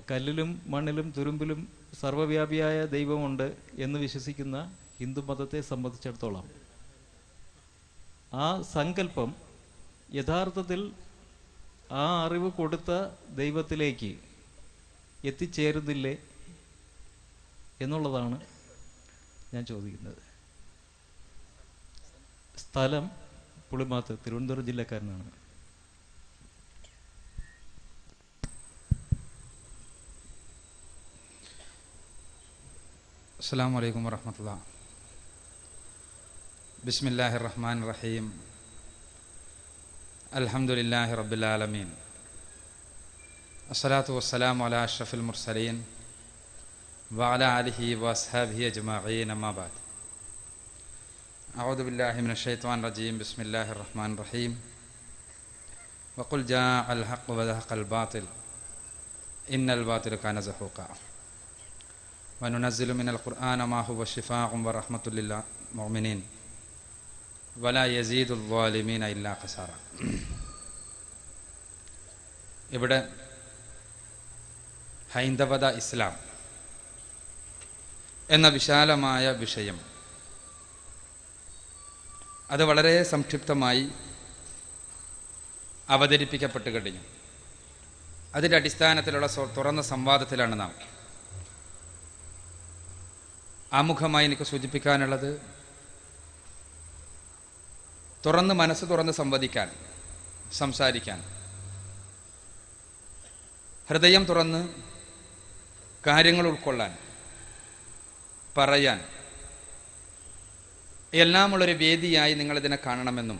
കല്ലിലും മണ്ണിലും തുരുമ്പിലും സർവ്വവ്യാപിയായ ദൈവമുണ്ട് എന്ന് വിശ്വസിക്കുന്ന ഹിന്ദു മതത്തെ സംബന്ധിച്ചിടത്തോളം ആ സങ്കല്പം യഥാർത്ഥത്തിൽ ആ അറിവ് കൊടുത്ത ദൈവത്തിലേക്ക് എത്തിച്ചേരുന്നില്ലേ എന്നുള്ളതാണ് ഞാൻ ചോദിക്കുന്നത്. സ്ഥലം പുളിമാത്ത്, തിരുവനന്തപുരം ജില്ലക്കാരനാണ്. അസ്സലാമു അലൈക്കും വറഹ്മത്തുള്ളാഹി. ബിസ്മില്ലാഹിർ റഹ്മാനിർ റഹീം. അൽഹംദുലില്ലാഹി റബ്ബിൽ ആലമീൻ. അസ്സലാത്തു വസ്സലാമു അലാ അഷ്റഫിൽ മുർസലീൻ വഅലാ ആലിഹി വഅസ്ഹാബിഹി അജ്മഈൻ. അമ്മാ ബഅദ്. അഊദു ബില്ലാഹി മിനശ് ശൈത്വാനിർ റജീം. ബിസ്മില്ലാഹിർ റഹ്മാനിർ റഹീം. വഖുൽ ജാഅൽ ഹഖ് വദഹഖൽ ബാതിൽ ഇന്നൽ ബാതില കാന സഹൂഖാ വനുനസ്സിലു മിനൽ ഖുർആന മാ ഹുവ ശിഫാഉൻ വറഹ്മത്തുൽ ലിൽ മുഅ്മിനീൻ വലാ യസീദുൽ ളാലിമീന ഇല്ലാ ഖസാറ. ഇവിടെ ഹൈന്ദവത ഇസ്ലാം എന്ന വിശാലമായ വിഷയം അത് വളരെ സംക്ഷിപ്തമായി അവതരിപ്പിക്കപ്പെട്ട് കഴിഞ്ഞു. അതിൻ്റെ അടിസ്ഥാനത്തിലുള്ള തുറന്ന സംവാദത്തിലാണ് നാം. ആമുഖമായി എനിക്ക് സൂചിപ്പിക്കാനുള്ളത്, മനസ്സ് തുറന്ന് സംവദിക്കാൻ, സംസാരിക്കാൻ, ഹൃദയം തുറന്ന് കാര്യങ്ങൾ ഉൾക്കൊള്ളാൻ, പറയാൻ എല്ലാമുള്ളൊരു വേദിയായി നിങ്ങളിതിനെ കാണണമെന്നും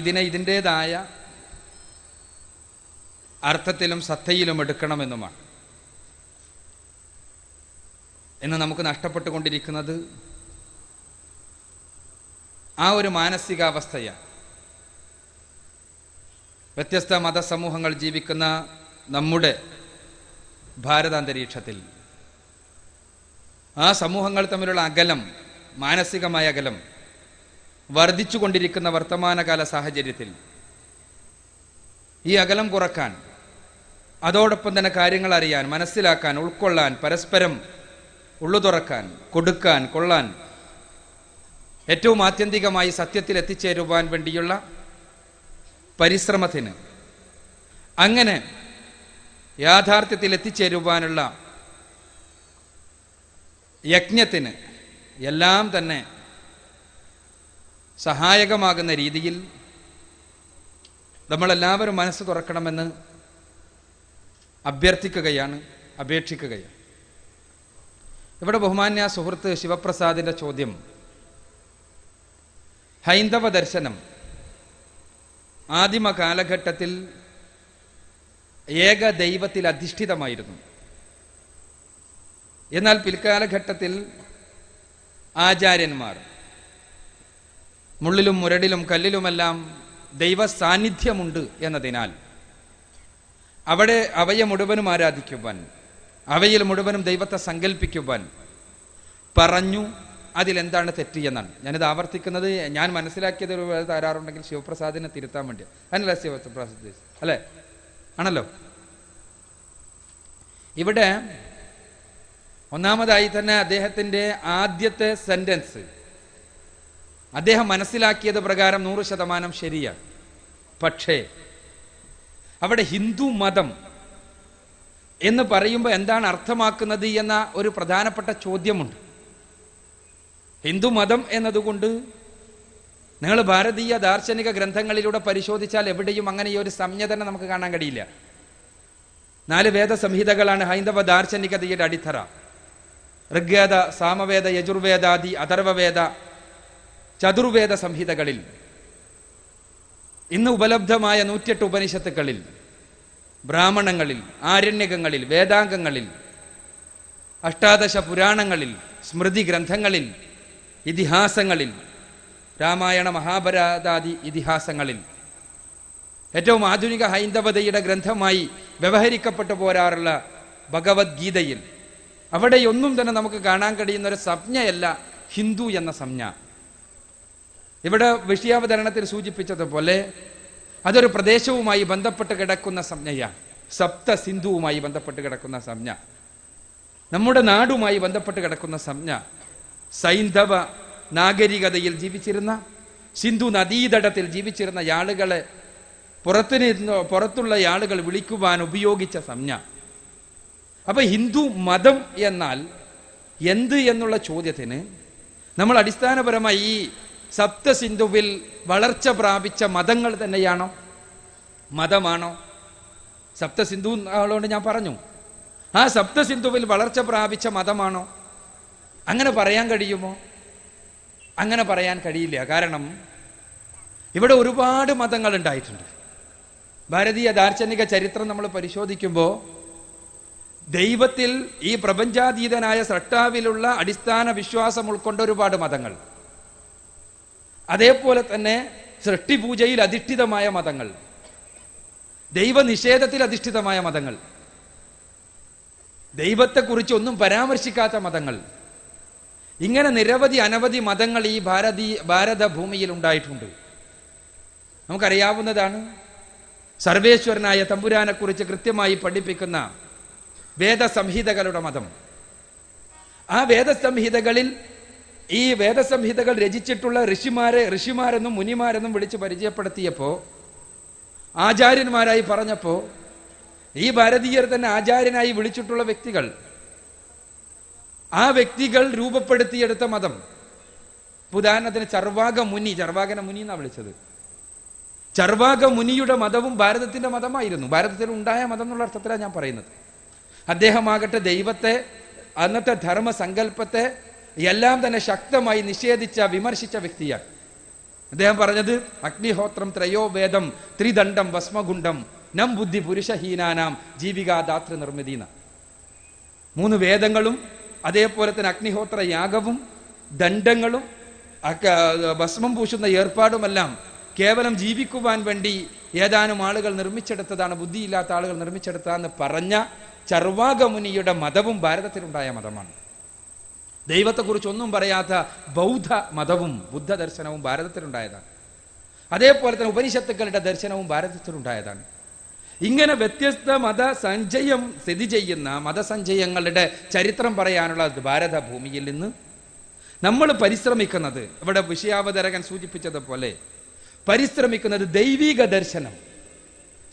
ഇതിനെ ഇതിൻ്റേതായ അർത്ഥത്തിലും സത്തയിലും എടുക്കണമെന്നുമാണ്. ഇന്ന് നമുക്ക് നഷ്ടപ്പെട്ടുകൊണ്ടിരിക്കുന്നത് ആ ഒരു മാനസികാവസ്ഥയാണ്. വ്യത്യസ്ത മതസമൂഹങ്ങൾ ജീവിക്കുന്ന നമ്മുടെ ഭാരതാന്തരീക്ഷത്തിൽ ആ സമൂഹങ്ങൾ തമ്മിലുള്ള അകലം, മാനസികമായ അകലം വർദ്ധിച്ചു കൊണ്ടിരിക്കുന്ന വർത്തമാനകാല സാഹചര്യത്തിൽ ഈ അകലം കുറക്കാൻ, അതോടൊപ്പം തന്നെ കാര്യങ്ങൾ അറിയാൻ, മനസ്സിലാക്കാൻ, ഉൾക്കൊള്ളാൻ, പരസ്പരം ഉള്ളു തുറക്കാൻ, കൊടുക്കാൻ, കൊള്ളാൻ, ഏറ്റവും ആത്യന്തികമായി സത്യത്തിൽ എത്തിച്ചേരുവാൻ വേണ്ടിയുള്ള പരിശ്രമത്തിന്, അങ്ങനെ യാഥാർത്ഥ്യത്തിൽ എത്തിച്ചേരുവാനുള്ള യജ്ഞത്തിന് എല്ലാം തന്നെ സഹായകമാകുന്ന രീതിയിൽ നമ്മളെല്ലാവരും മനസ്സ് തുറക്കണമെന്ന് അഭ്യർത്ഥിക്കുകയാണ്, അപേക്ഷിക്കുകയാണ്. ഇവിടെ ബഹുമാന്യ സുഹൃത്ത് ശിവപ്രസാദിൻ്റെ ചോദ്യം, ഹൈന്ദവ ദർശനം ആദിമ കാലഘട്ടത്തിൽ ഏക ദൈവത്തിൽ അധിഷ്ഠിതമായിരുന്നു. എന്നാൽ പിൽക്കാലഘട്ടത്തിൽ ആചാര്യന്മാർ മുള്ളിലും മുരടിലും കല്ലിലുമെല്ലാം ദൈവ സാന്നിധ്യമുണ്ട് എന്നതിനാൽ അവയെ മുഴുവനും ആരാധിക്കുവാൻ, അവയിൽ മുഴുവനും ദൈവത്തെ സങ്കല്പിക്കുവാൻ പറഞ്ഞു. അതിലെന്താണ് തെറ്റ് എന്നാണ് ഞാനിത് ആവർത്തിക്കുന്നത്. ഞാൻ മനസ്സിലാക്കിയത് ഒരു തരാറുണ്ടെങ്കിൽ ശിവപ്രസാദിനെ തിരുത്താൻ വേണ്ടി. അതിനല്ല ശിവപ്രസാദ് അല്ലേ? ആണല്ലോ. ഇവിടെ ഒന്നാമതായി തന്നെ അദ്ദേഹത്തിൻ്റെ ആദ്യത്തെ സെന്റൻസ് അദ്ദേഹം മനസ്സിലാക്കിയത് പ്രകാരം 100% ശരിയാണ്. പക്ഷേ അവിടെ ഹിന്ദു മതം എന്ന് പറയുമ്പോൾ എന്താണ് അർത്ഥമാക്കുന്നത് എന്ന ഒരു പ്രധാനപ്പെട്ട ചോദ്യമുണ്ട്. ഹിന്ദു മതം എന്നതുകൊണ്ട് നിങ്ങൾ ഭാരതീയ ദാർശനിക ഗ്രന്ഥങ്ങളിലൂടെ പരിശോധിച്ചാൽ എവിടെയും അങ്ങനെ ഈ ഒരു സംജ്ഞ തന്നെ നമുക്ക് കാണാൻ കഴിയില്ല. 4 വേദസംഹിതകളാണ് ഹൈന്ദവ ദാർശനികതയുടെ അടിത്തറ. ഋഗ്വേദ, സാമവേദ, യജുർവേദാദി അഥർവവേദ, ചതുർവേദ സംഹിതകളിൽ, ഇന്ന് ഉപലബ്ധമായ 108 ഉപനിഷത്തുക്കളിൽ, ബ്രാഹ്മണങ്ങളിൽ, ആരണ്യകങ്ങളിൽ, വേദാംഗങ്ങളിൽ, അഷ്ടാദശ പുരാണങ്ങളിൽ, സ്മൃതി ഗ്രന്ഥങ്ങളിൽ, ഇതിഹാസങ്ങളിൽ, രാമായണ മഹാഭാരതാദി ഇതിഹാസങ്ങളിൽ, ഏറ്റവും ആധുനിക ഹൈന്ദവതയുടെ ഗ്രന്ഥമായി വ്യവഹരിക്കപ്പെട്ടു പോരാറുള്ള ഭഗവത്ഗീതയിൽ, അവിടെയൊന്നും തന്നെ നമുക്ക് കാണാൻ കഴിയുന്ന ഒരു സംജ്ഞയല്ല ഹിന്ദു എന്ന സംജ്ഞ. ഇവിടെ വിഷയാവതരണത്തിൽ സൂചിപ്പിച്ചതുപോലെ അതൊരു പ്രദേശവുമായി ബന്ധപ്പെട്ട് കിടക്കുന്ന സംജ്ഞയാണ്. സപ്ത സിന്ധുവുമായി ബന്ധപ്പെട്ട് കിടക്കുന്ന സംജ്ഞ, നമ്മുടെ നാടുമായി ബന്ധപ്പെട്ട് കിടക്കുന്ന സംജ്ഞ. സൈന്ധവ നാഗരികതയിൽ ജീവിച്ചിരുന്ന, സിന്ധു നദീതടത്തിൽ ജീവിച്ചിരുന്ന ആളുകളെ പുറത്തുള്ള ആളുകൾ വിളിക്കുവാൻ ഉപയോഗിച്ച സംജ്ഞ. അപ്പൊ ഹിന്ദു മതം എന്നാൽ എന്ത് എന്നുള്ള ചോദ്യത്തിന് നമ്മൾ അടിസ്ഥാനപരമായി ഈ സപ്തസിന്ധുവിൽ വളർച്ച പ്രാപിച്ച മതങ്ങൾ തന്നെയാണോ, മതമാണോ? സപ്തസിന്ധുകളോട് ഞാൻ പറഞ്ഞു, ആ സപ്തസിന്ധുവിൽ വളർച്ച പ്രാപിച്ച മതമാണോ? അങ്ങനെ പറയാൻ കഴിയുമോ? അങ്ങനെ പറയാൻ കഴിയില്ല. കാരണം ഇവിടെ ഒരുപാട് മതങ്ങൾ ഉണ്ടായിട്ടുണ്ട്. ഭാരതീയ ദാർശനിക ചരിത്രം നമ്മൾ പരിശോധിക്കുമ്പോൾ ദൈവത്തിൽ, ഈ പ്രപഞ്ചാതീതനായ സൃഷ്ടാവിലുള്ള അടിസ്ഥാന വിശ്വാസം ഉൾക്കൊണ്ട ഒരുപാട് മതങ്ങൾ, അതേപോലെ തന്നെ സൃഷ്ടിപൂജയിൽ അധിഷ്ഠിതമായ മതങ്ങൾ, ദൈവനിഷേധത്തിൽ അധിഷ്ഠിതമായ മതങ്ങൾ, ദൈവത്തെക്കുറിച്ച് ഒന്നും പരാമർശിക്കാത്ത മതങ്ങൾ, ഇങ്ങനെ നിരവധി അനവധി മതങ്ങൾ ഈ ഭാരതഭൂമിയിൽ ഉണ്ടായിട്ടുണ്ട്. നമുക്കറിയാവുന്നതാണ് സർവേശ്വരനായ തമ്പുരാനെ കുറിച്ച് കൃത്യമായി പഠിപ്പിക്കുന്ന വേദസംഹിതകളുടെ മതം. ആ വേദസംഹിതകളിൽ, ഈ വേദസംഹിതകൾ രചിച്ചിട്ടുള്ള ഋഷിമാരെന്നും മുനിമാരെന്നും വിളിച്ച് പരിചയപ്പെടുത്തിയപ്പോൾ, ആചാര്യന്മാരായി പറഞ്ഞപ്പോൾ, ഈ ഭാരതീയർ തന്നെ ആചാര്യനായി വിളിച്ചിട്ടുള്ള വ്യക്തികൾ, ആ വ്യക്തികൾ രൂപപ്പെടുത്തിയെടുത്ത മതം. ഉദാഹരണത്തിന് ചർവാക മുനി എന്നാണ് വിളിച്ചത്. ചർവാക മുനിയുടെ മതവും ഭാരതത്തിന്റെ മതമായിരുന്നു. ഭാരതത്തിൽ ഉണ്ടായ മതം എന്നുള്ള അർത്ഥത്തിലാണ് ഞാൻ പറയുന്നത്. അദ്ദേഹമാകട്ടെ ദൈവത്തെ, അന്നത്തെ ധർമ്മസങ്കല്പത്തെ എല്ലാം തന്നെ ശക്തമായി നിഷേധിച്ച, വിമർശിച്ച വ്യക്തിയാണ്. അദ്ദേഹം പറഞ്ഞത് അഗ്നിഹോത്രം ത്രയോ വേദം ത്രിദണ്ഡം ഭസ്മഗുണ്ഡം നം ബുദ്ധി പുരുഷഹീനാനാം ജീവികാദാതൃ നിർമ്മിതീന. 3 വേദങ്ങളും അതേപോലെ തന്നെ അഗ്നിഹോത്ര യാഗവും ദണ്ഡങ്ങളും ഭസ്മം പൂശുന്ന ഏർപ്പാടുമെല്ലാം കേവലം ജീവിക്കുവാൻ വേണ്ടി ഏതാനും ആളുകൾ നിർമ്മിച്ചെടുത്തതാണ്, ബുദ്ധിയില്ലാത്ത ആളുകൾ നിർമ്മിച്ചെടുത്തതാണെന്ന് പറഞ്ഞ ചർവാക മുനിയുടെ മതവും ഭാരതത്തിലുണ്ടായ മതമാണ്. ദൈവത്തെക്കുറിച്ച് ഒന്നും പറയാത്ത ബൗദ്ധ മതവും ബുദ്ധ ദർശനവും ഭാരതത്തിലുണ്ടായതാണ്. അതേപോലെ തന്നെ ഉപനിഷത്തുക്കളുടെ ദർശനവും ഭാരതത്തിലുണ്ടായതാണ്. ഇങ്ങനെ വ്യത്യസ്ത മതസഞ്ചയം സ്ഥിതി ചെയ്യുന്ന മതസഞ്ചയങ്ങളുടെ ചരിത്രം പറയാനുള്ള ഭാരതഭൂമിയിൽ നിന്ന് നമ്മൾ പരിശ്രമിക്കുന്നത്, ഇവിടെ വിഷയാവതരകൻ സൂചിപ്പിച്ചതുപോലെ പരിശ്രമിക്കുന്നത് ദൈവിക ദർശനം.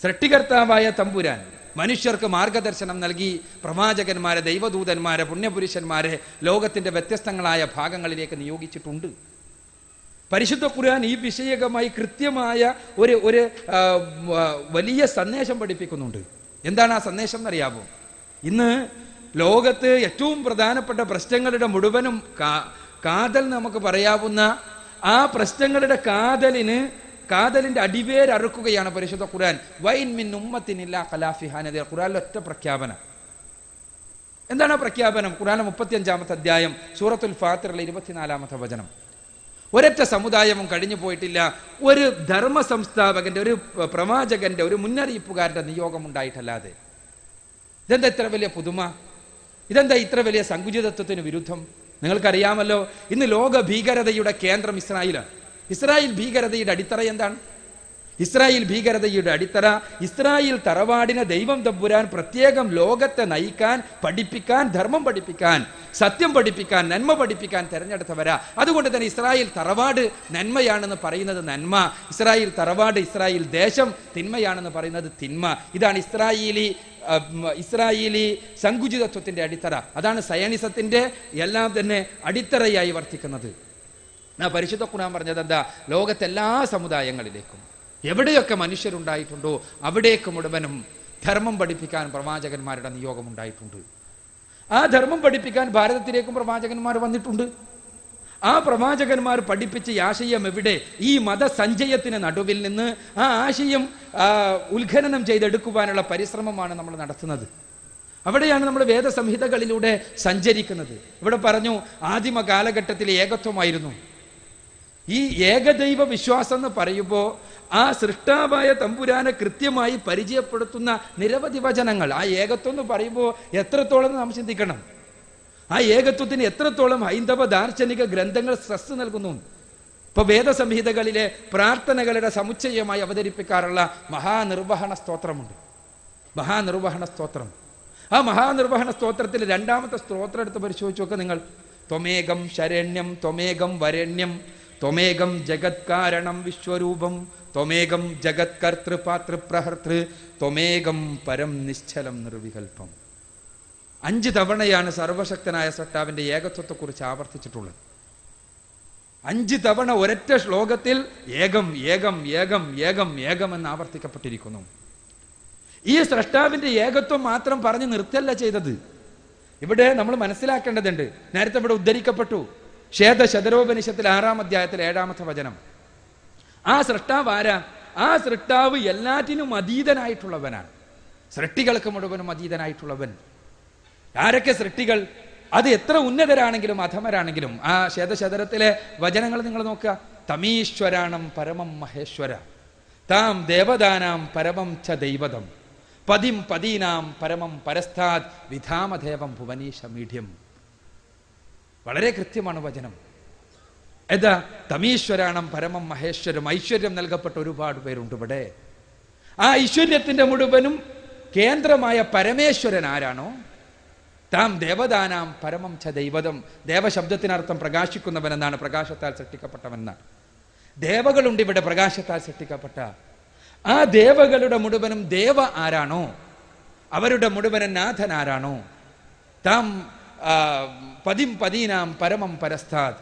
സൃഷ്ടികർത്താവായ തമ്പുരാൻ മനുഷ്യർക്ക് മാർഗദർശനം നൽകി പ്രവാചകന്മാരെ, ദൈവദൂതന്മാരെ, പുണ്യപുരുഷന്മാരെ ലോകത്തിന്റെ വ്യത്യസ്തങ്ങളായ ഭാഗങ്ങളിലേക്ക് നിയോഗിച്ചിട്ടുണ്ട്. പരിശുദ്ധ ഖുർആൻ ഈ വിഷയകമായി കൃത്യമായ ഒരു വലിയ സന്ദേശം പഠിപ്പിക്കുന്നുണ്ട്. എന്താണ് ആ സന്ദേശം എന്നറിയാമോ? ഇന്ന് ലോകത്ത് ഏറ്റവും പ്രധാനപ്പെട്ട പ്രശ്നങ്ങളുടെ മുഴുവനും കാതൽ നമുക്ക് പറയാവുന്ന ആ പ്രശ്നങ്ങളുടെ കാതലിന്റെ അടിവേര് അറുക്കുകയാണ് പരിശുദ്ധ ഖുർആൻ. വൈൻ മിൻ ഉമ്മത്തിനില്ല ഖലാഫിഹാനദ. ഖുർആനിലെ ഒറ്റ പ്രഖ്യാപനം. എന്താണ് ആ പ്രഖ്യാപനം? ഖുർആനിലെ 35-ാമത്തെ അധ്യായം സൂറത്തുൽ ഫാത്തിറിലെ 24-ാമത്തെ വചനം. ഒരൊറ്റ സമുദായവും കഴിഞ്ഞു പോയിട്ടില്ല ഒരു ധർമ്മ സംസ്ഥാപകന്റെ, ഒരു പ്രവാചകന്റെ, ഒരു മുന്നറിയിപ്പുകാരന്റെ നിയോഗം ഉണ്ടായിട്ടല്ലാതെ. ഇതെന്താ ഇത്ര വലിയ പുതുമ? ഇതെന്താ ഇത്ര വലിയ സങ്കുചിതത്വത്തിന് വിരുദ്ധം? നിങ്ങൾക്കറിയാമല്ലോ, ഇന്ന് ലോക ഭീകരതയുടെ കേന്ദ്രം ഇസ്രായേലാണ്. ഇസ്രായേൽ ഭീകരതയുടെ അടിത്തറ എന്താണ്? ഇസ്രായേൽ ഭീകരതയുടെ അടിത്തറ ഇസ്രായേൽ തറവാടിനെ ദൈവം തമ്പുരാൻ പ്രത്യേകം ലോകത്തെ നയിക്കാൻ, പഠിപ്പിക്കാൻ, ധർമ്മം പഠിപ്പിക്കാൻ, സത്യം പഠിപ്പിക്കാൻ, നന്മ പഠിപ്പിക്കാൻ തെരഞ്ഞെടുത്തവരാ. അതുകൊണ്ട് തന്നെ ഇസ്രായേൽ തറവാട് നന്മയാണെന്ന് പറയുന്നത് നന്മ, ഇസ്രായേൽ തറവാട്, ഇസ്രായേൽ ദേശം തിന്മയാണെന്ന് പറയുന്നത് തിന്മ. ഇതാണ് ഇസ്രായേലി സങ്കുചിതത്വത്തിന്റെ അടിത്തറ. അതാണ് സയനിസത്തിന്റെ എല്ലാം തന്നെ അടിത്തറയായി വർത്തിക്കുന്നത്. പരിശുദ്ധ ഖുർആൻ പറഞ്ഞത് എന്താ? ലോകത്തെല്ലാ സമുദായങ്ങളിലേക്കും എവിടെയൊക്കെ മനുഷ്യരുണ്ടായിട്ടുണ്ടോ അവിടേക്ക് മുഴുവനും ധർമ്മം പഠിപ്പിക്കാൻ പ്രവാചകന്മാരുടെ നിയോഗം ഉണ്ടായിട്ടുണ്ട്. ആ ധർമ്മം പഠിപ്പിക്കാൻ ഭാരതത്തിലേക്കും പ്രവാചകന്മാർ വന്നിട്ടുണ്ട്. ആ പ്രവാചകന്മാർ പഠിപ്പിച്ച ആശയം എവിടെ? ഈ മതസഞ്ചയത്തിന് നടുവിൽ നിന്ന് ആ ആശയം ഉത്ഖനനം ചെയ്തെടുക്കുവാനുള്ള പരിശ്രമമാണ് നമ്മൾ നടത്തുന്നത്. അവിടെയാണ് നമ്മൾ വേദസംഹിതകളിലൂടെ സഞ്ചരിക്കുന്നത്. ഇവിടെ പറഞ്ഞു ആദിമ കാലഘട്ടത്തിൽ ഏകത്വമായിരുന്നു. ഈ ഏകദൈവ വിശ്വാസം എന്ന് പറയുമ്പോൾ ആ സൃഷ്ടാവായ തമ്പുരാനെ കൃത്യമായി പരിചയപ്പെടുത്തുന്ന നിരവധി വചനങ്ങൾ. ആ ഏകത്വം എന്ന് പറയുമ്പോൾ എത്രത്തോളം നാം ചിന്തിക്കണം, ആ ഏകത്വത്തിന് എത്രത്തോളം ഹൈന്ദവ ദാർശനിക ഗ്രന്ഥങ്ങൾ സ്ട്രെസ് നൽകുന്നു. ഇപ്പൊ വേദസംഹിതകളിലെ പ്രാർത്ഥനകളുടെ സമുച്ചയമായി അവതരിപ്പിക്കാറുള്ള മഹാനിർവഹണ സ്തോത്രമുണ്ട്. മഹാനിർവഹണ സ്തോത്രം. ആ മഹാനിർവഹണ സ്തോത്രത്തിൽ രണ്ടാമത്തെ സ്തോത്രം എടുത്ത് പരിശോധിച്ചു നോക്കുക നിങ്ങൾ. ത്വമേകം ശരണ്യം ത്വമേകം വരണ്യം ത്വമേകം ജഗത്കാരണം വിശ്വരൂപം ത്വമേകം ജഗത്കർത്തൃപാതൃപ്രഹർത്തൃ ത്വമേകം പരം നിശ്ചലം നിർവികൽപ്പം. 5 തവണയാണ് സർവശക്തനായ സൃഷ്ടാവിന്റെ ഏകത്വത്തെക്കുറിച്ച് ആവർത്തിച്ചിട്ടുള്ളത്. 5 തവണ ഒരൊറ്റ ശ്ലോകത്തിൽ ഏകം ഏകം ഏകം ഏകം ഏകം എന്ന് ആവർത്തിക്കപ്പെട്ടിരിക്കുന്നു. ഈ സൃഷ്ടാവിന്റെ ഏകത്വം മാത്രം പറഞ്ഞ് നിർത്തല്ല ചെയ്തത്. ഇവിടെ നമ്മൾ മനസ്സിലാക്കേണ്ടതുണ്ട്. നേരത്തെ ഇവിടെ ഉദ്ധരിക്കപ്പെട്ടു ശതരോപനിഷത്തിൽ 6-ാം അധ്യായത്തിൽ 7-ാമത്തെ വചനം. ആ സൃഷ്ടാവ് ആരാ? ആ സൃഷ്ടാവ് എല്ലാറ്റിനും അതീതനായിട്ടുള്ളവനാണ്. സൃഷ്ടികൾക്ക് മുഴുവനും അതീതനായിട്ടുള്ളവൻ. ആരൊക്കെ സൃഷ്ടികൾ? അത് എത്ര ഉന്നതരാണെങ്കിലും അധമരാണെങ്കിലും. ആ ശതരത്തിലെ വചനങ്ങൾ നിങ്ങൾ നോക്കുക. തമീശ്വരാണം പരമം മഹേശ്വര താം ദേവദാനാം പരമം ച ദൈവതം പതിം പദീനാം പരമം പരസ്ഥാത് വിധാമദേവം ഭുവനീശ മീഢ്യം. വളരെ കൃത്യമാണ് വചനം. ഏതാ? തമീശ്വരാണം പരമം മഹേശ്വരം. ഐശ്വര്യം നൽകപ്പെട്ട ഒരുപാട് പേരുണ്ട് ഇവിടെ. ആ ഐശ്വര്യത്തിന്റെ മുഴുവനും കേന്ദ്രമായ പരമേശ്വരൻ ആരാണോ, താം ദേവദാനാം പരമം ച ദൈവതം. ദേവശബ്ദത്തിനർത്ഥം പ്രകാശിക്കുന്നവൻ എന്നാണ്, പ്രകാശത്താൽ സൃഷ്ടിക്കപ്പെട്ടവൻ എന്നാണ്. ദേവകളുണ്ട് ഇവിടെ, പ്രകാശത്താൽ സൃഷ്ടിക്കപ്പെട്ട. ആ ദേവകളുടെ മുഴുവനും ദേവ ആരാണോ, അവരുടെ മുഴുവനും നാഥൻ ആരാണോ, താം പതിം പദീനാം പരമം പരസ്ഥാത്.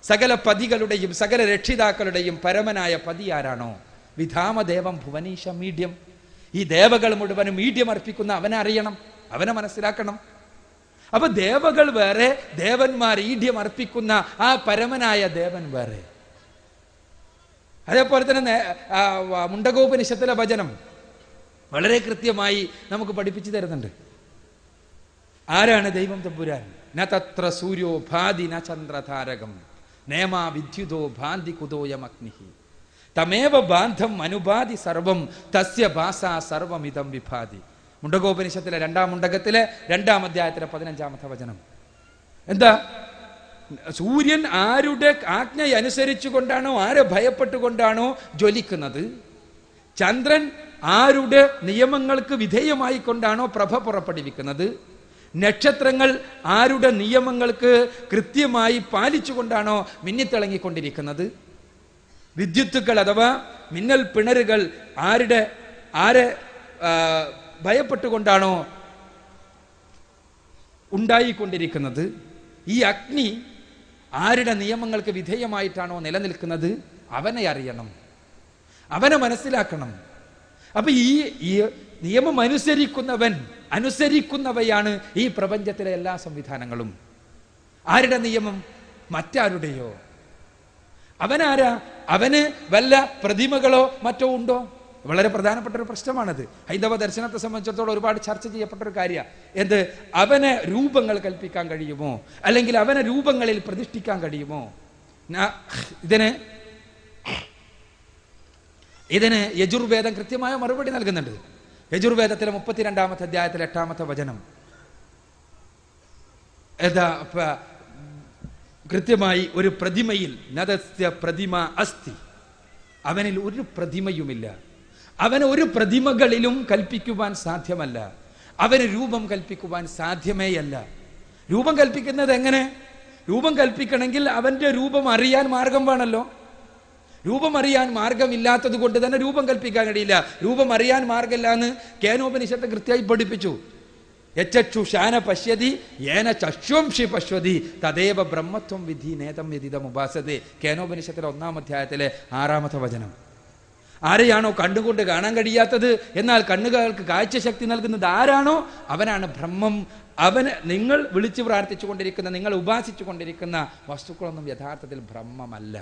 സകല പതികളുടെയും സകല രക്ഷിതാക്കളുടെയും പരമനായ പതി ആരാണോ, വിധാമദേവം ഭുവനീശ മീഢ്യം. ഈ ദേവകൾ മുഴുവനും മീഢ്യം അർപ്പിക്കുന്ന അവനെ അറിയണം, അവനെ മനസ്സിലാക്കണം. അപ്പൊ ദേവകൾ വേറെ, ദേവന്മാർ ഈഢ്യം അർപ്പിക്കുന്ന ആ പരമനായ ദേവൻ വേറെ. അതേപോലെ തന്നെ മുണ്ടകോപനിഷത്തിലെ വചനം വളരെ കൃത്യമായി നമുക്ക് പഠിപ്പിച്ചു തരുന്നുണ്ട്. ആരാണ് ദൈവം തമ്പുരാൻ? ന തത്ര സൂര്യോ ഭാതി ന ചന്ദ്രതാരകം നേമാ വിദ്യുതോ ഭാന്തി കുതോയമഗ്നിഹി തമേവ ബാന്ധം അനുപാതി സർവം തസ്യ ഭാസാ സർവമിതം വിഭാതി. മുണ്ടകോപനിഷത്തിലെ 2-ാം മുണ്ടകത്തിലെ 2-ാം അധ്യായത്തിലെ 15-ാമത്തെ വചനം. എന്താ? സൂര്യൻ ആരുടെ ആജ്ഞ അനുസരിച്ചുകൊണ്ടാണോ, ആരെ ഭയപ്പെട്ടുകൊണ്ടാണോ ജ്വലിക്കുന്നത്, ചന്ദ്രൻ ആരുടെ നിയമങ്ങൾക്ക് വിധേയമായി കൊണ്ടാണോ പ്രഭ പുറപ്പെടുവിക്കുന്നത്, നക്ഷത്രങ്ങൾ ആരുടെ നിയമങ്ങൾക്ക് കൃത്യമായി പാലിച്ചുകൊണ്ടാണോ മിന്നിത്തിളങ്ങിക്കൊണ്ടിരിക്കുന്നത്, വിദ്യുത്തുക്കൾ അഥവാ മിന്നൽ പിണറുകൾ ആരെ ഭയപ്പെട്ടുകൊണ്ടാണോ ഉണ്ടായിക്കൊണ്ടിരിക്കുന്നത്, ഈ അഗ്നി ആരുടെ നിയമങ്ങൾക്ക് വിധേയമായിട്ടാണോ നിലനിൽക്കുന്നത്, അവനെ അറിയണം, അവനെ മനസ്സിലാക്കണം. അപ്പൊ ഈ നിയമം അനുസരിക്കുന്നവയാണ് ഈ പ്രപഞ്ചത്തിലെ എല്ലാ സംവിധാനങ്ങളും. ആരുടെ നിയമം? മറ്റാരുടെയോ? അവനാരാ? അവന് വല്ല പ്രതിമകളോ മറ്റോ ഉണ്ടോ? വളരെ പ്രധാനപ്പെട്ട ഒരു പ്രശ്നമാണത്. ഹൈന്ദവ ദർശനത്തെ സംബന്ധിച്ചിടത്തോളം ഒരുപാട് ചർച്ച ചെയ്യപ്പെട്ട ഒരു കാര്യ. എന്ത്? അവന് രൂപങ്ങൾ കൽപ്പിക്കാൻ കഴിയുമോ, അല്ലെങ്കിൽ അവനെ രൂപങ്ങളിൽ പ്രതിഷ്ഠിക്കാൻ കഴിയുമോ? ഇതിന് യജുർവേദം കൃത്യമായ മറുപടി നൽകുന്നുണ്ട്. യജുർവേദത്തിലെ 32-ാമത്തെ അധ്യായത്തിലെ 8-ാമത്തെ വചനം കൃത്യമായി ഒരു പ്രതിമയിൽ നദസ്യ പ്രതിമ അസ്തി, അവനിൽ ഒരു പ്രതിമയുമില്ല, അവന് ഒരു പ്രതിമകളിലും കൽപ്പിക്കുവാൻ സാധ്യമല്ല, അവന് രൂപം കൽപ്പിക്കുവാൻ സാധ്യമേയല്ല. രൂപം കൽപ്പിക്കുന്നത് എങ്ങനെ? രൂപം കൽപ്പിക്കണമെങ്കിൽ അവന്റെ രൂപം അറിയാൻ മാർഗം വേണമല്ലോ. രൂപം അറിയാൻ മാർഗമില്ലാത്തത് കൊണ്ട് തന്നെ രൂപം കൽപ്പിക്കാൻ കഴിയില്ല. രൂപം അറിയാൻ മാർഗമില്ല എന്ന് കേനോപനിഷത്ത് കൃത്യമായി പഠിപ്പിച്ചു. യച്ചു ശാന പശ്യതി ഏന ചശ്വംഷി പശ്വതി തദേവ ബ്രഹ്മത്വം വിധി നേതം യതിദം ഉപാസതേ. കേനോപനിഷത്തിലെ 1-ാം അധ്യായത്തിലെ 6-ാമത്തെ വചനം. ആരെയാണോ കണ്ടുകൊണ്ട് കാണാൻ കഴിയാത്തത്, എന്നാൽ കണ്ണുകൾക്ക് കാഴ്ചശക്തി നൽകുന്നത് ആരാണോ അവനാണ് ബ്രഹ്മം. അവന് നിങ്ങൾ വിളിച്ചു പ്രാർത്ഥിച്ചു കൊണ്ടിരിക്കുന്ന, നിങ്ങൾ ഉപാസിച്ചു കൊണ്ടിരിക്കുന്ന വസ്തുക്കളൊന്നും യഥാർത്ഥത്തിൽ ബ്രഹ്മമല്ല.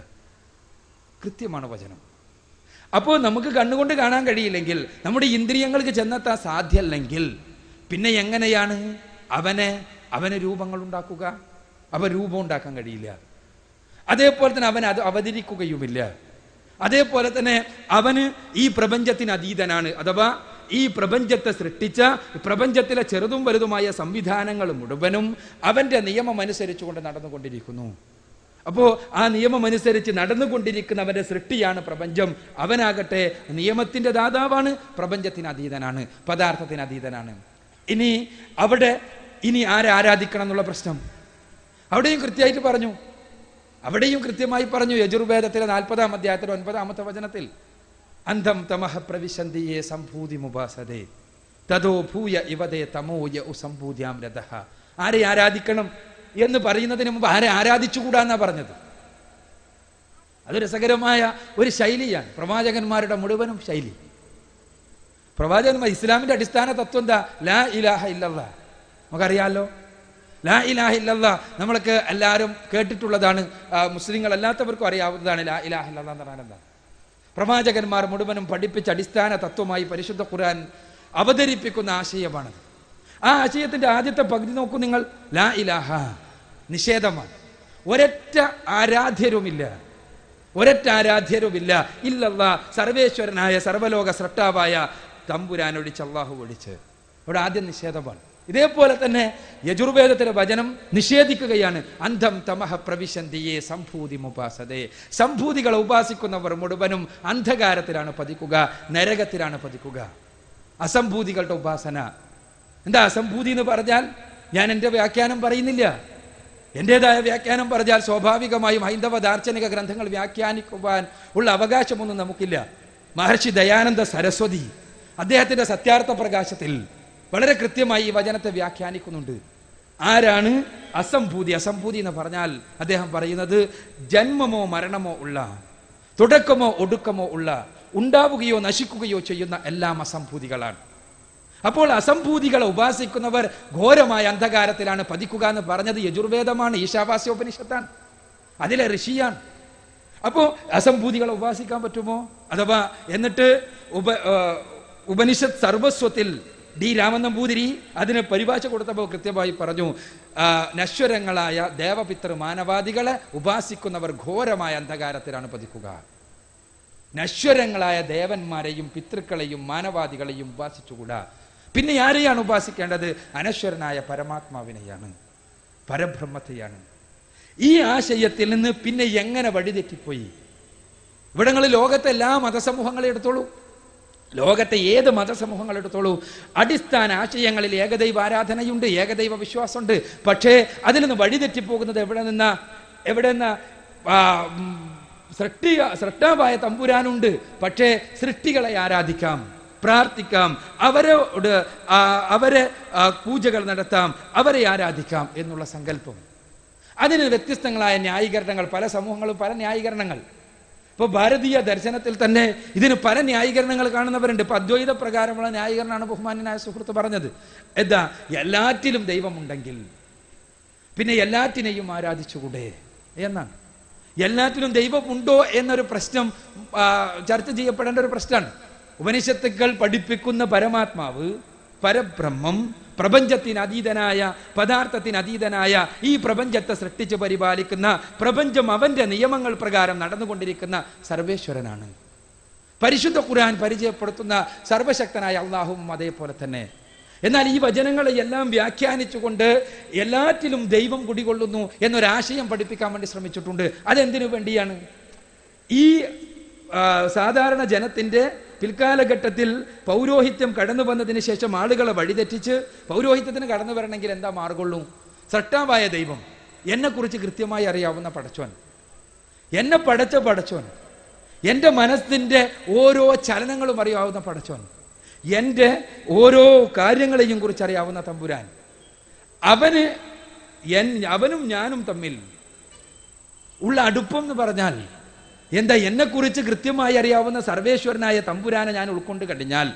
കൃത്യമാണ് വചനം. അപ്പോൾ നമുക്ക് കണ്ണുകൊണ്ട് കാണാൻ കഴിയില്ലെങ്കിൽ, നമ്മുടെ ഇന്ദ്രിയങ്ങൾക്ക് ചെന്നെത്താൻ സാധ്യമല്ലെങ്കിൽ പിന്നെ എങ്ങനെയാണ് അവന് രൂപങ്ങൾ ഉണ്ടാക്കുക? രൂപം ഉണ്ടാക്കാൻ കഴിയില്ല. അതേപോലെ തന്നെ അവൻ അത് അവതരിക്കുകയുമില്ല. അതേപോലെ തന്നെ അവന് ഈ പ്രപഞ്ചത്തിന് അതീതനാണ്. അഥവാ ഈ പ്രപഞ്ചത്തെ സൃഷ്ടിച്ച പ്രപഞ്ചത്തിലെ ചെറുതും വലുതുമായ സംവിധാനങ്ങൾ മുഴുവനും അവന്റെ നിയമം അനുസരിച്ചുകൊണ്ട് നടന്നുകൊണ്ടിരിക്കുന്നു. അപ്പോൾ ആ നിയമമനുസരിച്ച് നടന്നുകൊണ്ടിരിക്കുന്നവന്റെ സൃഷ്ടിയാണ് പ്രപഞ്ചം. അവനാകട്ടെ നിയമത്തിന്റെ ദാതാവാണ്, പ്രപഞ്ചത്തിന് അതീതനാണ്, പദാർത്ഥത്തിന് അതീതനാണ്. ഇനി ആരെ ആരാധിക്കണം എന്നുള്ള പ്രശ്നം അവിടെയും കൃത്യമായിട്ട് പറഞ്ഞു. അവിടെയും കൃത്യമായി പറഞ്ഞു. യജുർവേദത്തിലെ 40-ാം അധ്യായത്തിലെ 9-ാമത്തെ വചനത്തിൽ അന്ധം തമഹ പ്രവിശന്തിയെ സംഭൂതി മുപാസതേ തതോ ഭൂയ ഇവതേ തമോയ സംഭൂതിയാം രഥഃ. ആരെ ആരാധിക്കണം എന്ന് പറയുന്നതിന് മുമ്പ് ആരെ ആരാധിച്ചുകൂടാന്നാ പറഞ്ഞത്. അത് രസകരമായ ഒരു ശൈലിയാണ് പ്രവാചകന്മാരുടെ മുഴുവനും ശൈലി. പ്രവാചകന്മാർ ഇസ്ലാമിന്റെ അടിസ്ഥാന തത്വം എന്താ? ലാ ഇലാഹ ഇല്ലല്ലാഹ്. നമുക്കറിയാമല്ലോ, ലാ ഇലാഹ ഇല്ലല്ലാഹ് നമ്മൾക്ക് എല്ലാവരും കേട്ടിട്ടുള്ളതാണ്, മുസ്ലിങ്ങൾ അല്ലാത്തവർക്കും അറിയാവുന്നതാണ്. ലാ ഇലാഹ ഇല്ലല്ലാഹ് എന്ന് പറഞ്ഞാൽ എന്താ? പ്രവാചകന്മാർ മുഴുവനും പഠിപ്പിച്ച അടിസ്ഥാന തത്വമായി പരിശുദ്ധ ഖുർആൻ അവതരിപ്പിക്കുന്ന ആശയമാണത്. ആ ആശയത്തിന്റെ ആദ്യത്തെ പകുതി നോക്കൂ നിങ്ങൾ. ലാ ഇലാഹ നിഷേധമാണ്. ഒരൊറ്റ ആരാധ്യരുമില്ല ഇല്ലല്ലാ, സർവേശ്വരനായ സർവലോക സൃഷ്ടാവായ തമ്പുരാനൊഴിച്ച്, അള്ളാഹു ഒഴിച്ച്. ഇവിടെ ആദ്യം നിഷേധമാണ്. ഇതേപോലെ തന്നെ യജുർവേദത്തിലെ വചനം നിഷേധിക്കുകയാണ്. അന്ധം തമഹ പ്രവിശന്തിയെ സംഭൂതി മുപാസതേ. സംഭൂതികളെ ഉപാസിക്കുന്നവർ മുഴുവനും അന്ധകാരത്തിലാണ് പതിക്കുക, നരകത്തിലാണ് പതിക്കുക. അസംഭൂതികളുടെ ഉപാസന എന്താ? അസംഭൂതി എന്ന് പറഞ്ഞാൽ ഞാൻ എൻ്റെ വ്യാഖ്യാനം പറയുന്നില്ല, എൻ്റെതായ വ്യാഖ്യാനം പറഞ്ഞാൽ സ്വാഭാവികമായും ഹൈന്ദവ ദാർശനിക ഗ്രന്ഥങ്ങൾ വ്യാഖ്യാനിക്കുവാൻ ഉള്ള അവകാശമൊന്നും നമുക്കില്ല. മഹർഷി ദയാനന്ദ സരസ്വതി അദ്ദേഹത്തിന്റെ സത്യാർത്ഥ പ്രകാശത്തിൽ വളരെ കൃത്യമായി ഈ വചനത്തെ വ്യാഖ്യാനിക്കുന്നുണ്ട്. ആരാണ് അസംഭൂതി? അസംഭൂതി എന്ന് പറഞ്ഞാൽ അദ്ദേഹം പറയുന്നത് ജന്മമോ മരണമോ ഉള്ള, തുടക്കമോ ഒടുക്കമോ ഉള്ള, ഉണ്ടാവുകയോ നശിക്കുകയോ ചെയ്യുന്ന എല്ലാം അസംഭൂതികളാണ്. അപ്പോൾ അസംഭൂതികളെ ഉപാസിക്കുന്നവർ ഘോരമായ അന്ധകാരത്തിലാണ് പതിക്കുക എന്ന് പറഞ്ഞത് യജുർവേദമാണ്, ഈശാവാസ്യോപനിഷത്താണ്, അതിലെ ഋഷിയാണ്. അപ്പോൾ അസംഭൂതികളെ ഉപാസിക്കാൻ പറ്റുമോ? അഥവാ എന്നിട്ട് ഉപനിഷത്ത് സർവസ്വത്തിൽ ഡി രാമൻ നമ്പൂതിരി അതിന് പരിഭാഷ കൊടുത്തപ്പോൾ കൃത്യമായി പറഞ്ഞു, നശ്വരങ്ങളായ ദേവപിതൃ മാനവാദികളെ ഉപാസിക്കുന്നവർ ഘോരമായ അന്ധകാരത്തിലാണ് പതിക്കുക. നശ്വരങ്ങളായ ദേവന്മാരെയും പിതൃക്കളെയും മാനവാദികളെയും ഉപാസിച്ചുകൂടാ. പിന്നെ ആരെയാണ് ഉപാസിക്കേണ്ടത്? അനശ്വരനായ പരമാത്മാവിനെയാണ്, പരബ്രഹ്മത്തെയാണ്. ഈ ആശയത്തിൽ നിന്ന് പിന്നെ എങ്ങനെ വഴിതെറ്റിപ്പോയി? ഇവിടങ്ങളിൽ ലോകത്തെ എല്ലാ മതസമൂഹങ്ങളെ എടുത്തോളൂ, ലോകത്തെ ഏത് മതസമൂഹങ്ങൾ എടുത്തോളൂ, അടിസ്ഥാന ആശയങ്ങളിൽ ഏകദൈവ ആരാധനയുണ്ട്, ഏകദൈവ വിശ്വാസമുണ്ട്. പക്ഷേ അതിൽ നിന്ന് വഴിതെറ്റിപ്പോകുന്നത് എവിടെ നിന്നാ? സൃഷ്ടാവായ തമ്പുരാനുണ്ട്, പക്ഷേ സൃഷ്ടികളെ ആരാധിക്കാം, പ്രാർത്ഥിക്കാം, അവരെ പൂജകൾ നടത്താം, അവരെ ആരാധിക്കാം എന്നുള്ള സങ്കല്പം. അതിന് വ്യത്യസ്തങ്ങളായ ന്യായീകരണങ്ങൾ, പല സമൂഹങ്ങളും പല ന്യായീകരണങ്ങൾ. ഇപ്പോൾ ഭാരതീയ ദർശനത്തിൽ തന്നെ ഇതിന് പല ന്യായീകരണങ്ങൾ കാണുന്നവരുണ്ട്. ഇപ്പൊ അദ്വൈത പ്രകാരമുള്ള ന്യായീകരണമാണ് ബഹുമാന്യനായ സുഹൃത്ത് പറഞ്ഞത്. എന്താ? എല്ലാറ്റിലും ദൈവമുണ്ടെങ്കിൽ പിന്നെ എല്ലാറ്റിനെയും ആരാധിച്ചുകൂടെ എന്നാണ്. എല്ലാറ്റിലും ദൈവമുണ്ടോ എന്നൊരു പ്രശ്നം ചർച്ച ചെയ്യപ്പെടേണ്ട ഒരു പ്രശ്നമാണ്. ഉപനിഷത്തുക്കൾ പഠിപ്പിക്കുന്ന പരമാത്മാവ്, പരബ്രഹ്മം, പ്രപഞ്ചത്തിന് അതീതനായ, പദാർത്ഥത്തിന് അതീതനായ, ഈ പ്രപഞ്ചത്തെ സൃഷ്ടിച്ച് പരിപാലിക്കുന്ന, പ്രപഞ്ചം അവന്റെ നിയമങ്ങൾ പ്രകാരം നടന്നുകൊണ്ടിരിക്കുന്ന സർവേശ്വരനാണ്. പരിശുദ്ധ ഖുർആൻ പരിചയപ്പെടുത്തുന്ന സർവശക്തനായ അള്ളാഹുവും അതേപോലെ തന്നെ. എന്നാൽ ഈ വചനങ്ങളെ എല്ലാം വ്യാഖ്യാനിച്ചുകൊണ്ട് എല്ലാറ്റിലും ദൈവം കുടികൊള്ളുന്നു എന്നൊരാശയം പഠിപ്പിക്കാൻ വേണ്ടി ശ്രമിച്ചിട്ടുണ്ട്. അതെന്തിനു വേണ്ടിയാണ്? ഈ സാധാരണ ജനത്തിന്റെ പിൽക്കാലഘട്ടത്തിൽ പൗരോഹിത്യം കടന്നു വന്നതിന് ശേഷം ആളുകളെ വഴിതെറ്റിച്ച് പൗരോഹിത്യത്തിന് കടന്നു വരണമെങ്കിൽ എന്താ മാർഗമുള്ളൂ? സൃഷ്ടാവായ ദൈവം, എന്നെക്കുറിച്ച് കൃത്യമായി അറിയാവുന്ന പടച്ചോൻ, എന്നെ പടച്ച പടച്ചോൻ, എൻ്റെ മനസ്സിൻ്റെ ഓരോ ചലനങ്ങളും അറിയാവുന്ന പടച്ചോൻ, എൻ്റെ ഓരോ കാര്യങ്ങളെയും കുറിച്ച് അറിയാവുന്ന തമ്പുരാൻ, അവനും ഞാനും തമ്മിൽ ഉള്ള അടുപ്പം എന്ന് പറഞ്ഞാൽ എന്താ? എന്നെക്കുറിച്ച് കൃത്യമായി അറിയാവുന്ന സർവേശ്വരനായ തമ്പുരാനെ ഞാൻ ഉൾക്കൊണ്ട് കഴിഞ്ഞാൽ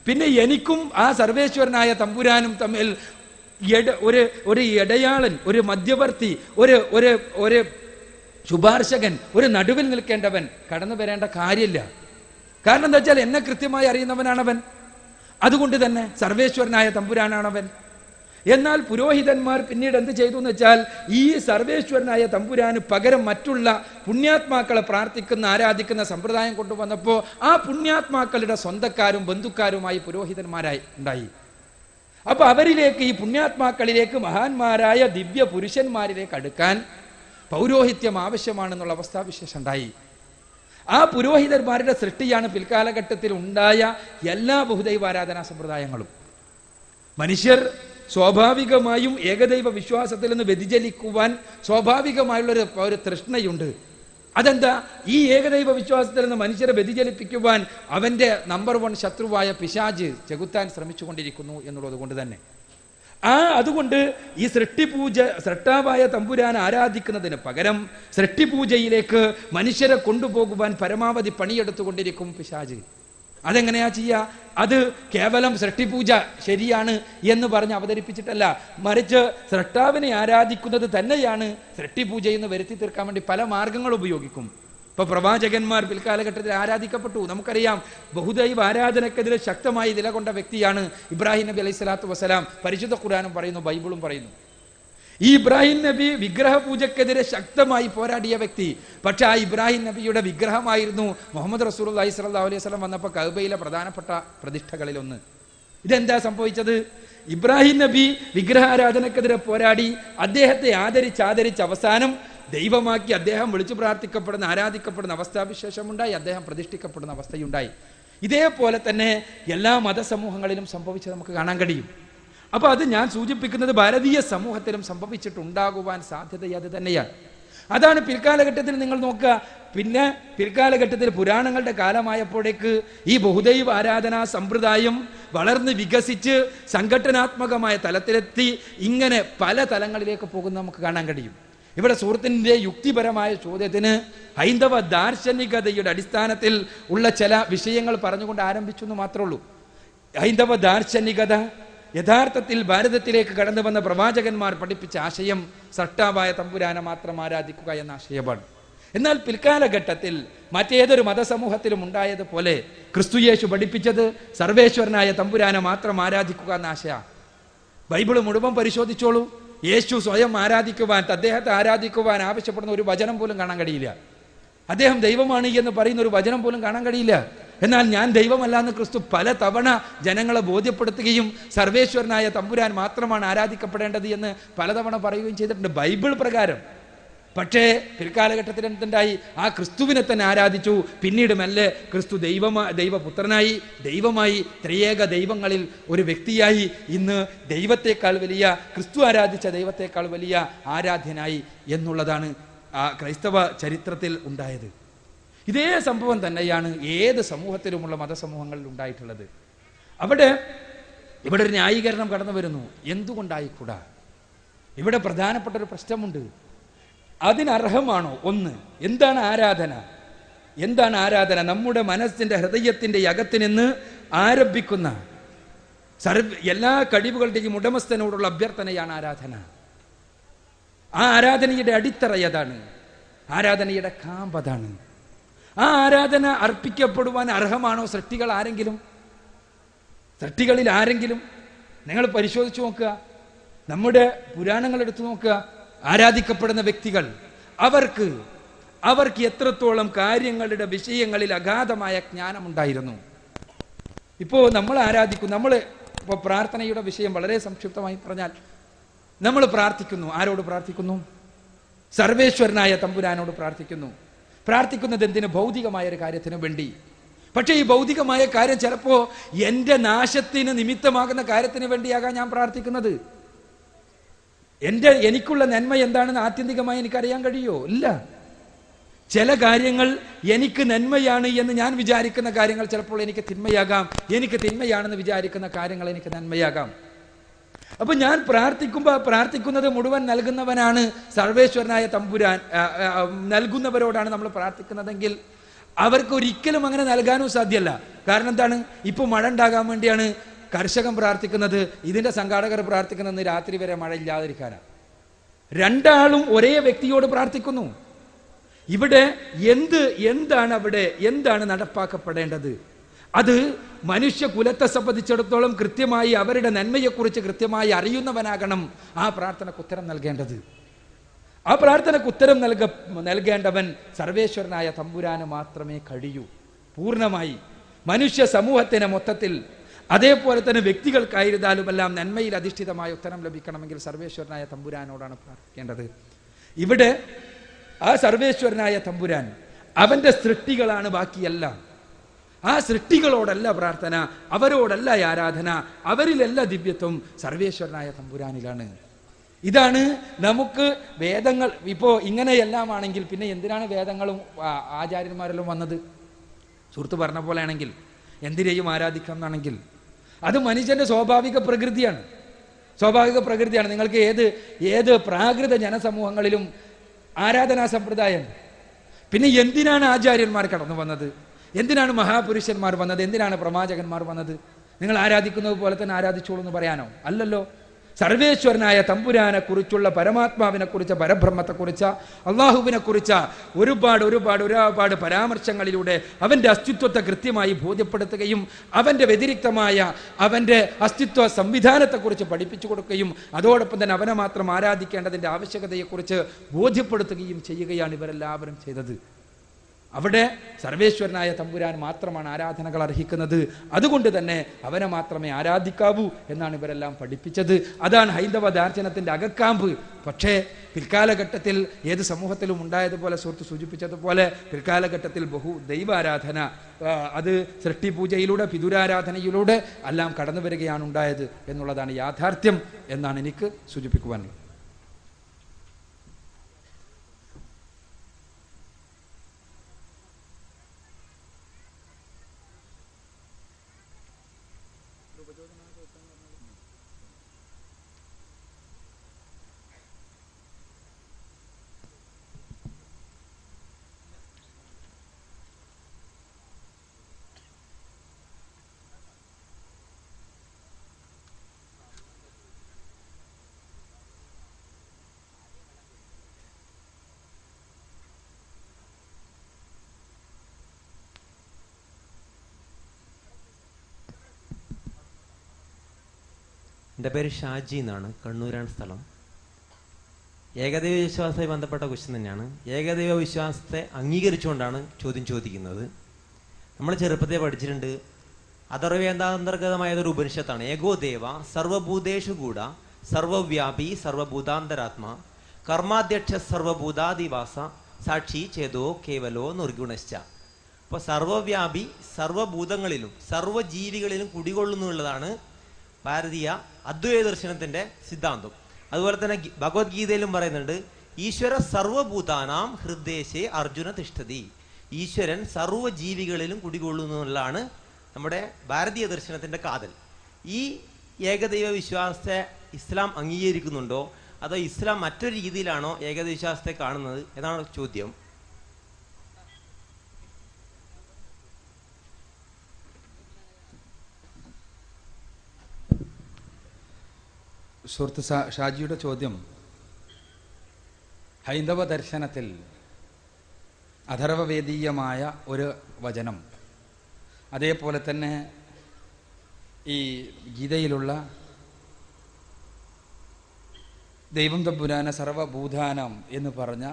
പിന്നെ എനിക്കും ആ സർവേശ്വരനായ തമ്പുരാനും തമ്മിൽ ഒരു ഇടയാളൻ, ഒരു മധ്യവർത്തി, ഒരു ശുപാർശകൻ, ഒരു നടുവിൽ നിൽക്കേണ്ടവൻ കടന്നു വരേണ്ട കാര്യമില്ല. കാരണം എന്താ വെച്ചാൽ എന്നെ കൃത്യമായി അറിയുന്നവനാണവൻ. അതുകൊണ്ട് തന്നെ സർവേശ്വരനായ തമ്പുരാനാണവൻ. എന്നാൽ പുരോഹിതന്മാർ പിന്നീട് എന്ത് ചെയ്തു എന്ന് വെച്ചാൽ, ഈ സർവേശ്വരനായ തമ്പുരാന് പകരം മറ്റുള്ള പുണ്യാത്മാക്കളെ പ്രാർത്ഥിക്കുന്ന, ആരാധിക്കുന്ന സമ്പ്രദായം കൊണ്ടുവന്നപ്പോൾ ആ പുണ്യാത്മാക്കളുടെ സ്വന്തക്കാരും ബന്ധുക്കാരുമായി പുരോഹിതന്മാരായി ഉണ്ടായി. അപ്പൊ അവരിലേക്ക്, ഈ പുണ്യാത്മാക്കളിലേക്ക്, മഹാന്മാരായ ദിവ്യ പുരുഷന്മാരിലേക്ക് അടുക്കാൻ പൗരോഹിത്യം ആവശ്യമാണെന്നുള്ള അവസ്ഥാവിശേഷം ഉണ്ടായി. ആ പുരോഹിതന്മാരുടെ സൃഷ്ടിയാണ് പിൽക്കാലഘട്ടത്തിൽ ഉണ്ടായ എല്ലാ ബഹുദൈവാരാധനാ സമ്പ്രദായങ്ങളും. മനുഷ്യർ സ്വാഭാവികമായും ഏകദൈവ വിശ്വാസത്തിൽ നിന്ന് വ്യതിചലിക്കുവാൻ സ്വാഭാവികമായുള്ളൊരു തൃഷ്ണയുണ്ട്. അതെന്താ? ഈ ഏകദൈവ വിശ്വാസത്തിൽ നിന്ന് മനുഷ്യരെ വ്യതിചലിപ്പിക്കുവാൻ അവൻ്റെ നമ്പർ 1 ശത്രുവായ പിശാച് ചെകുത്താൻ ശ്രമിച്ചുകൊണ്ടിരിക്കുന്നു എന്നുള്ളത് കൊണ്ട് തന്നെ അതുകൊണ്ട് ഈ സൃഷ്ടാവായ തമ്പുരാൻ ആരാധിക്കുന്നതിന് പകരം സൃഷ്ടിപൂജയിലേക്ക് മനുഷ്യരെ കൊണ്ടുപോകുവാൻ പരമാവധി പണിയെടുത്തുകൊണ്ടിരിക്കും പിശാച്. അതെങ്ങനെയാ ചെയ്യുക? അത് കേവലം സൃഷ്ടിപൂജ ശരിയാണ് എന്ന് പറഞ്ഞ് അവതരിപ്പിച്ചിട്ടല്ല, മറിച്ച് സൃഷ്ടാവിനെ ആരാധിക്കുന്നത് തന്നെയാണ് സൃഷ്ടിപൂജ എന്ന് വരുത്തി തീർക്കാൻ വേണ്ടി പല മാർഗങ്ങൾ ഉപയോഗിക്കും. ഇപ്പൊ പ്രവാചകന്മാർ പിൽക്കാലഘട്ടത്തിൽ ആരാധിക്കപ്പെട്ടു. നമുക്കറിയാം, ബഹുദൈവ ആരാധനക്കെതിരെ ശക്തമായി നിലകൊണ്ട വ്യക്തിയാണ് ഇബ്രാഹിം നബി അലൈഹി സ്വലാത്തു വസ്സലാം. പരിശുദ്ധ ഖുർആനും പറയുന്നു, ബൈബിളും പറയുന്നു. ഈ ഇബ്രാഹിം നബി വിഗ്രഹ പൂജക്കെതിരെ ശക്തമായി പോരാടിയ വ്യക്തി. പക്ഷെ ആ ഇബ്രാഹിം നബിയുടെ വിഗ്രഹമായിരുന്നു മുഹമ്മദ് റസൂലുള്ളാഹി സ്വല്ലല്ലാഹു അലൈഹി വസല്ലം വന്നപ്പോൾ കഅബയിലെ പ്രധാനപ്പെട്ട പ്രതിഷ്ഠകളിലൊന്ന്. ഇതെന്താ സംഭവിച്ചത്? ഇബ്രാഹിം നബി വിഗ്രഹാരാധനക്കെതിരെ പോരാടി അദ്ദേഹത്തെ ആദരിച്ച് അവസാനം ദൈവമാക്കി അദ്ദേഹം വിളിച്ചു പ്രാർത്ഥിക്കപ്പെടുന്ന ആരാധിക്കപ്പെടുന്ന അവസ്ഥാവിശേഷമുണ്ടായി. അദ്ദേഹം പ്രതിഷ്ഠിക്കപ്പെടുന്ന അവസ്ഥയുണ്ടായി. ഇതേപോലെ തന്നെ എല്ലാ മതസമൂഹങ്ങളിലും സംഭവിച്ചത് നമുക്ക് കാണാൻ കഴിയും. അപ്പോൾ അത് ഞാൻ സൂചിപ്പിക്കുന്നത് ഭാരതീയ സമൂഹത്തിലും സംഭവിച്ചിട്ടുണ്ടാകുവാൻ സാധ്യത അത് തന്നെയാണ്. അതാണ് പിൽക്കാലഘട്ടത്തിൽ നിങ്ങൾ നോക്കുക. പിന്നെ പിൽക്കാലഘട്ടത്തിൽ പുരാണങ്ങളുടെ കാലമായപ്പോഴേക്ക് ഈ ബഹുദൈവ ആരാധനാ സമ്പ്രദായം വളർന്ന് വികസിച്ച് സംഘടനാത്മകമായ തലത്തിലെത്തി ഇങ്ങനെ പല തലങ്ങളിലേക്ക് പോകുന്നത് നമുക്ക് കാണാൻ കഴിയും. ഇവിടെ സുഹൃത്തിൻ്റെ യുക്തിപരമായ ചോദ്യത്തിന് ഹൈന്ദവ ദാർശനികതയുടെ അടിസ്ഥാനത്തിൽ ഉള്ള ചില വിഷയങ്ങൾ പറഞ്ഞുകൊണ്ട് ആരംഭിച്ചു എന്ന് മാത്രമേ ഉള്ളൂ. ഹൈന്ദവ ദാർശനികത യഥാർത്ഥത്തിൽ ഭാരതത്തിലേക്ക് കടന്നു വന്ന പ്രവാചകന്മാർ പഠിപ്പിച്ച ആശയം സൃഷ്ടാവായ തമ്പുരാനെ മാത്രം ആരാധിക്കുക എന്ന ആശയമാണ്. എന്നാൽ പിൽക്കാലഘട്ടത്തിൽ മറ്റേതൊരു മതസമൂഹത്തിലും ഉണ്ടായതുപോലെ ക്രിസ്തുയേശു പഠിപ്പിച്ചത് സർവേശ്വരനായ തമ്പുരാനെ മാത്രം ആരാധിക്കുക എന്ന ആശയ. ബൈബിൾ മുഴുവൻ പരിശോധിച്ചോളൂ. യേശു സ്വയം ആരാധിക്കുവാൻ, അദ്ദേഹത്തെ ആരാധിക്കുവാൻ ആവശ്യപ്പെടുന്ന ഒരു വചനം പോലും കാണാൻ കഴിയില്ല. അദ്ദേഹം ദൈവമാണ് എന്ന് പറയുന്ന ഒരു വചനം പോലും കാണാൻ കഴിയില്ല. എന്നാൽ ഞാൻ ദൈവമല്ല എന്ന് ക്രിസ്തു പല തവണ ജനങ്ങളെ ബോധ്യപ്പെടുത്തുകയും സർവേശ്വരനായ തമ്പുരാൻ മാത്രമാണ് ആരാധിക്കപ്പെടേണ്ടത് എന്ന് പലതവണ പറയുകയും ചെയ്തിട്ടുണ്ട് ബൈബിൾ പ്രകാരം. പക്ഷേ പിൽക്കാലഘട്ടത്തിൽ എന്തുണ്ടായി? ആ ക്രിസ്തുവിനെ തന്നെ ആരാധിച്ചു. പിന്നീട് മെല്ലെ ക്രിസ്തു ദൈവപുത്രനായി, ദൈവമായി, ത്രിയേക ദൈവങ്ങളിൽ ഒരു വ്യക്തിയായി ഇന്ന് ദൈവത്തെക്കാൾ വലിയ, ക്രിസ്തു ആരാധിച്ച ദൈവത്തെക്കാൾ വലിയ ആരാധ്യനായി എന്നുള്ളതാണ് ആ ക്രൈസ്തവ ചരിത്രത്തിൽ ഉണ്ടായത്. ഇതേ സംഭവം തന്നെയാണ് ഏത് സമൂഹത്തിലുമുള്ള മതസമൂഹങ്ങളിൽ ഉണ്ടായിട്ടുള്ളത്. ഇവിടെ ഒരു ന്യായീകരണം കടന്നു വരുന്നു. എന്തുകൊണ്ടായിക്കൂടാ? ഇവിടെ പ്രധാനപ്പെട്ട ഒരു പ്രശ്നമുണ്ട്. അതിനർഹമാണോ? ഒന്ന്, എന്താണ് ആരാധന? എന്താണ് ആരാധന? നമ്മുടെ മനസ്സിൻ്റെ ഹൃദയത്തിൻ്റെ അകത്ത് നിന്ന് ആരംഭിക്കുന്ന എല്ലാ കഴിവുകളുടെയും ഉടമസ്ഥനോടുള്ള അഭ്യർത്ഥനയാണ് ആരാധന. ആ ആരാധനയുടെ അടിത്തറ ഏതാണ്? ആരാധനയുടെ കാമ്പതാണ്. ആ ആരാധന അർപ്പിക്കപ്പെടുവാൻ അർഹമാണോ സൃഷ്ടികൾ ആരെങ്കിലും? സൃഷ്ടികളിൽ ആരെങ്കിലും? നിങ്ങൾ പരിശോധിച്ച് നോക്കുക. നമ്മുടെ പുരാണങ്ങൾ എടുത്തു നോക്കുക. ആരാധിക്കപ്പെടുന്ന വ്യക്തികൾ അവർക്ക് എത്രത്തോളം കാര്യങ്ങളുടെ വിഷയങ്ങളിൽ അഗാധമായ ജ്ഞാനമുണ്ടായിരുന്നു. ഇപ്പോൾ നമ്മൾ ഇപ്പോൾ പ്രാർത്ഥനയുടെ വിഷയം വളരെ സംക്ഷിപ്തമായി പറഞ്ഞാൽ, നമ്മൾ പ്രാർത്ഥിക്കുന്നു. ആരോട് പ്രാർത്ഥിക്കുന്നു? സർവേശ്വരനായ തമ്പുരാനോട് പ്രാർത്ഥിക്കുന്നു. പ്രാർത്ഥിക്കുന്നത് എന്തിന്? ഭൗതികമായ ഒരു കാര്യത്തിന് വേണ്ടി. പക്ഷേ ഈ ഭൗതികമായ കാര്യം ചിലപ്പോൾ എൻ്റെ നാശത്തിന് നിമിത്തമാകുന്ന കാര്യത്തിന് വേണ്ടിയാകാം ഞാൻ പ്രാർത്ഥിക്കുന്നത്. എനിക്കുള്ള നന്മ എന്താണെന്ന് ആത്യന്തികമായി എനിക്കറിയാൻ കഴിയുമോ? ഇല്ല. ചില കാര്യങ്ങൾ എനിക്ക് നന്മയാണ് എന്ന് ഞാൻ വിചാരിക്കുന്ന കാര്യങ്ങൾ ചിലപ്പോൾ എനിക്ക് തിന്മയാകാം. എനിക്ക് തിന്മയാണെന്ന് വിചാരിക്കുന്ന കാര്യങ്ങൾ എനിക്ക് നന്മയാകാം. അപ്പൊ ഞാൻ പ്രാർത്ഥിക്കുന്നത് മുഴുവൻ നൽകുന്നവനാണ് സർവേശ്വരനായ തമ്പുരാൻ. നൽകുന്നവരോടാണ് നമ്മൾ പ്രാർത്ഥിക്കുന്നതെങ്കിൽ അവർക്ക് ഒരിക്കലും അങ്ങനെ നൽകാനും സാധ്യമല്ല. കാരണം എന്താണ്? ഇപ്പൊ മഴ ഉണ്ടാകാൻ വേണ്ടിയാണ് കർഷകൻ പ്രാർത്ഥിക്കുന്നത്, ഇതിന്റെ സംഘാടകർ പ്രാർത്ഥിക്കുന്നത് രാത്രി വരെ മഴ ഇല്ലാതിരിക്കാനാണ്. രണ്ടാളും ഒരേ വ്യക്തിയോട് പ്രാർത്ഥിക്കുന്നു. ഇവിടെ എന്താണ് നടപ്പാക്കപ്പെടേണ്ടത്? അത് മനുഷ്യകുലത്തെ സംബന്ധിച്ചിടത്തോളം കൃത്യമായി അവരുടെ നന്മയെക്കുറിച്ച് കൃത്യമായി അറിയുന്നവനാകണം ആ പ്രാർത്ഥനയ്ക്ക് ഉത്തരം നൽകേണ്ടത്. ആ പ്രാർത്ഥനയ്ക്ക് ഉത്തരം നൽകേണ്ടവൻ സർവേശ്വരനായ തമ്പുരാന് മാത്രമേ കഴിയൂ. പൂർണ്ണമായി മനുഷ്യ സമൂഹത്തിന് മൊത്തത്തിൽ, അതേപോലെ തന്നെ വ്യക്തികൾക്കായിരുന്നാലുമെല്ലാം നന്മയിൽ അധിഷ്ഠിതമായ ഉത്തരം ലഭിക്കണമെങ്കിൽ സർവേശ്വരനായ തമ്പുരാനോടാണ് പ്രാർത്ഥിക്കേണ്ടത്. ഇവിടെ ആ സർവേശ്വരനായ തമ്പുരാൻ അവന്റെ സൃഷ്ടികളാണ് ബാക്കിയെല്ലാം. ആ സൃഷ്ടികളോടല്ല പ്രാർത്ഥന, അവരോടല്ല ആരാധന, അവരിലല്ല ദിവ്യത്വം, സർവേശ്വരനായ തമ്പുരാനിലാണ്. ഇതാണ് നമുക്ക് വേദങ്ങൾ. ഇപ്പോൾ ഇങ്ങനെയെല്ലാം ആണെങ്കിൽ പിന്നെ എന്തിനാണ് വേദങ്ങളും ആചാര്യന്മാരെല്ലാം വന്നത്? സുഹൃത്ത് പറഞ്ഞ പോലെ ആണെങ്കിൽ എന്തിനേയും ആരാധിക്കാം എന്നാണെങ്കിൽ അത് മനുഷ്യന്റെ സ്വാഭാവിക പ്രകൃതിയാണ്. നിങ്ങൾക്ക് ഏത് പ്രാകൃത ജനസമൂഹങ്ങളിലും ആരാധനാ സമ്പ്രദായം. പിന്നെ എന്തിനാണ് ആചാര്യന്മാർ കടന്നു വന്നത്? എന്തിനാണ് മഹാപുരുഷന്മാർ വന്നത്? എന്തിനാണ് പ്രവാചകന്മാർ വന്നത്? നിങ്ങൾ ആരാധിക്കുന്നത് പോലെ തന്നെ ആരാധിച്ചോളൂ എന്ന് പറയാനോ? അല്ലല്ലോ. സർവേശ്വരനായ തമ്പുരാനെ കുറിച്ചുള്ള, പരമാത്മാവിനെ കുറിച്ച്, പരബ്രഹ്മത്തെക്കുറിച്ച്, അള്ളാഹുവിനെ കുറിച്ച് ഒരുപാട് പരാമർശങ്ങളിലൂടെ അവൻ്റെ അസ്തിത്വത്തെ കൃത്യമായി ബോധ്യപ്പെടുത്തുകയും അവൻ്റെ വ്യതിരിക്തമായ അവൻ്റെ അസ്തിത്വ സംവിധാനത്തെക്കുറിച്ച് പഠിപ്പിച്ചു കൊടുക്കുകയും അതോടൊപ്പം തന്നെ അവനെ മാത്രം ആരാധിക്കേണ്ടതിൻ്റെ ആവശ്യകതയെക്കുറിച്ച് ബോധ്യപ്പെടുത്തുകയും ചെയ്യുകയാണ് ഇവരെല്ലാവരും ചെയ്തത്. അവിടെ സർവേശ്വരനായ തമ്പുരാൻ മാത്രമാണ് ആരാധനകൾ അർഹിക്കുന്നത്. അതുകൊണ്ട് തന്നെ അവനെ മാത്രമേ ആരാധിക്കാവൂ എന്നാണ് ഇവരെല്ലാം പഠിപ്പിച്ചത്. അതാണ് ഹൈന്ദവ ദാർശനത്തിൻ്റെ അകക്കാമ്പ്. പക്ഷേ പിൽക്കാലഘട്ടത്തിൽ ഏത് സമൂഹത്തിലും ഉണ്ടായതുപോലെ സുഹൃത്ത് സൂചിപ്പിച്ചതുപോലെ പിൽക്കാലഘട്ടത്തിൽ ദൈവാരാധന, അത് സൃഷ്ടിപൂജയിലൂടെ, പിതുരാരാധനയിലൂടെ എല്ലാം കടന്നു വരികയാണ് ഉണ്ടായത് എന്നുള്ളതാണ് യാഥാർത്ഥ്യം എന്നാണ് എനിക്ക് സൂചിപ്പിക്കുവാനുള്ളത്. എൻ്റെ പേര് ഷാജി എന്നാണ്, കണ്ണൂരാണ് സ്ഥലം. ഏകദൈവ വിശ്വാസവുമായി ബന്ധപ്പെട്ട ക്വസ്റ്റ്യൻ തന്നെയാണ്. ഏകദൈവ വിശ്വാസത്തെ അംഗീകരിച്ചുകൊണ്ടാണ് ചോദ്യം ചോദിക്കുന്നത്. നമ്മൾ ചെറുപ്പത്തെ പഠിച്ചിട്ടുണ്ട്, അഥർവേദാന്തർഗതമായതൊരു ഉപനിഷത്താണ്. ഏകോ ദേവ സർവഭൂതേഷു കൂട സർവവ്യാപി സർവഭൂതാന്തരാത്മ കർമാധ്യക്ഷ സർവഭൂതാദിവാസ സാക്ഷി ചേതോ കേവലോ നിർഗുണശ്ച. അപ്പോൾ സർവവ്യാപി സർവഭൂതങ്ങളിലും സർവജീവികളിലും കുടികൊള്ളുന്നുള്ളതാണ് ഭാരതീയ അദ്വൈത ദർശനത്തിന്റെ സിദ്ധാന്തം. അതുപോലെ തന്നെ ഭഗവത്ഗീതയിലും പറയുന്നുണ്ട്, ഈശ്വര സർവഭൂതാനാം ഹൃദയശേ അർജുന തിഷ്ഠതി. ഈശ്വരൻ സർവ്വജീവികളിലും കുടികൊള്ളുന്നതാണ് നമ്മുടെ ഭാരതീയ ദർശനത്തിന്റെ കാതൽ. ഈ ഏകദൈവ വിശ്വാസത്തെ ഇസ്ലാം അംഗീകരിക്കുന്നുണ്ടോ അതോ ഇസ്ലാം മറ്റൊരു രീതിയിലാണോ ഏകദൈവ വിശ്വാസത്തെ കാണുന്നത് എന്നാണ് ചോദ്യം. സുഹൃത്ത് ഷാജിയുടെ ചോദ്യം ഹൈന്ദവ ദർശനത്തിൽ അഥർവവേദീയമായ ഒരു വചനം, അതേപോലെ തന്നെ ഈ ഗീതയിലുള്ള ദൈവം തമ്പുരാന സർവഭൂതാനം എന്ന് പറഞ്ഞ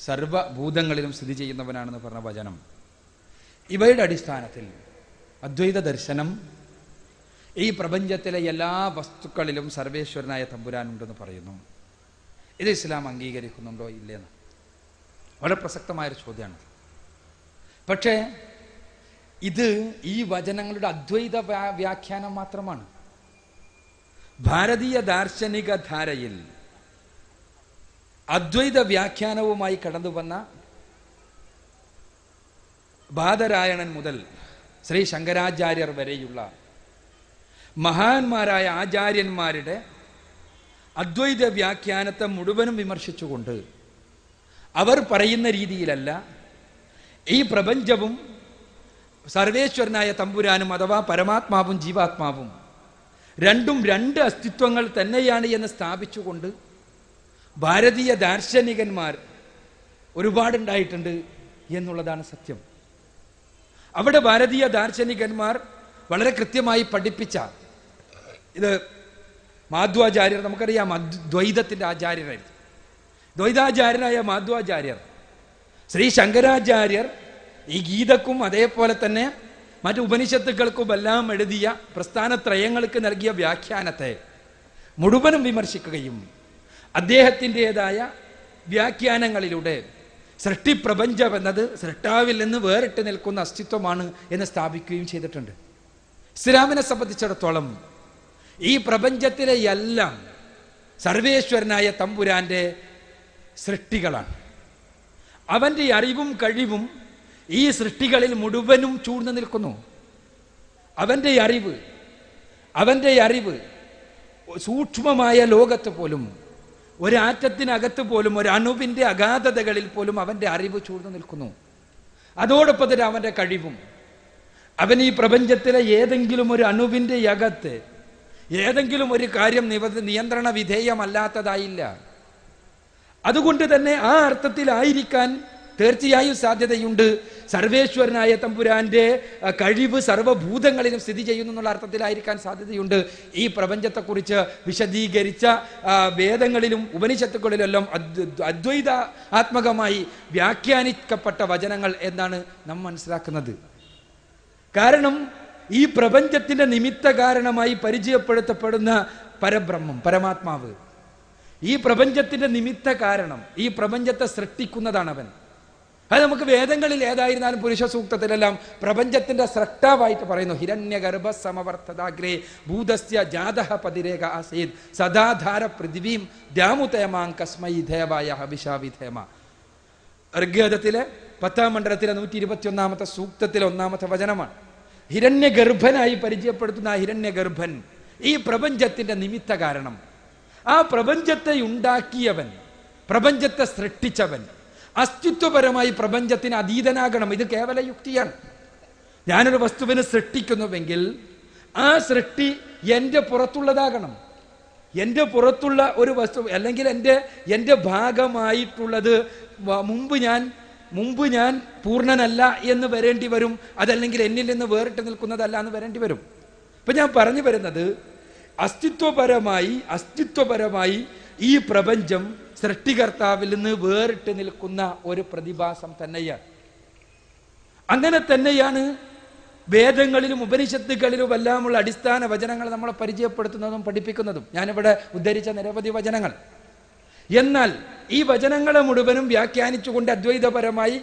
സർവഭൂതങ്ങളിലും സ്ഥിതി ചെയ്യുന്നവനാണെന്ന് പറഞ്ഞ വചനം, ഇവയുടെ അടിസ്ഥാനത്തിൽ അദ്വൈത ദർശനം ഈ പ്രപഞ്ചത്തിലെ എല്ലാ വസ്തുക്കളിലും സർവേശ്വരനായ തമ്പുരാനുണ്ടെന്ന് പറയുന്നു. ഇത് ഇസ്ലാം അംഗീകരിക്കുന്നുണ്ടോ ഇല്ലെന്ന് വളരെ പ്രസക്തമായൊരു ചോദ്യമാണ്. പക്ഷേ ഇത് ഈ വചനങ്ങളുടെ അദ്വൈത വ്യാഖ്യാനം മാത്രമാണ്. ഭാരതീയ ദാർശനിക ധാരയിൽ അദ്വൈത വ്യാഖ്യാനവുമായി കടന്നു വന്ന ബാദരായണൻ മുതൽ ശ്രീ ശങ്കരാചാര്യർ വരെയുള്ള മഹാന്മാരായ ആചാര്യന്മാരുടെ അദ്വൈത വ്യാഖ്യാനത്തെ മുഴുവനും വിമർശിച്ചുകൊണ്ട് അവർ പറയുന്ന രീതിയിലല്ല ഈ പ്രപഞ്ചവും സർവേശ്വരനായ തമ്പുരാനും അഥവാ പരമാത്മാവും ജീവാത്മാവും രണ്ടും രണ്ട് അസ്തിത്വങ്ങൾ തന്നെയാണ് എന്ന് സ്ഥാപിച്ചുകൊണ്ട് ഭാരതീയ ദാർശനികന്മാർ ഒരുപാടുണ്ടായിട്ടുണ്ട് എന്നുള്ളതാണ് സത്യം. അവിടെ ഭാരതീയ ദാർശനികന്മാർ വളരെ കൃത്യമായി പഠിപ്പിച്ച, ഇത് മാധ്വാചാര്യർ, നമുക്കറിയാം ദ്വൈതത്തിൻ്റെ ആചാര്യരായിരുന്നു, ദ്വൈതാചാര്യനായ മാധ്വാചാര്യർ, ശ്രീ ശങ്കരാചാര്യർ ഈ ഗീതക്കും അതേപോലെ തന്നെ മറ്റു ഉപനിഷത്തുക്കൾക്കുമെല്ലാം എഴുതിയ പ്രസ്ഥാനത്രയങ്ങൾക്ക് നൽകിയ വ്യാഖ്യാനത്തെ മുഴുവനും വിമർശിക്കുകയും അദ്ദേഹത്തിൻ്റെതായ വ്യാഖ്യാനങ്ങളിലൂടെ സൃഷ്ടിപ്രപഞ്ചം എന്നത് സൃഷ്ടാവിൽ നിന്ന് വേറിട്ട് നിൽക്കുന്ന അസ്തിത്വമാണ് എന്ന് സ്ഥാപിക്കുകയും ചെയ്തിട്ടുണ്ട്. ഇസ്ലാമിനെ സംബന്ധിച്ചിടത്തോളം ഈ പ്രപഞ്ചത്തിലെ എല്ലാം സർവേശ്വരനായ തമ്പുരാന്റെ സൃഷ്ടികളാണ്. അവന്റെ അറിവും കഴിവും ഈ സൃഷ്ടികളിൽ മുഴുവനും ചൂഴ്ന്നു നിൽക്കുന്നു. അവന്റെ അറിവ് സൂക്ഷ്മമായ ലോകത്ത് പോലും, ഒരാറ്റത്തിനകത്ത് പോലും, ഒരു അണുവിന്റെ അഗാധതകളിൽ പോലും അവന്റെ അറിവ് ചൂഴ്ന്നു നിൽക്കുന്നു. അതോടൊപ്പം തന്നെ അവന്റെ കഴിവും. അവൻ ഈ പ്രപഞ്ചത്തിലെ ഏതെങ്കിലും ഒരു അണുവിന്റെ അകത്ത് ഏതെങ്കിലും ഒരു കാര്യം നിയന്ത്രണ വിധേയമല്ലാത്തതായില്ല. അതുകൊണ്ട് തന്നെ ആ അർത്ഥത്തിലായിരിക്കാൻ തീർച്ചയായും സാധ്യതയുണ്ട്. സർവേശ്വരനായ തമ്പുരാന്റെ കഴിവ് സർവ്വഭൂതങ്ങളിലും സ്ഥിതി ചെയ്യുന്നു എന്നുള്ള അർത്ഥത്തിലായിരിക്കാൻ സാധ്യതയുണ്ട്. ഈ പ്രപഞ്ചത്തെക്കുറിച്ച് വിശദീകരിച്ച വേദങ്ങളിലും ഉപനിഷത്തുകളിലെല്ലാം അദ്വൈതാത്മകമായി വ്യാഖ്യാനിക്കപ്പെട്ട വചനങ്ങൾ എന്നാണ് നാം മനസ്സിലാക്കുന്നത്. കാരണം ഈ പ്രപഞ്ചത്തിന്റെ നിമിത്ത കാരണമായി പരിചയപ്പെടുത്തപ്പെടുന്ന പരബ്രഹ്മം, പരമാത്മാവ്, ഈ പ്രപഞ്ചത്തിന്റെ നിമിത്ത കാരണം, ഈ പ്രപഞ്ചത്തെ സൃഷ്ടിക്കുന്നതാണ് അവൻ. അത് നമുക്ക് വേദങ്ങളിൽ ഏതായിരുന്നാലും പുരുഷ സൂക്തത്തിലെല്ലാം പ്രപഞ്ചത്തിന്റെ സൃഷ്ടാവായിട്ട് പറയുന്നു. ഹിരണ്യഗർഭ സമവർത്തദാഗ്രേ ഭൂതസ്യ ജാതഃ പതിരേക ആസീത് സദാധാര പൃഥിവീം ദ്യാമുതേമാം കസ്മൈ ദേവായ ഹവിഷാവിധേമ. ഋഗ്വേദത്തിലെ 10-ാം മണ്ഡലത്തിലെ 121-ാമത്തെ സൂക്തത്തിലെ 1-ാമത്തെ വചനമാണ്. ഹിരണ്യഗർഭനായി പരിചയപ്പെടുത്തുന്ന ആ ഹിരണ്യഗർഭൻ ഈ പ്രപഞ്ചത്തിന്റെ നിമിത്ത കാരണം. ആ പ്രപഞ്ചത്തെ ഉണ്ടാക്കിയവൻ, പ്രപഞ്ചത്തെ സൃഷ്ടിച്ചവൻ അസ്തിത്വപരമായി പ്രപഞ്ചത്തിന് അതീതനാകണം. ഇത് കേവല യുക്തിയാണ്. ഞാനൊരു വസ്തുവിനെ സൃഷ്ടിക്കുന്നുവെങ്കിൽ ആ സൃഷ്ടി എൻ്റെ പുറത്തുള്ളതാകണം. എൻ്റെ പുറത്തുള്ള ഒരു വസ്തു, അല്ലെങ്കിൽ എൻ്റെ ഭാഗമായിട്ടുള്ളത് മുമ്പ് ഞാൻ പൂർണ്ണനല്ല എന്ന് വരേണ്ടി വരും. അതല്ലെങ്കിൽ എന്നിൽ നിന്ന് വേറിട്ട് നിൽക്കുന്നതല്ല എന്ന് വരേണ്ടി വരും. ഇപ്പൊ ഞാൻ പറഞ്ഞു വരുന്നത്, അസ്തിത്വപരമായി ഈ പ്രപഞ്ചം സൃഷ്ടികർത്താവിൽ നിന്ന് വേറിട്ട് നിൽക്കുന്ന ഒരു പ്രതിഭാസം തന്നെയാണ്. അങ്ങനെ തന്നെയാണ് വേദങ്ങളിലും ഉപനിഷത്തുകളിലും എല്ലാമുള്ള അടിസ്ഥാന വചനങ്ങൾ നമ്മളെ പരിചയപ്പെടുത്തുന്നതും പഠിപ്പിക്കുന്നതും. ഞാനിവിടെ ഉദ്ധരിച്ച നിരവധി വചനങ്ങൾ. എന്നാൽ ഈ വചനങ്ങളെ മുഴുവനും വ്യാഖ്യാനിച്ചുകൊണ്ട് അദ്വൈതപരമായി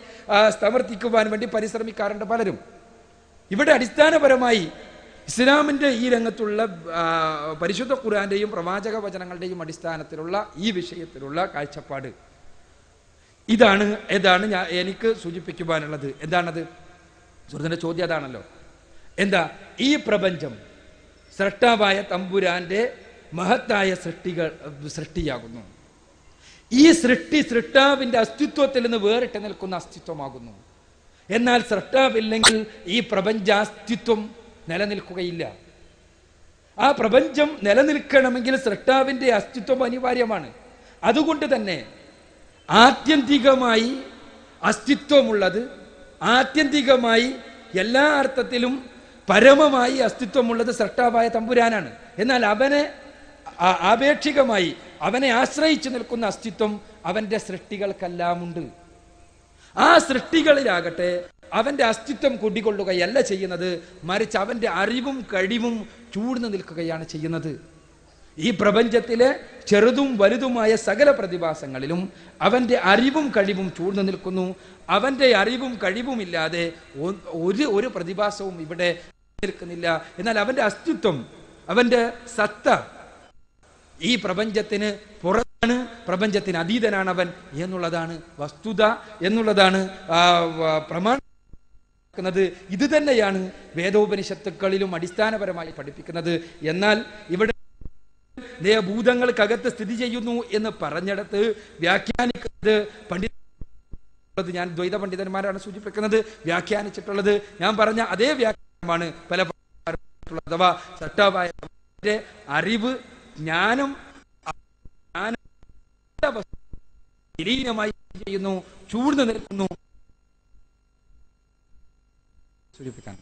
സമർത്ഥിക്കുവാൻ വേണ്ടി പരിശ്രമിക്കാറുണ്ട് പലരും. ഇവിടെ അടിസ്ഥാനപരമായി ഇസ്ലാമിന്റെ ഈ രംഗത്തുള്ള പരിശുദ്ധ ഖുർആന്റെയും പ്രവാചക വചനങ്ങളുടെയും അടിസ്ഥാനത്തിലുള്ള ഈ വിഷയത്തിലുള്ള കാഴ്ചപ്പാട് ഇതാണ്. എനിക്ക് സൂചിപ്പിക്കുവാനുള്ളത് എന്താണത്? സുഹൃത്തിന്റെ ചോദ്യം അതാണല്ലോ. എന്താ? ഈ പ്രപഞ്ചം സൃഷ്ടാവായ തമ്പുരാന്റെ മഹത്തായ സൃഷ്ടിയാകുന്നു. ഈ സൃഷ്ടാവിന്റെ അസ്തിത്വത്തിൽ നിന്ന് വേറിട്ട് നിൽക്കുന്ന അസ്തിത്വമാകുന്നു. എന്നാൽ സൃഷ്ടാവില്ലെങ്കിൽ ഈ പ്രപഞ്ചാസ്തിത്വം നിലനിൽക്കുകയില്ല. ആ പ്രപഞ്ചം നിലനിൽക്കണമെങ്കിൽ സൃഷ്ടാവിന്റെ അസ്തിത്വം അനിവാര്യമാണ്. അതുകൊണ്ട് തന്നെ ആത്യന്തികമായി അസ്തിത്വമുള്ളത്, ആത്യന്തികമായി എല്ലാ അർത്ഥത്തിലും പരമമായി അസ്തിത്വമുള്ളത് സൃഷ്ടാവായ തമ്പുരാനാണ്. എന്നാൽ ആപേക്ഷികമായി അവനെ ആശ്രയിച്ചു നിൽക്കുന്ന അസ്തിത്വം അവന്റെ സൃഷ്ടികൾക്കെല്ലാമുണ്ട്. ആ സൃഷ്ടികളിലാകട്ടെ അവന്റെ അസ്തിത്വം കുടികൊള്ളുകയല്ല ചെയ്യുന്നത്, മറിച്ച് അവന്റെ അറിവും കഴിവും ചൂഴ്ന്നു നിൽക്കുകയാണ് ചെയ്യുന്നത്. ഈ പ്രപഞ്ചത്തിലെ ചെറുതും വലുതുമായ സകല പ്രതിഭാസങ്ങളിലും അവന്റെ അറിവും കഴിവും ചൂഴ്ന്നു നിൽക്കുന്നു. അവന്റെ അറിവും കഴിവുമില്ലാതെ ഒരു പ്രതിഭാസവും ഇവിടെ നിൽക്കുന്നില്ല. എന്നാൽ അവന്റെ അസ്തിത്വം, അവന്റെ സത്ത ഈ പ്രപഞ്ചത്തിന് പുറത്താണ്, പ്രപഞ്ചത്തിന് അതീതനാണ് അവൻ എന്നുള്ളതാണ് വസ്തുത, എന്നുള്ളതാണ് പ്രമാണം. ഇത് തന്നെയാണ് വേദോപനിഷത്തുക്കളിലും അടിസ്ഥാനപരമായി പഠിപ്പിക്കുന്നത്. എന്നാൽ ഇവിടെ ഭൂതങ്ങൾക്കകത്ത് സ്ഥിതി ചെയ്യുന്നു എന്ന് പറഞ്ഞിടത്ത് വ്യാഖ്യാനിക്കുന്നത് ഞാൻ ദ്വൈത പണ്ഡിതന്മാരാണ് സൂചിപ്പിക്കുന്നത്. വ്യാഖ്യാനിച്ചിട്ടുള്ളത് ഞാൻ പറഞ്ഞ അതേ വ്യാഖ്യാനമാണ് പല അഥവാ സട്ടാവായ അറിവ്, ജ്ഞാനം വിലീനമായി ചെയ്യുന്നു, ചൂഴ്ന്നു നിൽക്കുന്നു സൂചിപ്പിക്കാൻ.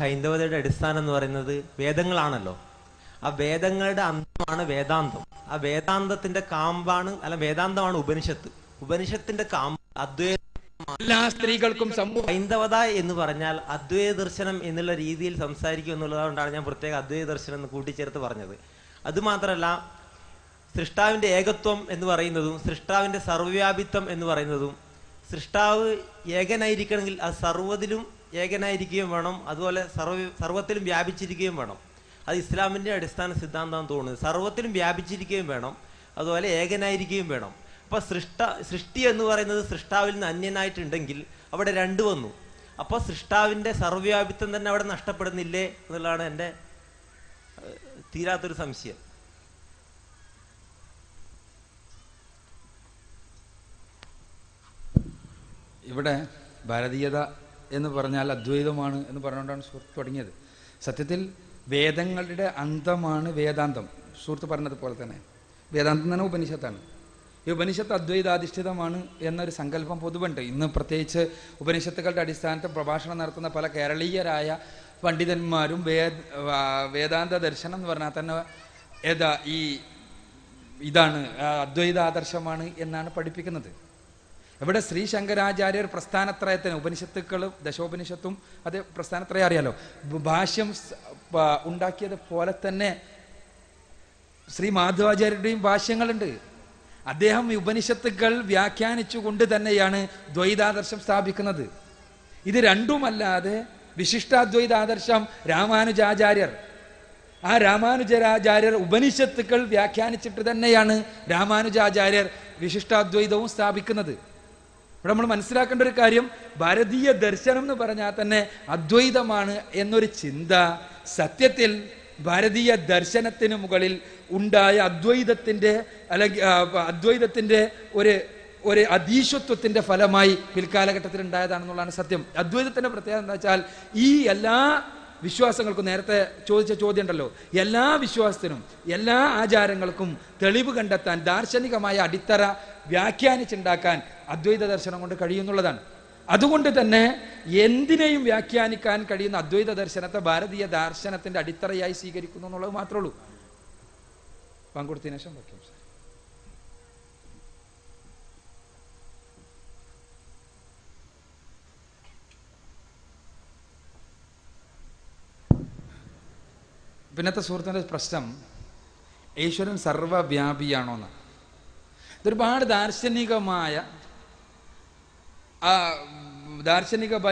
ഹൈന്ദവതയുടെ അടിസ്ഥാനം എന്ന് പറയുന്നത് വേദങ്ങളാണല്ലോ. ആ വേദങ്ങളുടെ അന്തമാണ് വേദാന്തം. ആ വേദാന്തത്തിന്റെ കാമ്പാണ്, വേദാന്തമാണ് ഉപനിഷത്ത്. ഉപനിഷത്തിന്റെ കാമ്പ് അദ്വൈതമായ എല്ലാ സ്ത്രീകൾക്കും ഹൈന്ദവത എന്ന് പറഞ്ഞാൽ അദ്വൈത ദർശനം എന്നുള്ള രീതിയിൽ സംസാരിക്കും എന്നുള്ളതുകൊണ്ടാണ് ഞാൻ പ്രത്യേക അദ്വൈത ദർശനം എന്ന് കൂട്ടിച്ചേർത്ത് പറഞ്ഞത്. അതുമാത്രമല്ല, സൃഷ്ടാവിൻ്റെ ഏകത്വം എന്ന് പറയുന്നതും സൃഷ്ടാവിൻ്റെ സർവ്വവ്യാപിത്വം എന്ന് പറയുന്നതും, സൃഷ്ടാവ് ഏകനായിരിക്കണമെങ്കിൽ അത് സർവ്വത്തിലും ഏകനായിരിക്കുകയും വേണം, അതുപോലെ സർവ്വത്തിലും വ്യാപിച്ചിരിക്കുകയും വേണം. അത് ഇസ്ലാമിൻ്റെ അടിസ്ഥാന സിദ്ധാന്തം തോന്നുന്നത്. സർവ്വത്തിലും വ്യാപിച്ചിരിക്കുകയും വേണം, അതുപോലെ ഏകനായിരിക്കുകയും വേണം. അപ്പോൾ സൃഷ്ടി എന്ന് പറയുന്നത് സൃഷ്ടാവിൽ നിന്ന് അന്യനായിട്ടുണ്ടെങ്കിൽ അവിടെ രണ്ട് വന്നു. അപ്പോൾ സൃഷ്ടാവിൻ്റെ സർവ്വവ്യാപിത്വം തന്നെ അവിടെ നഷ്ടപ്പെടുന്നില്ലേ എന്നുള്ളതാണ് എൻ്റെ തീരാത്തൊരു സംശയം. ഇവിടെ ഭാരതീയത എന്ന് പറഞ്ഞാൽ അദ്വൈതമാണ് എന്ന് പറഞ്ഞുകൊണ്ടാണ് സുഹൃത്ത് തുടങ്ങിയത്. സത്യത്തിൽ വേദങ്ങളുടെ അന്തമാണ് വേദാന്തം. സുഹൃത്ത് പറഞ്ഞതുപോലെ തന്നെ വേദാന്തം തന്നെ ഉപനിഷത്താണ്. ഈ ഉപനിഷത്ത് അദ്വൈതാധിഷ്ഠിതമാണ് എന്നൊരു സങ്കല്പം പൊതുവുണ്ട്. ഇന്ന് പ്രത്യേകിച്ച് ഉപനിഷത്തുകളുടെ അടിസ്ഥാനത്തിൽ പ്രഭാഷണം നടത്തുന്ന പല കേരളീയരായ പണ്ഡിതന്മാരും വേദാന്ത ദർശനം എന്ന് പറഞ്ഞാൽ തന്നെ ഇതാണ് അദ്വൈതാദർശമാണ് എന്നാണ് പഠിപ്പിക്കുന്നത്. ഇവിടെ ശ്രീ ശങ്കരാചാര്യർ പ്രസ്ഥാനത്രയത്തിന് ഉപനിഷത്തുക്കളും ദശോപനിഷത്തും അത് പ്രസ്ഥാനത്രയം അറിയാലോ, ഭാഷ്യം ഉണ്ടാക്കിയത് പോലെ തന്നെ ശ്രീ മാധവാചാര്യരുടെയും ഭാഷ്യങ്ങളുണ്ട്. അദ്ദേഹം ഈ ഉപനിഷത്തുക്കൾ വ്യാഖ്യാനിച്ചുകൊണ്ട് തന്നെയാണ് ദ്വൈതാദർശം സ്ഥാപിക്കുന്നത്. ഇത് രണ്ടുമല്ലാതെ വിശിഷ്ടാദ്വൈതാദർശം രാമാനുജാചാര്യർ, ആ രാമാനുജാചാര്യർ ഉപനിഷത്തുക്കൾ വ്യാഖ്യാനിച്ചിട്ട് തന്നെയാണ് രാമാനുജാചാര്യർ വിശിഷ്ടാദ്വൈതവും സ്ഥാപിക്കുന്നത്. ഇവിടെ നമ്മൾ മനസ്സിലാക്കേണ്ട ഒരു കാര്യം, ഭാരതീയ ദർശനം എന്ന് പറഞ്ഞാൽ തന്നെ അദ്വൈതമാണ് എന്നൊരു ചിന്ത സത്യത്തിൽ ഭാരതീയ ദർശനത്തിന് മുകളിൽ ഉണ്ടായ അദ്വൈതത്തിൻ്റെ ഒരു അധീശത്വത്തിൻ്റെ ഫലമായി പിൽക്കാലഘട്ടത്തിൽ ഉണ്ടായതാണെന്നുള്ളതാണ് സത്യം. അദ്വൈതത്തിൻ്റെ പ്രത്യേകത എന്താ വെച്ചാൽ ഈ എല്ലാ വിശ്വാസങ്ങൾക്കും, നേരത്തെ ചോദിച്ച ചോദ്യം ഉണ്ടല്ലോ, എല്ലാ വിശ്വാസത്തിനും എല്ലാ ആചാരങ്ങൾക്കും തെളിവ് കണ്ടെത്താൻ, ദാർശനികമായ അടിത്തറ വ്യാഖ്യാനിച്ചുണ്ടാക്കാൻ അദ്വൈത ദർശനം കൊണ്ട് കഴിയുന്നുള്ളതാണ്. അതുകൊണ്ട് തന്നെ എന്തിനേയും വ്യാഖ്യാനിക്കാൻ കഴിയുന്ന അദ്വൈത ദർശനത്തെ ഭാരതീയ ദർശനത്തിന്റെ അടിത്തറയായി സ്വീകരിക്കുന്നു എന്നുള്ളത് മാത്രമേ ഉള്ളൂ. പങ്കുകൊടുത്തതിനു ശേഷം വയ്ക്കാം. പിന്നത്തെ സുഹൃത്തിൻ്റെ പ്രശ്നം ഈശ്വരൻ സർവവ്യാപിയാണോന്ന്. ഇതൊരുപാട് ദാർശനികമായ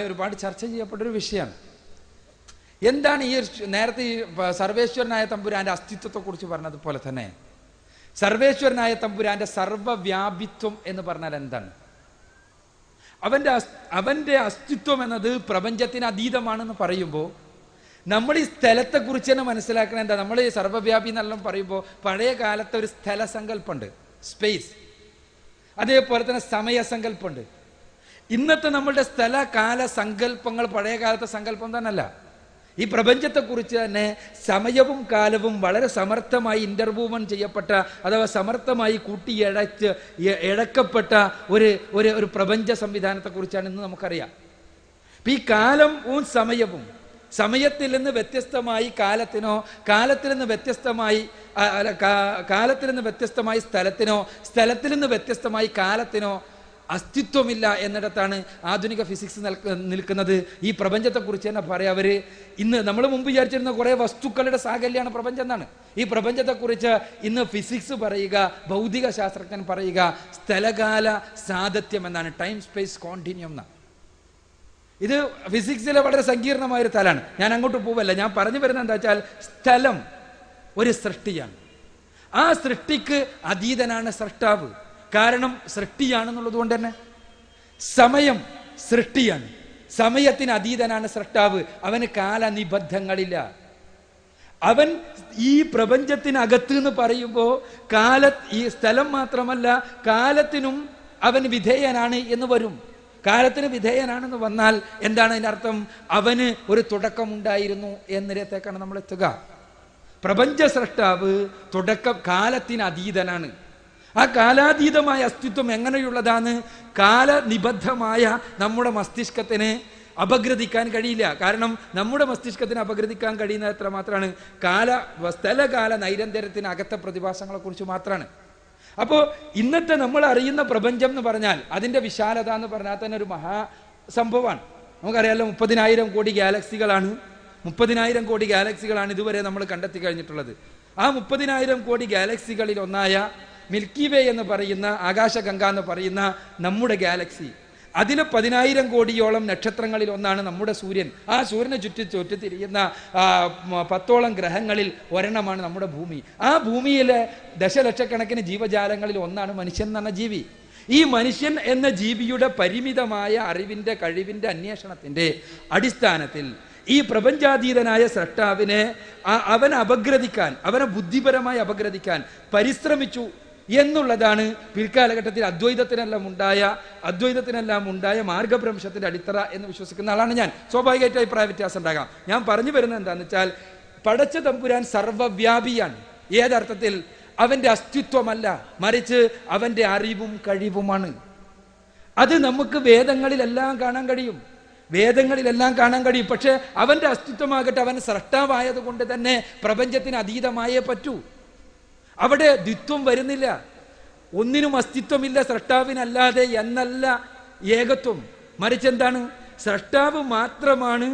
ഒരുപാട് ചർച്ച ചെയ്യപ്പെട്ടൊരു വിഷയമാണ്. എന്താണ് ഈ നേരത്തെ ഈ സർവേശ്വരനായ തമ്പുരാന്റെ അസ്തിത്വത്തെക്കുറിച്ച് പറഞ്ഞതുപോലെ തന്നെ സർവേശ്വരനായ തമ്പുരാന്റെ സർവവ്യാപിത്വം എന്ന് പറഞ്ഞാൽ എന്താണ്? അവന്റെ അസ്തിത്വം എന്നത് പ്രപഞ്ചത്തിന് അതീതമാണെന്ന് പറയുമ്പോൾ നമ്മൾ ഈ സ്ഥലത്തെക്കുറിച്ച് തന്നെ മനസ്സിലാക്കണം. എന്താ, നമ്മൾ ഈ സർവ്വവ്യാപി എന്നെല്ലാം പറയുമ്പോൾ പഴയ കാലത്തെ ഒരു സ്ഥലസങ്കല്പമുണ്ട്, സ്പേസ്. അതേപോലെ തന്നെ സമയസങ്കല്പമുണ്ട്. ഇന്നത്തെ നമ്മളുടെ സ്ഥലകാല സങ്കല്പങ്ങൾ പഴയ കാലത്തെ സങ്കല്പം തന്നെയല്ല. ഈ പ്രപഞ്ചത്തെക്കുറിച്ച് തന്നെ സമയവും കാലവും വളരെ സമർത്ഥമായി ഇന്റർവൂവൻ ചെയ്യപ്പെട്ട, അഥവാ സമർത്ഥമായി ഇഴക്കപ്പെട്ട ഒരു പ്രപഞ്ച സംവിധാനത്തെക്കുറിച്ചാണ് ഇന്ന് നമുക്കറിയാം. ഈ കാലവും സമയവും, സമയത്തിൽ നിന്ന് വ്യത്യസ്തമായി കാലത്തിനോ, കാലത്തിൽ നിന്ന് വ്യത്യസ്തമായി സ്ഥലത്തിനോ, സ്ഥലത്തിൽ നിന്ന് വ്യത്യസ്തമായി കാലത്തിനോ അസ്തിത്വമില്ല എന്നിടത്താണ് ആധുനിക ഫിസിക്സ് നിൽക്കുന്നത്. ഈ പ്രപഞ്ചത്തെക്കുറിച്ച് തന്നെ പറയാം അവര്. ഇന്ന് നമ്മൾ മുമ്പ് വിചാരിച്ചിരുന്ന കുറേ വസ്തുക്കളുടെ സാകല്യാണ് പ്രപഞ്ചം എന്നാണ്. ഈ പ്രപഞ്ചത്തെക്കുറിച്ച് ഇന്ന് ഫിസിക്സ് പറയുക, ഭൗതിക ശാസ്ത്രജ്ഞൻ പറയുക സ്ഥലകാല സാധത്യം എന്നാണ്, ടൈം സ്പേസ് കോണ്ടിന്യൂം എന്നാണ്. ഇത് ഫിസിക്സിലെ വളരെ സങ്കീർണമായൊരു തലാണ്. ഞാൻ അങ്ങോട്ട് പോവല്ല. ഞാൻ പറഞ്ഞു വരുന്നത് എന്താ വെച്ചാൽ, സ്ഥലം ഒരു സൃഷ്ടിയാണ്. ആ സൃഷ്ടിക്ക് അതീതനാണ് സൃഷ്ടാവ്. കാരണം സൃഷ്ടിയാണെന്നുള്ളത് കൊണ്ട് തന്നെ. സമയം സൃഷ്ടിയാണ്, സമയത്തിന് അതീതനാണ് സൃഷ്ടാവ്. അവന് കാലനിബദ്ധങ്ങളില്ല. അവൻ ഈ പ്രപഞ്ചത്തിനകത്ത് എന്ന് പറയുമ്പോൾ ഈ സ്ഥലം മാത്രമല്ല, കാലത്തിനും അവൻ വിധേയനാണ് എന്ന് വരും. കാലത്തിന് വിധേയനാണെന്ന് വന്നാൽ എന്താണ് അതിൻ്റെ അർത്ഥം? അവന് ഒരു തുടക്കമുണ്ടായിരുന്നു എന്നിടത്തേക്കാണ് നമ്മൾ എത്തുക. പ്രപഞ്ച സൃഷ്ടാവ് കാലത്തിന് അതീതനാണ്. ആ കാലാതീതമായ അസ്തിത്വം എങ്ങനെയുള്ളതാണ്? കാലനിബദ്ധമായ നമ്മുടെ മസ്തിഷ്കത്തിന് അപഗ്രഥിക്കാൻ കഴിയില്ല. കാരണം നമ്മുടെ മസ്തിഷ്കത്തിന് അപഗ്രഥിക്കാൻ കഴിയുന്ന എത്ര മാത്രമാണ്? സ്ഥലകാല നൈരന്തര്യത്തിന് അകത്തെ പ്രതിഭാസങ്ങളെ കുറിച്ച് മാത്രമാണ്. അപ്പോൾ ഇന്നത്തെ നമ്മൾ അറിയുന്ന പ്രപഞ്ചം എന്ന് പറഞ്ഞാൽ അതിൻ്റെ വിശാലത എന്ന് പറഞ്ഞാൽ തന്നെ ഒരു മഹാസംഭവമാണ്. നമുക്കറിയാമല്ലോ 30,000 കോടി ഗാലക്സികളാണ് 30,000 കോടി ഗാലക്സികളാണ് ഇതുവരെ നമ്മൾ കണ്ടെത്തി കഴിഞ്ഞിട്ടുള്ളത്. ആ 30,000 കോടി ഗാലക്സികളിൽ ഒന്നായ മിൽക്കി വേ എന്ന് പറയുന്ന ആകാശഗംഗ എന്ന് പറയുന്ന നമ്മുടെ ഗാലക്സി, അതിലെ 10,000 കോടിയോളം നക്ഷത്രങ്ങളിൽ ഒന്നാണ് നമ്മുടെ സൂര്യൻ. ആ സൂര്യനെ ചുറ്റിത്തിരിയുന്ന 10ഓളം ഗ്രഹങ്ങളിൽ ഒരെണ്ണമാണ് നമ്മുടെ ഭൂമി. ആ ഭൂമിയിലെ ദശലക്ഷക്കണക്കിന് ജീവജാലങ്ങളിൽ ഒന്നാണ് മനുഷ്യൻ എന്ന് പറഞ്ഞ ജീവി. ഈ മനുഷ്യൻ എന്ന ജീവിയുടെ പരിമിതമായ അറിവിൻ്റെ കഴിവിൻ്റെ അന്വേഷണത്തിൻ്റെ അടിസ്ഥാനത്തിൽ ഈ പ്രപഞ്ചാതീതനായ സ്രഷ്ടാവിനെ അവനെ അപഗ്രഥിക്കാൻ, അവനെ ബുദ്ധിപരമായി അപഗ്രഥിക്കാൻ പരിശ്രമിച്ചു എന്നുള്ളതാണ് പിൽക്കാലഘട്ടത്തിൽ അദ്വൈതത്തിനെല്ലാം ഉണ്ടായ മാർഗഭ്രംശത്തിന്റെ അടിത്തറ എന്ന് വിശ്വസിക്കുന്ന ആളാണ് ഞാൻ. സ്വാഭാവികമായിട്ട് അഭിപ്രായ വ്യത്യാസം ഉണ്ടാകാം. ഞാൻ പറഞ്ഞു വരുന്നത് എന്താണെന്ന് വെച്ചാൽ, പടച്ച തമ്പുരാൻ സർവവ്യാപിയാണ്. ഏതർത്ഥത്തിൽ? അവന്റെ അസ്തിത്വമല്ല, മറിച്ച് അവന്റെ അറിവും കഴിവുമാണ്. അത് നമുക്ക് വേദങ്ങളിലെല്ലാം കാണാൻ കഴിയും. പക്ഷെ അവന്റെ അസ്തിത്വമാകട്ടെ അവൻ സ്രഷ്ടാവായത് കൊണ്ട് തന്നെ പ്രപഞ്ചത്തിന് അതീതമായേ പറ്റൂ. അവിടെ ദ്വിത്വം വരുന്നില്ല. ഒന്നിനും അസ്തിത്വമില്ല സ്രഷ്ടാവിനല്ലാതെ എന്നല്ല ഏകത്വം. മറിച്ച് എന്താണ്? സ്രഷ്ടാവ് മാത്രമാണ്.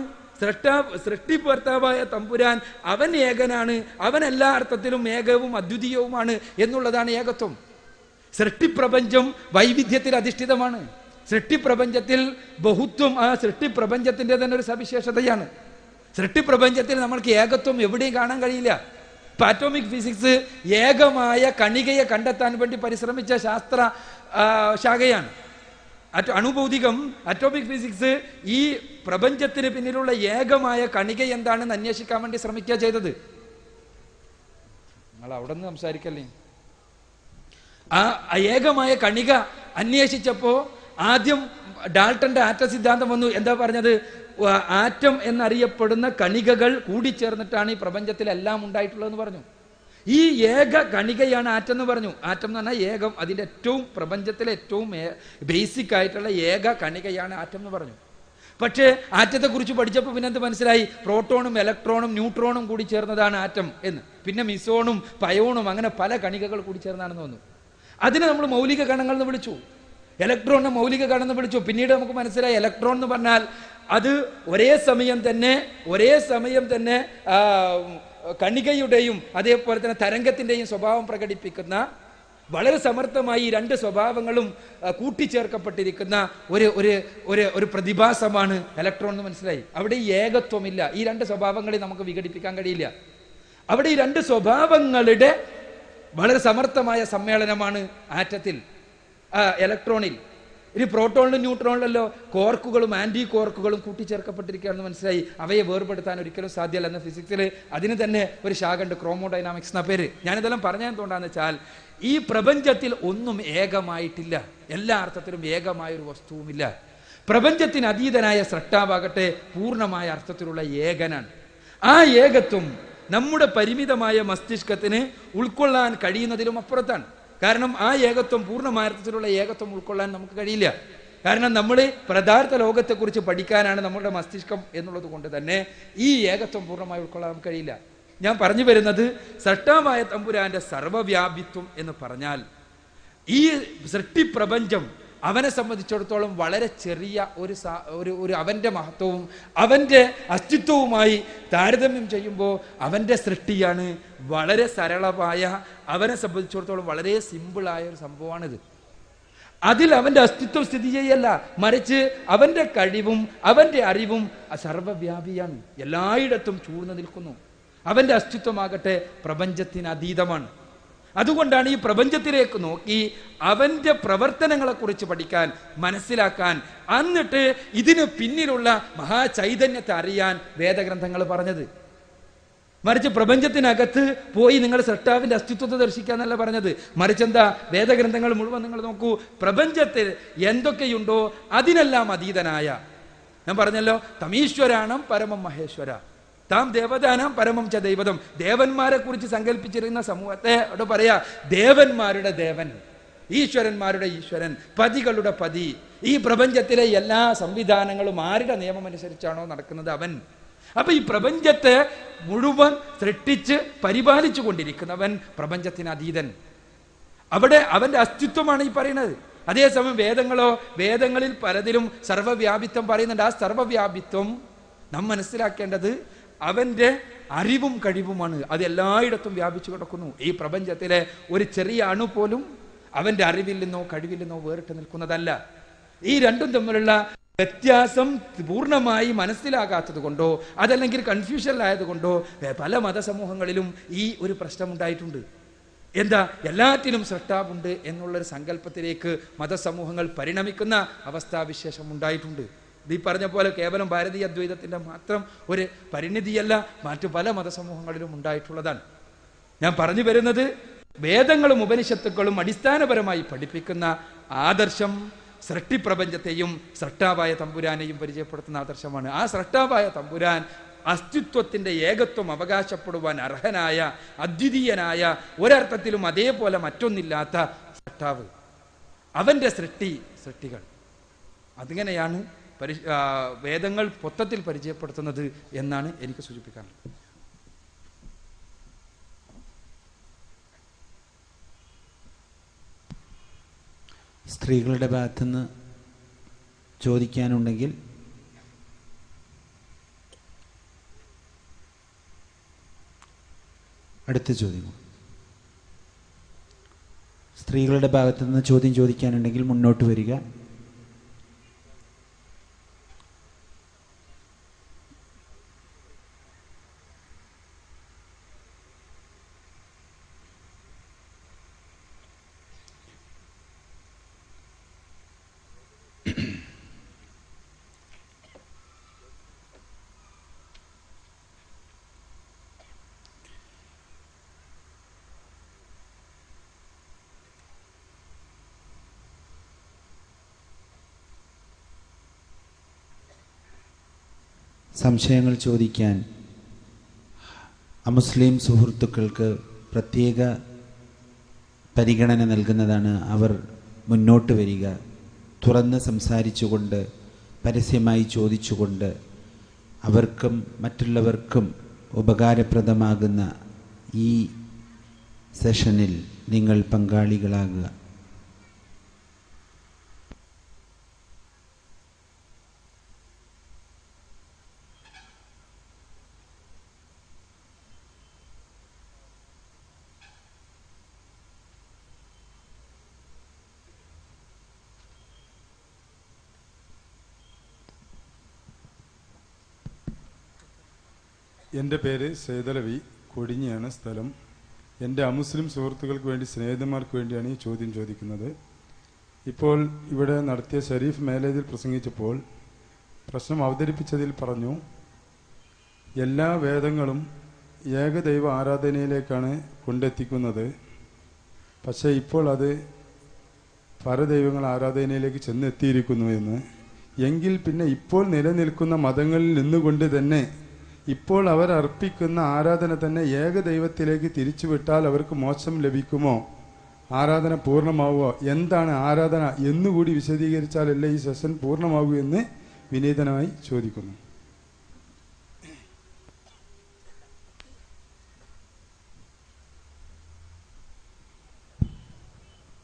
സൃഷ്ടികർത്താവായ തമ്പുരാൻ അവൻ ഏകനാണ്, അവൻ എല്ലാ അർത്ഥത്തിലും ഏകവും അദ്വിതീയവുമാണ് എന്നുള്ളതാണ് ഏകത്വം. സൃഷ്ടിപ്രപഞ്ചം വൈവിധ്യത്തിൽ അധിഷ്ഠിതമാണ്. സൃഷ്ടിപ്രപഞ്ചത്തിൽ ബഹുത്വം ആ സൃഷ്ടിപ്രപഞ്ചത്തിന്റെ തന്നെ ഒരു സവിശേഷതയാണ്. സൃഷ്ടിപ്രപഞ്ചത്തിൽ നമ്മൾക്ക് ഏകത്വം എവിടെയും കാണാൻ കഴിയില്ല. അറ്റോമിക് ഫിസിക്സ് ഏകമായ കണികയെ കണ്ടെത്താൻ വേണ്ടി പരിശ്രമിച്ച ശാസ്ത്ര ശാഖയാണ്. അണുഭൗതികം, അറ്റോമിക് ഫിസിക്സ് ഈ പ്രപഞ്ചത്തിന് പിന്നിലുള്ള ഏകമായ കണിക എന്താണെന്ന് അന്വേഷിക്കാൻ വേണ്ടി ശ്രമിക്കുക ചെയ്തത്. നിങ്ങൾ അവിടെ നിന്ന് സംസാരിക്കല്ലേ. ആ ഏകമായ കണിക അന്വേഷിച്ചപ്പോ ആദ്യം ഡാൾട്ടന്റെ ആറ്റം സിദ്ധാന്തം വന്നു. എന്താ പറഞ്ഞത്? ആറ്റം എന്നറിയപ്പെടുന്ന കണികകൾ കൂടിച്ചേർന്നിട്ടാണ് ഈ പ്രപഞ്ചത്തിലെല്ലാം ഉണ്ടായിട്ടുള്ളതെന്ന് പറഞ്ഞു. ഈ ഏക കണികയാണ് ആറ്റം എന്ന് പറഞ്ഞു. ആറ്റം എന്ന് പറഞ്ഞാൽ ഏകം, അതിൻ്റെ ഏറ്റവും പ്രപഞ്ചത്തിലെ ഏറ്റവും ബേസിക് ആയിട്ടുള്ള ഏക കണികയാണ് ആറ്റം എന്ന് പറഞ്ഞു. പക്ഷേ ആറ്റത്തെക്കുറിച്ച് പഠിച്ചപ്പോൾ പിന്നെ എന്ത് മനസ്സിലായി? പ്രോട്ടോണും ഇലക്ട്രോണും ന്യൂട്രോണും കൂടി ചേർന്നതാണ് ആറ്റം എന്ന്. പിന്നെ മിസോണും പയോണും അങ്ങനെ പല കണികകൾ കൂടി ചേർന്നാണെന്ന് വന്നു. അതിനെ നമ്മൾ മൗലിക കണങ്ങൾ എന്ന് വിളിച്ചു. ഇലക്ട്രോണിനെ മൗലിക കണം എന്ന് വിളിച്ചു. പിന്നീട് നമുക്ക് മനസ്സിലായി ഇലക്ട്രോൺ എന്ന് പറഞ്ഞാൽ അത് ഒരേ സമയം തന്നെ കണികയുടെയും അതേപോലെ തന്നെ തരംഗത്തിൻ്റെയും സ്വഭാവം പ്രകടിപ്പിക്കുന്ന, വളരെ സമർത്ഥമായി ഈ രണ്ട് സ്വഭാവങ്ങളും കൂട്ടിച്ചേർക്കപ്പെട്ടിരിക്കുന്ന ഒരു പ്രതിഭാസമാണ് ഇലക്ട്രോൺ എന്ന് മനസ്സിലായി. അവിടെ ഈ ഏകത്വമില്ല. ഈ രണ്ട് സ്വഭാവങ്ങളെ നമുക്ക് വിഘടിപ്പിക്കാൻ കഴിയില്ല. അവിടെ ഈ രണ്ട് സ്വഭാവങ്ങളുടെ വളരെ സമർത്ഥമായ സമ്മേളനമാണ് ആറ്റത്തിൽ, ഇലക്ട്രോണിൽ. ഇനി പ്രോട്ടോണിലും ന്യൂട്രോണിലല്ലോ കോർക്കുകളും ആന്റി കോർക്കുകളും കൂട്ടിച്ചേർക്കപ്പെട്ടിരിക്കുകയാണെന്ന് മനസ്സിലായി. അവയെ വേർപെടുത്താൻ ഒരിക്കലും സാധ്യമല്ല എന്ന ഫിസിക്സിൽ അതിന് തന്നെ ഒരു ശാഖ ഉണ്ട്, ക്രോമോഡൈനാമിക്സ് എന്ന പേര്. ഞാനിതെല്ലാം പറഞ്ഞാൽ എന്തുകൊണ്ടാന്ന് വെച്ചാൽ, ഈ പ്രപഞ്ചത്തിൽ ഒന്നും ഏകമായിട്ടില്ല. എല്ലാ അർത്ഥത്തിലും ഏകമായൊരു വസ്തുവുമില്ല. പ്രപഞ്ചത്തിന് അതീതനായ സ്രഷ്ടാവാകട്ടെ പൂർണ്ണമായ അർത്ഥത്തിലുള്ള ഏകനാണ്. ആ ഏകത്വം നമ്മുടെ പരിമിതമായ മസ്തിഷ്കത്തിന് ഉൾക്കൊള്ളാൻ കഴിയുന്നതിലും അപ്പുറത്താണ്. കാരണം ആ ഏകത്വം, പൂർണ്ണമായ അർത്ഥത്തിലുള്ള ഏകത്വം ഉൾക്കൊള്ളാൻ നമുക്ക് കഴിയില്ല. കാരണം നമ്മൾ പദാർത്ഥ ലോകത്തെക്കുറിച്ച് പഠിക്കാനാണ് നമ്മുടെ മസ്തിഷ്കം എന്നുള്ളത് കൊണ്ട് തന്നെ ഈ ഏകത്വം പൂർണ്ണമായി ഉൾക്കൊള്ളാൻ നമുക്ക് കഴിയില്ല. ഞാൻ പറഞ്ഞു വരുന്നത്, സ്രഷ്ടാവായ തമ്പുരാന്റെ സർവവ്യാപിത്വം എന്ന് പറഞ്ഞാൽ ഈ സൃഷ്ടിപ്രപഞ്ചം അവനെ സംബന്ധിച്ചിടത്തോളം വളരെ ചെറിയ ഒരു അവൻ്റെ മഹത്വവും അവൻ്റെ അസ്തിത്വവുമായി താരതമ്യം ചെയ്യുമ്പോൾ അവൻ്റെ സൃഷ്ടിയാണ്. വളരെ സരളമായ, അവനെ സംബന്ധിച്ചിടത്തോളം വളരെ സിമ്പിളായ ഒരു സംഭവമാണിത്. അതിൽ അവൻ്റെ അസ്തിത്വം സ്ഥിതി ചെയ്യല്ല, മറിച്ച് അവൻ്റെ കഴിവും അവൻ്റെ അറിവും സർവവ്യാപിയാണ്, എല്ലായിടത്തും ചൂഴ്ന്നു നിൽക്കുന്നു. അവൻ്റെ അസ്തിത്വമാകട്ടെ പ്രപഞ്ചത്തിന് അതീതമാണ്. അതുകൊണ്ടാണ് ഈ പ്രപഞ്ചത്തിലേക്ക് നോക്കി അവൻ്റെ പ്രവർത്തനങ്ങളെക്കുറിച്ച് പഠിക്കാൻ, മനസ്സിലാക്കാൻ, എന്നിട്ട് ഇതിന് പിന്നിലുള്ള മഹാചൈതന്യത്തെ അറിയാൻ വേദഗ്രന്ഥങ്ങൾ പറഞ്ഞത്. മറിച്ച് പ്രപഞ്ചത്തിനകത്ത് പോയി നിങ്ങൾ സൃഷ്ടാവിൻ്റെ അസ്തിത്വത്തെ ദർശിക്കാന്നല്ല പറഞ്ഞത്. മറിച്ച് എന്താ, വേദഗ്രന്ഥങ്ങൾ മുഴുവൻ നിങ്ങൾ നോക്കൂ, പ്രപഞ്ചത്തിൽ എന്തൊക്കെയുണ്ടോ അതിനെല്ലാം അതീതനായ, ഞാൻ പറഞ്ഞല്ലോ, തമീശ്വരാണം പരമം മഹേശ്വര, താം ദേവതാനാം പരമം ച ദൈവതം. ദേവന്മാരെ കുറിച്ച് സങ്കല്പിച്ചിരുന്ന സമൂഹത്തെ അവിടെ പറയാ ദേവന്മാരുടെ ദേവൻ, ഈശ്വരന്മാരുടെ ഈശ്വരൻ, പതികളുടെ പതി. ഈ പ്രപഞ്ചത്തിലെ എല്ലാ സംവിധാനങ്ങളും ആരുടെ നിയമം അനുസരിച്ചാണോ നടക്കുന്നത് അവൻ. അപ്പൊ ഈ പ്രപഞ്ചത്തെ മുഴുവൻ സൃഷ്ടിച്ച് പരിപാലിച്ചു കൊണ്ടിരിക്കുന്നവൻ പ്രപഞ്ചത്തിന് അതീതൻ. അവിടെ അവന്റെ അസ്തിത്വമാണ് ഈ പറയുന്നത്. അതേസമയം വേദങ്ങളോ, വേദങ്ങളിൽ പലതിലും സർവ്വവ്യാപിത്വം പറയുന്നുണ്ട്. ആ സർവ്വവ്യാപിത്വം നാം മനസ്സിലാക്കേണ്ടത് അവന്റെ അറിവും കഴിവുമാണ്. അത് എല്ലായിടത്തും വ്യാപിച്ചു കിടക്കുന്നു. ഈ പ്രപഞ്ചത്തിലെ ഒരു ചെറിയ അണു പോലും അവന്റെ അറിവിൽ നിന്നോ കഴിവിൽ നിന്നോ വേറിട്ട് നിൽക്കുന്നതല്ല. ഈ രണ്ടും തമ്മിലുള്ള വ്യത്യാസം പൂർണ്ണമായി മനസ്സിലാകാത്തത് കൊണ്ടോ അതല്ലെങ്കിൽ കൺഫ്യൂഷനിലായതുകൊണ്ടോ പല മതസമൂഹങ്ങളിലും ഈ ഒരു പ്രശ്നം ഉണ്ടായിട്ടുണ്ട്. എന്താ, എല്ലാറ്റിനും സൃഷ്ടാവുണ്ട് എന്നുള്ളൊരു സങ്കല്പത്തിലേക്ക് മതസമൂഹങ്ങൾ പരിണമിക്കുന്ന അവസ്ഥാവിശേഷം ഉണ്ടായിട്ടുണ്ട്. ഈ പറഞ്ഞ പോലെ കേവലം ഭാരതീയ അദ്വൈതത്തിന്റെ മാത്രം ഒരു പരിണിതിയല്ല, മറ്റു പല മതസമൂഹങ്ങളിലും ഉണ്ടായിട്ടുള്ളതാണ്. ഞാൻ പറഞ്ഞു വരുന്നത്, വേദങ്ങളും ഉപനിഷത്തുക്കളും അടിസ്ഥാനപരമായി പഠിപ്പിക്കുന്ന ആദർശം സൃഷ്ടിപ്രപഞ്ചത്തെയും സൃഷ്ടാവായ തമ്പുരാനെയും പരിചയപ്പെടുത്തുന്ന ആദർശമാണ്. ആ സൃഷ്ടാവായ തമ്പുരാൻ അസ്തിത്വത്തിന്റെ ഏകത്വം അവകാശപ്പെടുവാൻ അർഹനായ, അദ്വിതീയനായ, ഒരർത്ഥത്തിലും അതേപോലെ മറ്റൊന്നില്ലാത്ത സൃഷ്ടാവ്, അവന്റെ സൃഷ്ടികൾ. അതിങ്ങനെയാണ് വേദങ്ങൾ മൊത്തത്തിൽ പരിചയപ്പെടുത്തുന്നത് എന്നാണ് എനിക്ക് സൂചിപ്പിക്കാനുള്ളത്. സ്ത്രീകളുടെ ഭാഗത്തുനിന്ന് ചോദിക്കാനുണ്ടെങ്കിൽ അടുത്ത ചോദ്യം. സ്ത്രീകളുടെ ഭാഗത്തുനിന്ന് ചോദ്യം ചോദിക്കാനുണ്ടെങ്കിൽ മുന്നോട്ട് വരിക. സംശയങ്ങൾ ചോദിക്കാൻ അമുസ്ലിം സുഹൃത്തുക്കൾക്ക് പ്രത്യേക പരിഗണന നൽകുന്നതാണ്. അവർ മുന്നോട്ട് വരിക, തുറന്ന് സംസാരിച്ചുകൊണ്ട്, പരസ്യമായി ചോദിച്ചുകൊണ്ട്, അവർക്കും മറ്റുള്ളവർക്കും ഉപകാരപ്രദമാകുന്ന ഈ സെഷനിൽ നിങ്ങൾ പങ്കാളികളാകുക. എൻ്റെ പേര് സൈദലവി, കൊടിഞ്ഞിയാണ് സ്ഥലം. എൻ്റെ അമുസ്ലിം സുഹൃത്തുക്കൾക്ക് വേണ്ടി, സ്നേഹിതന്മാർക്ക് വേണ്ടിയാണ് ഈ ചോദ്യം ചോദിക്കുന്നത്. ഇപ്പോൾ ഇവിടെ നടത്തിയ ഷരീഫ് മേലേതിൽ പ്രസംഗിച്ചപ്പോൾ പ്രശ്നം അവതരിപ്പിച്ചതിൽ പറഞ്ഞു, എല്ലാ വേദങ്ങളും ഏകദൈവ ആരാധനയിലേക്കാണ് കൊണ്ടെത്തിക്കുന്നത്. പക്ഷേ ഇപ്പോൾ അത് പരദൈവങ്ങൾ ആരാധനയിലേക്ക് ചെന്നെത്തിയിരിക്കുന്നു എന്ന്. എങ്കിൽ പിന്നെ ഇപ്പോൾ നിലനിൽക്കുന്ന മതങ്ങളിൽ നിന്നുകൊണ്ട് തന്നെ ഇപ്പോൾ അവർ അർപ്പിക്കുന്ന ആരാധന തന്നെ ഏകദൈവത്തിലേക്ക് തിരിച്ചുവിട്ടാൽ അവർക്ക് മോക്ഷം ലഭിക്കുമോ? ആരാധന പൂർണ്ണമാവുമോ? എന്താണ് ആരാധന എന്നുകൂടി വിശദീകരിച്ചാലല്ലേ ഈ സെഷൻ പൂർണ്ണമാകൂ എന്ന് വിനീതനായി ചോദിക്കുന്നു.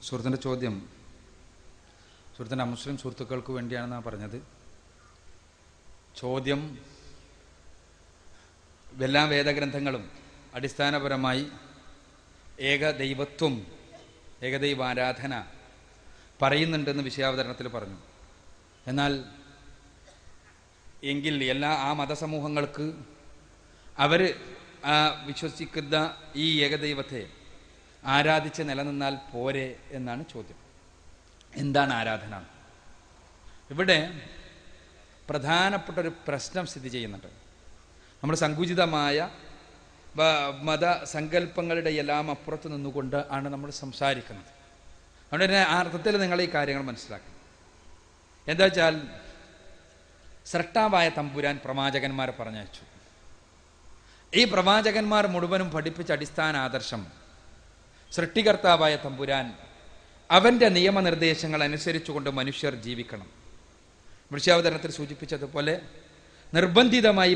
സുഹൃത്തിൻ്റെ ചോദ്യം സുഹൃത്തിൻ്റെ മുസ്ലിം സുഹൃത്തുക്കൾക്ക് വേണ്ടിയാണെന്നാണ് പറഞ്ഞത്. ചോദ്യം, എല്ലാ വേദഗ്രന്ഥങ്ങളും അടിസ്ഥാനപരമായി ഏകദൈവത്വം, ഏകദൈവാരാധന പറയുന്നുണ്ടെന്ന് വിഷയാവതരണത്തിൽ പറഞ്ഞു. എന്നാൽ എങ്കിൽ ആ മതസമൂഹങ്ങൾക്ക് അവർ വിശ്വസിക്കുന്ന ഈ ഏകദൈവത്തെ ആരാധിച്ച് നിലനിന്നാൽ പോരെ എന്നാണ് ചോദ്യം. എന്താണ് ആരാധന? ഇവിടെ പ്രധാനപ്പെട്ടൊരു പ്രശ്നം സ്ഥിതി ചെയ്യുന്നുണ്ട്. നമ്മൾ സങ്കുചിതമായ മതസങ്കല്പങ്ങളുടെ എല്ലാം അപ്പുറത്ത് നിന്നുകൊണ്ട് ആണ് നമ്മൾ സംസാരിക്കുന്നത്. അതുകൊണ്ട് തന്നെ ആ അർത്ഥത്തിൽ നിങ്ങൾ ഈ കാര്യങ്ങൾ മനസ്സിലാക്കണം. എന്താ വെച്ചാൽ, സൃഷ്ടാവായ തമ്പുരാൻ പ്രവാചകന്മാരെ പറഞ്ഞയച്ചു. ഈ പ്രവാചകന്മാർ മുഴുവനും പഠിപ്പിച്ച അടിസ്ഥാന ആദർശം, സൃഷ്ടികർത്താവായ തമ്പുരാൻ അവൻ്റെ നിയമനിർദ്ദേശങ്ങൾ അനുസരിച്ചുകൊണ്ട് മനുഷ്യർ ജീവിക്കണം. വിഷയാവതരണത്തിൽ സൂചിപ്പിച്ചതുപോലെ നിർബന്ധിതമായി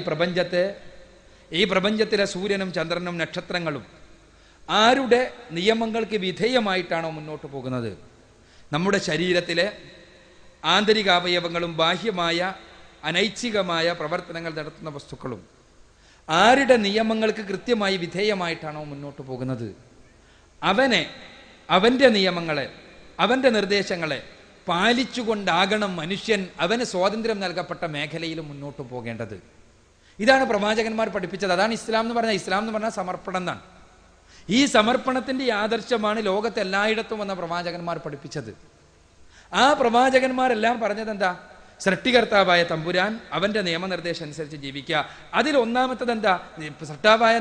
ഈ പ്രപഞ്ചത്തിലെ സൂര്യനും ചന്ദ്രനും നക്ഷത്രങ്ങളും ആരുടെ നിയമങ്ങൾക്ക് വിധേയമായിട്ടാണോ മുന്നോട്ട് പോകുന്നത്, നമ്മുടെ ശരീരത്തിലെ ആന്തരികാവയവങ്ങളും ബാഹ്യമായ അനൈച്ഛികമായ പ്രവർത്തനങ്ങൾ നടത്തുന്ന വസ്തുക്കളും ആരുടെ നിയമങ്ങൾക്ക് കൃത്യമായി വിധേയമായിട്ടാണോ മുന്നോട്ട് പോകുന്നത്, അവൻ്റെ നിയമങ്ങളെ, അവൻ്റെ നിർദ്ദേശങ്ങളെ പാലിച്ചുകൊണ്ടാകണം മനുഷ്യൻ അവന് സ്വാതന്ത്ര്യം നൽകപ്പെട്ട മേഖലയിലും മുന്നോട്ട് പോകേണ്ടത്. ഇതാണ് പ്രവാചകന്മാർ പഠിപ്പിച്ചത്. അതാണ് ഇസ്ലാം എന്ന് പറഞ്ഞാൽ. ഇസ്ലാം എന്ന് പറഞ്ഞാൽ സമർപ്പണം എന്നാണ്. ഈ സമർപ്പണത്തിൻ്റെ ആദർശമാണ് ലോകത്ത് എല്ലായിടത്തും വന്ന പ്രവാചകന്മാർ പഠിപ്പിച്ചത്. ആ പ്രവാചകന്മാരെല്ലാം പറഞ്ഞത് എന്താ? സൃഷ്ടികർത്താവായ തമ്പുരാൻ അവൻ്റെ നിയമനിർദ്ദേശം അനുസരിച്ച് ജീവിക്കുക. അതിൽ ഒന്നാമത്തത് എന്താ? സൃഷ്ടാവായ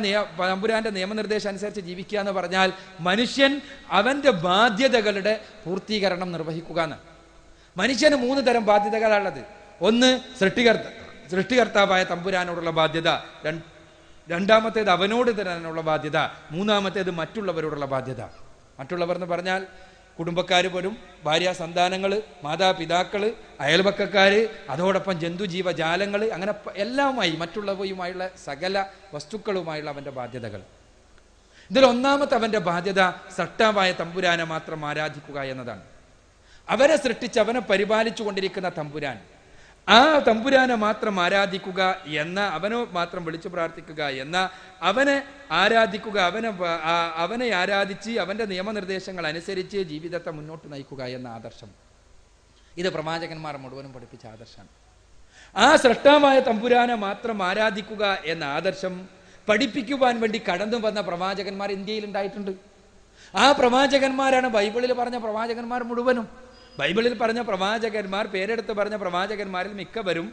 തമ്പുരാൻ്റെ നിയമനിർദ്ദേശം അനുസരിച്ച് ജീവിക്കുക എന്ന് പറഞ്ഞാൽ മനുഷ്യൻ അവൻ്റെ ബാധ്യതകളുടെ പൂർത്തീകരണം നിർവഹിക്കുക എന്ന്. മനുഷ്യന് 3 തരം ബാധ്യതകളാണുള്ളത്. ഒന്ന് സൃഷ്ടികർത്താവായ തമ്പുരാനോടുള്ള ബാധ്യത, രണ്ടാമത്തേത് അവനോട് തരാനുള്ള ബാധ്യത, മൂന്നാമത്തേത് മറ്റുള്ളവരോടുള്ള ബാധ്യത. മറ്റുള്ളവർ എന്ന് പറഞ്ഞാൽ കുടുംബക്കാർ പോലും, ഭാര്യ സന്താനങ്ങൾ, മാതാപിതാക്കൾ, അയൽപക്കക്കാർ, അതോടൊപ്പം ജന്തുജീവജാലങ്ങൾ, അങ്ങനെ എല്ലാമായി മറ്റുള്ളവയുമായുള്ള സകല വസ്തുക്കളുമായുള്ള അവൻ്റെ ബാധ്യതകൾ. ഇതിൽ ഒന്നാമത്തെ അവൻ്റെ ബാധ്യത സൃഷ്ടാവായ തമ്പുരാനെ മാത്രം ആരാധിക്കുക എന്നതാണ്. അവനെ സൃഷ്ടിച്ച് അവനെ പരിപാലിച്ചു കൊണ്ടിരിക്കുന്ന തമ്പുരാൻ, ആ തമ്പുരാനെ മാത്രം ആരാധിക്കുക എന്ന, അവനെ മാത്രം വിളിച്ചു പ്രാർത്ഥിക്കുക എന്ന, അവനെ ആരാധിക്കുക, അവനെ ആരാധിച്ച് അവൻ്റെ നിയമനിർദ്ദേശങ്ങൾ അനുസരിച്ച് ജീവിതത്തെ മുന്നോട്ട് നയിക്കുക എന്ന ആദർശം, ഇത് പ്രവാചകന്മാർ മുഴുവനും പഠിപ്പിച്ച ആദർശമാണ്. ആ സൃഷ്ടാവായ തമ്പുരാനെ മാത്രം ആരാധിക്കുക എന്ന ആദർശം പഠിപ്പിക്കുവാൻ വേണ്ടി കടന്നു വന്ന പ്രവാചകന്മാർ ഇന്ത്യയിൽ ഉണ്ടായിട്ടുണ്ട്. ആ പ്രവാചകന്മാരാണ് ബൈബിളിൽ പറഞ്ഞ പ്രവാചകന്മാർ മുഴുവനും. ബൈബിളിൽ പറഞ്ഞ പ്രവാചകന്മാർ, പേരെടുത്ത് പറഞ്ഞ പ്രവാചകന്മാരിൽ മിക്കവരും